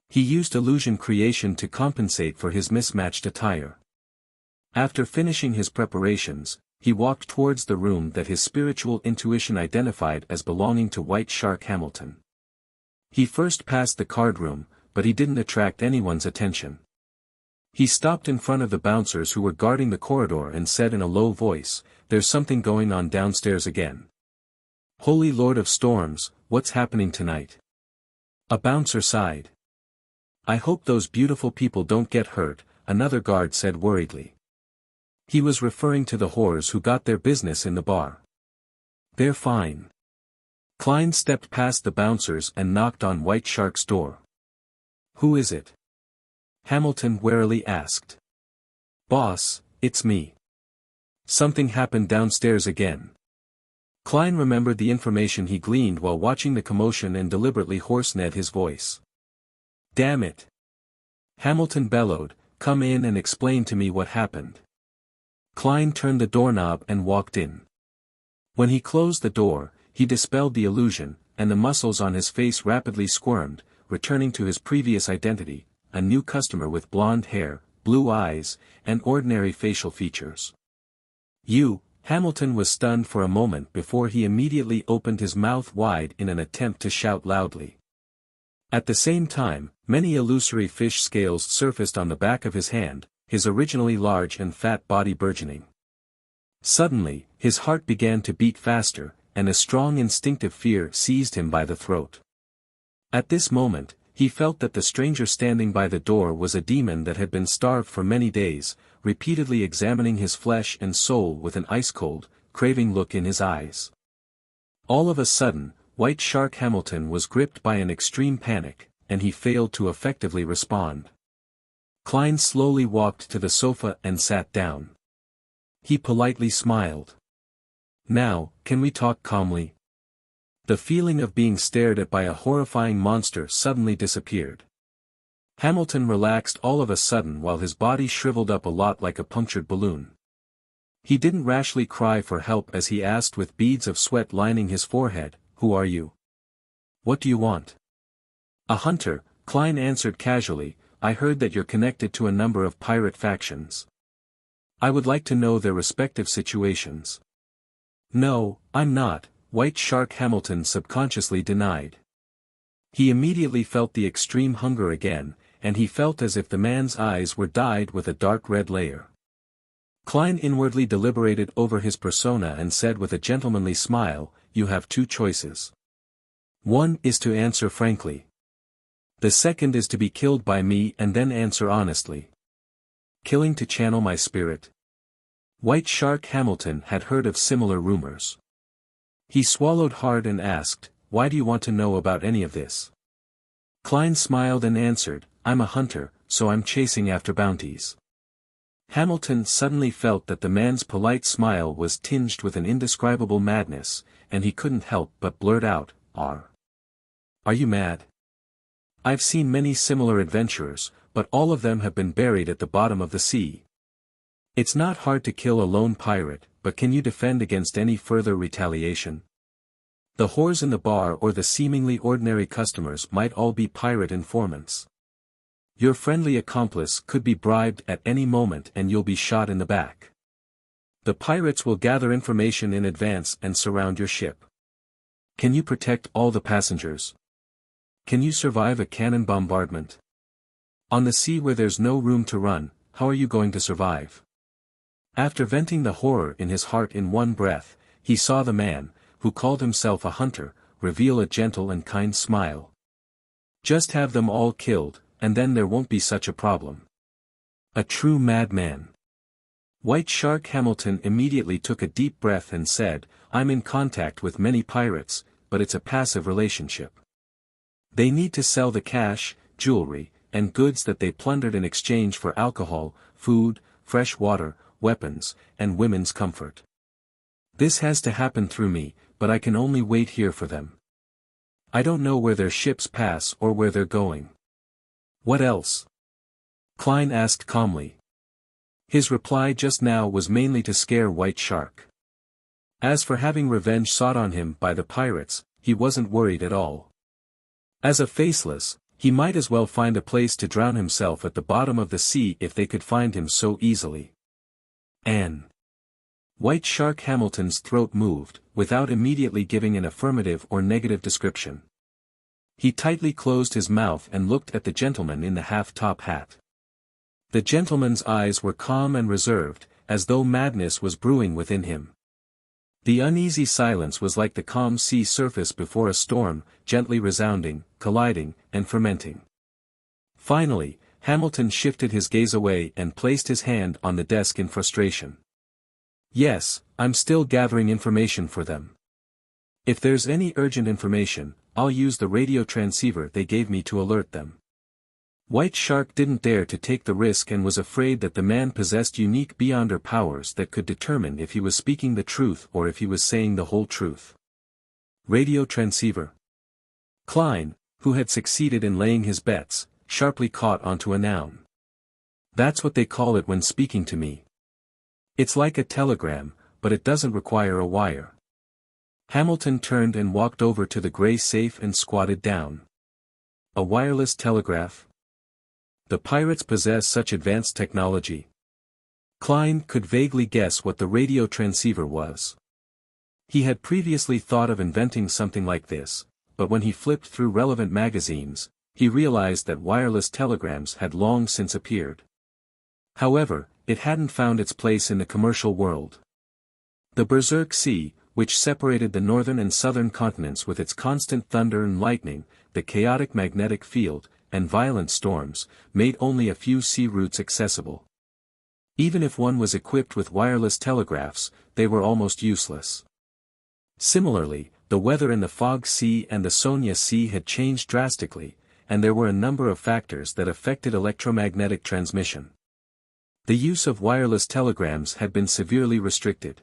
He used illusion creation to compensate for his mismatched attire. After finishing his preparations, he walked towards the room that his spiritual intuition identified as belonging to White Shark Hamilton. He first passed the card room, but he didn't attract anyone's attention. He stopped in front of the bouncers who were guarding the corridor and said in a low voice, "There's something going on downstairs again. Holy Lord of Storms, what's happening tonight?" A bouncer sighed. "I hope those beautiful people don't get hurt," another guard said worriedly. He was referring to the whores who got their business in the bar. "They're fine." Klein stepped past the bouncers and knocked on White Shark's door. "Who is it?" Hamilton warily asked. "Boss, it's me. Something happened downstairs again." Klein remembered the information he gleaned while watching the commotion and deliberately hoarsened his voice. "Damn it!" Hamilton bellowed, "Come in and explain to me what happened." Klein turned the doorknob and walked in. When he closed the door, he dispelled the illusion, and the muscles on his face rapidly squirmed, returning to his previous identity, a new customer with blonde hair, blue eyes, and ordinary facial features. "You, Hamilton was stunned for a moment before he immediately opened his mouth wide in an attempt to shout loudly. At the same time, many illusory fish scales surfaced on the back of his hand, his originally large and fat body burgeoning. Suddenly, his heart began to beat faster, and a strong instinctive fear seized him by the throat. At this moment, he felt that the stranger standing by the door was a demon that had been starved for many days, repeatedly examining his flesh and soul with an ice-cold, craving look in his eyes. All of a sudden, White Shark Hamilton was gripped by an extreme panic, and he failed to effectively respond. Klein slowly walked to the sofa and sat down. He politely smiled. "Now, can we talk calmly?" The feeling of being stared at by a horrifying monster suddenly disappeared. Hamilton relaxed all of a sudden while his body shriveled up a lot like a punctured balloon. He didn't rashly cry for help as he asked with beads of sweat lining his forehead, "Who are you? What do you want?" "A hunter," Klein answered casually. "I heard that you're connected to a number of pirate factions. I would like to know their respective situations." "No, I'm not," White Shark Hamilton subconsciously denied. He immediately felt the extreme hunger again, and he felt as if the man's eyes were dyed with a dark red layer. Klein inwardly deliberated over his persona and said with a gentlemanly smile, "You have two choices. One is to answer frankly. The second is to be killed by me and then answer honestly." Killing to channel my spirit? White Shark Hamilton had heard of similar rumors. He swallowed hard and asked, "Why do you want to know about any of this?" Klein smiled and answered, "I'm a hunter, so I'm chasing after bounties." Hamilton suddenly felt that the man's polite smile was tinged with an indescribable madness, and he couldn't help but blurt out, Are you mad? I've seen many similar adventurers, but all of them have been buried at the bottom of the sea. It's not hard to kill a lone pirate, but can you defend against any further retaliation? The whores in the bar or the seemingly ordinary customers might all be pirate informants. Your friendly accomplice could be bribed at any moment and you'll be shot in the back. The pirates will gather information in advance and surround your ship. Can you protect all the passengers? Can you survive a cannon bombardment? On the sea where there's no room to run, how are you going to survive? After venting the horror in his heart in one breath, he saw the man, who called himself a hunter, reveal a gentle and kind smile. Just have them all killed, and then there won't be such a problem. A true madman. White Shark Hamilton immediately took a deep breath and said, "I'm in contact with many pirates, but it's a passive relationship. They need to sell the cash, jewelry, and goods that they plundered in exchange for alcohol, food, fresh water, weapons, and women's comfort. This has to happen through me, but I can only wait here for them. I don't know where their ships pass or where they're going." "What else?" Klein asked calmly. His reply just now was mainly to scare White Shark. As for having revenge sought on him by the pirates, he wasn't worried at all. As a faceless, he might as well find a place to drown himself at the bottom of the sea if they could find him so easily. White Shark Hamilton's throat moved, without immediately giving an affirmative or negative description. He tightly closed his mouth and looked at the gentleman in the half-top hat. The gentleman's eyes were calm and reserved, as though madness was brewing within him. The uneasy silence was like the calm sea surface before a storm, gently resounding, colliding, and fermenting. Finally, Hamilton shifted his gaze away and placed his hand on the desk in frustration. "Yes, I'm still gathering information for them. If there's any urgent information, I'll use the radio transceiver they gave me to alert them." White Shark didn't dare to take the risk and was afraid that the man possessed unique beyonder powers that could determine if he was speaking the truth or if he was saying the whole truth. Radio transceiver. Klein, who had succeeded in laying his bets, sharply caught onto a noun. "That's what they call it when speaking to me. It's like a telegram, but it doesn't require a wire." Hamilton turned and walked over to the gray safe and squatted down. "A wireless telegraph? The pirates possess such advanced technology?" Klein could vaguely guess what the radio transceiver was. He had previously thought of inventing something like this, but when he flipped through relevant magazines, he realized that wireless telegrams had long since appeared. However, it hadn't found its place in the commercial world. The Berserk Sea, which separated the northern and southern continents with its constant thunder and lightning, the chaotic magnetic field, and violent storms, made only a few sea routes accessible. Even if one was equipped with wireless telegraphs, they were almost useless. Similarly, the weather in the Fog Sea and the Sonia Sea had changed drastically, and there were a number of factors that affected electromagnetic transmission. The use of wireless telegrams had been severely restricted.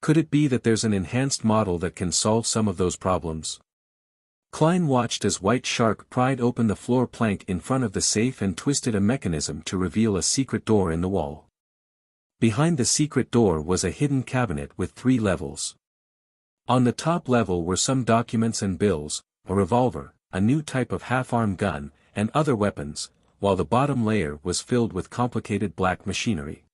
Could it be that there's an enhanced model that can solve some of those problems? Klein watched as White Shark pried open the floor plank in front of the safe and twisted a mechanism to reveal a secret door in the wall. Behind the secret door was a hidden cabinet with 3 levels. On the top level were some documents and bills, a revolver, a new type of half-arm gun, and other weapons, while the bottom layer was filled with complicated black machinery.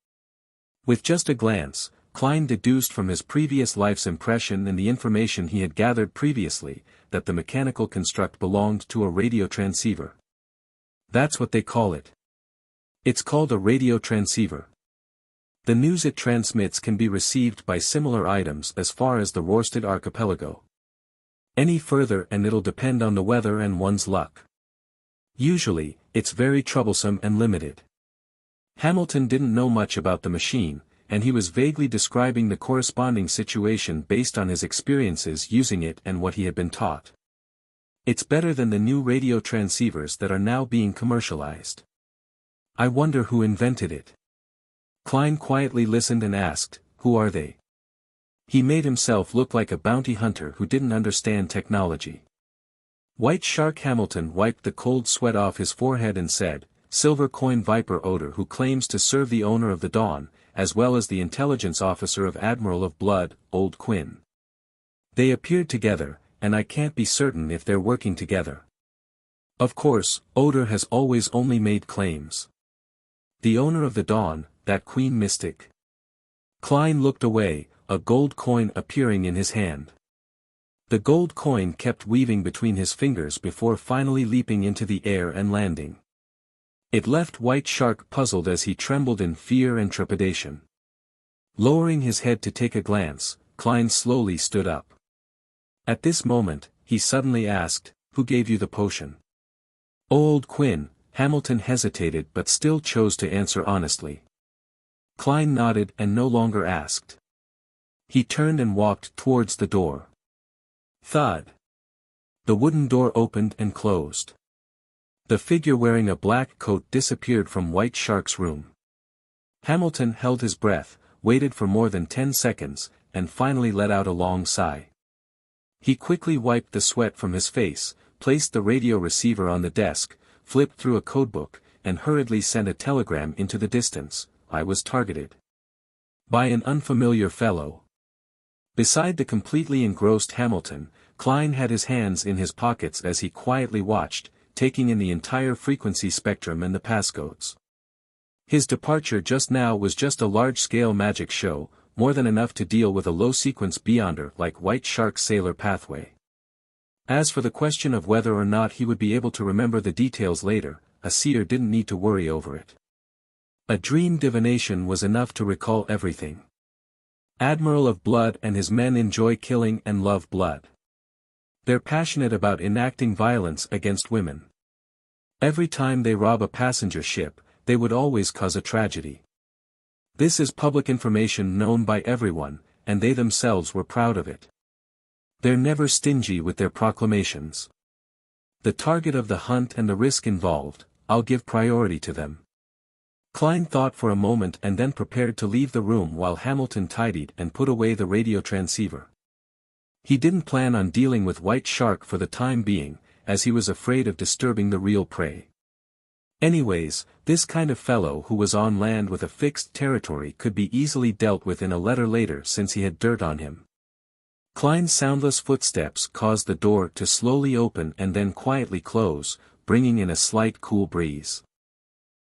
With just a glance, Klein deduced from his previous life's impression and the information he had gathered previously, that the mechanical construct belonged to a radio transceiver. That's what they call it. It's called a radio transceiver. The news it transmits can be received by similar items as far as the Rørsted archipelago. Any further and it'll depend on the weather and one's luck. Usually, it's very troublesome and limited. Hamilton didn't know much about the machine, and he was vaguely describing the corresponding situation based on his experiences using it and what he had been taught. It's better than the new radio transceivers that are now being commercialized. I wonder who invented it. Klein quietly listened and asked, "Who are they?" He made himself look like a bounty hunter who didn't understand technology. White Shark Hamilton wiped the cold sweat off his forehead and said, "Silver Coin Viper Oder, who claims to serve the owner of the Dawn, as well as the intelligence officer of Admiral of Blood, Old Quinn. They appeared together, and I can't be certain if they're working together." Of course, Oder has always only made claims. The owner of the Dawn, that queen mystic. Klein looked away, a gold coin appearing in his hand. The gold coin kept weaving between his fingers before finally leaping into the air and landing. It left White Shark puzzled as he trembled in fear and trepidation. Lowering his head to take a glance, Klein slowly stood up. At this moment, he suddenly asked, "Who gave you the potion?" "Old Quinn." Hamilton hesitated but still chose to answer honestly. Klein nodded and no longer asked. He turned and walked towards the door. Thud. The wooden door opened and closed. The figure wearing a black coat disappeared from White Shark's room. Hamilton held his breath, waited for more than 10 seconds, and finally let out a long sigh. He quickly wiped the sweat from his face, placed the radio receiver on the desk, flipped through a codebook, and hurriedly sent a telegram into the distance. "I was targeted by an unfamiliar fellow." Beside the completely engrossed Hamilton, Klein had his hands in his pockets as he quietly watched, taking in the entire frequency spectrum and the passcodes. His departure just now was just a large-scale magic show, more than enough to deal with a low-sequence beyonder like White Shark's Sailor Pathway. As for the question of whether or not he would be able to remember the details later, a seer didn't need to worry over it. A dream divination was enough to recall everything. Admiral of Blood and his men enjoy killing and love blood. They're passionate about enacting violence against women. Every time they rob a passenger ship, they would always cause a tragedy. This is public information known by everyone, and they themselves were proud of it. They're never stingy with their proclamations. The target of the hunt and the risk involved, I'll give priority to them. Klein thought for a moment and then prepared to leave the room while Hamilton tidied and put away the radio transceiver. He didn't plan on dealing with White Shark for the time being, as he was afraid of disturbing the real prey. Anyways, this kind of fellow who was on land with a fixed territory could be easily dealt with in a letter later since he had dirt on him. Klein's soundless footsteps caused the door to slowly open and then quietly close, bringing in a slight cool breeze.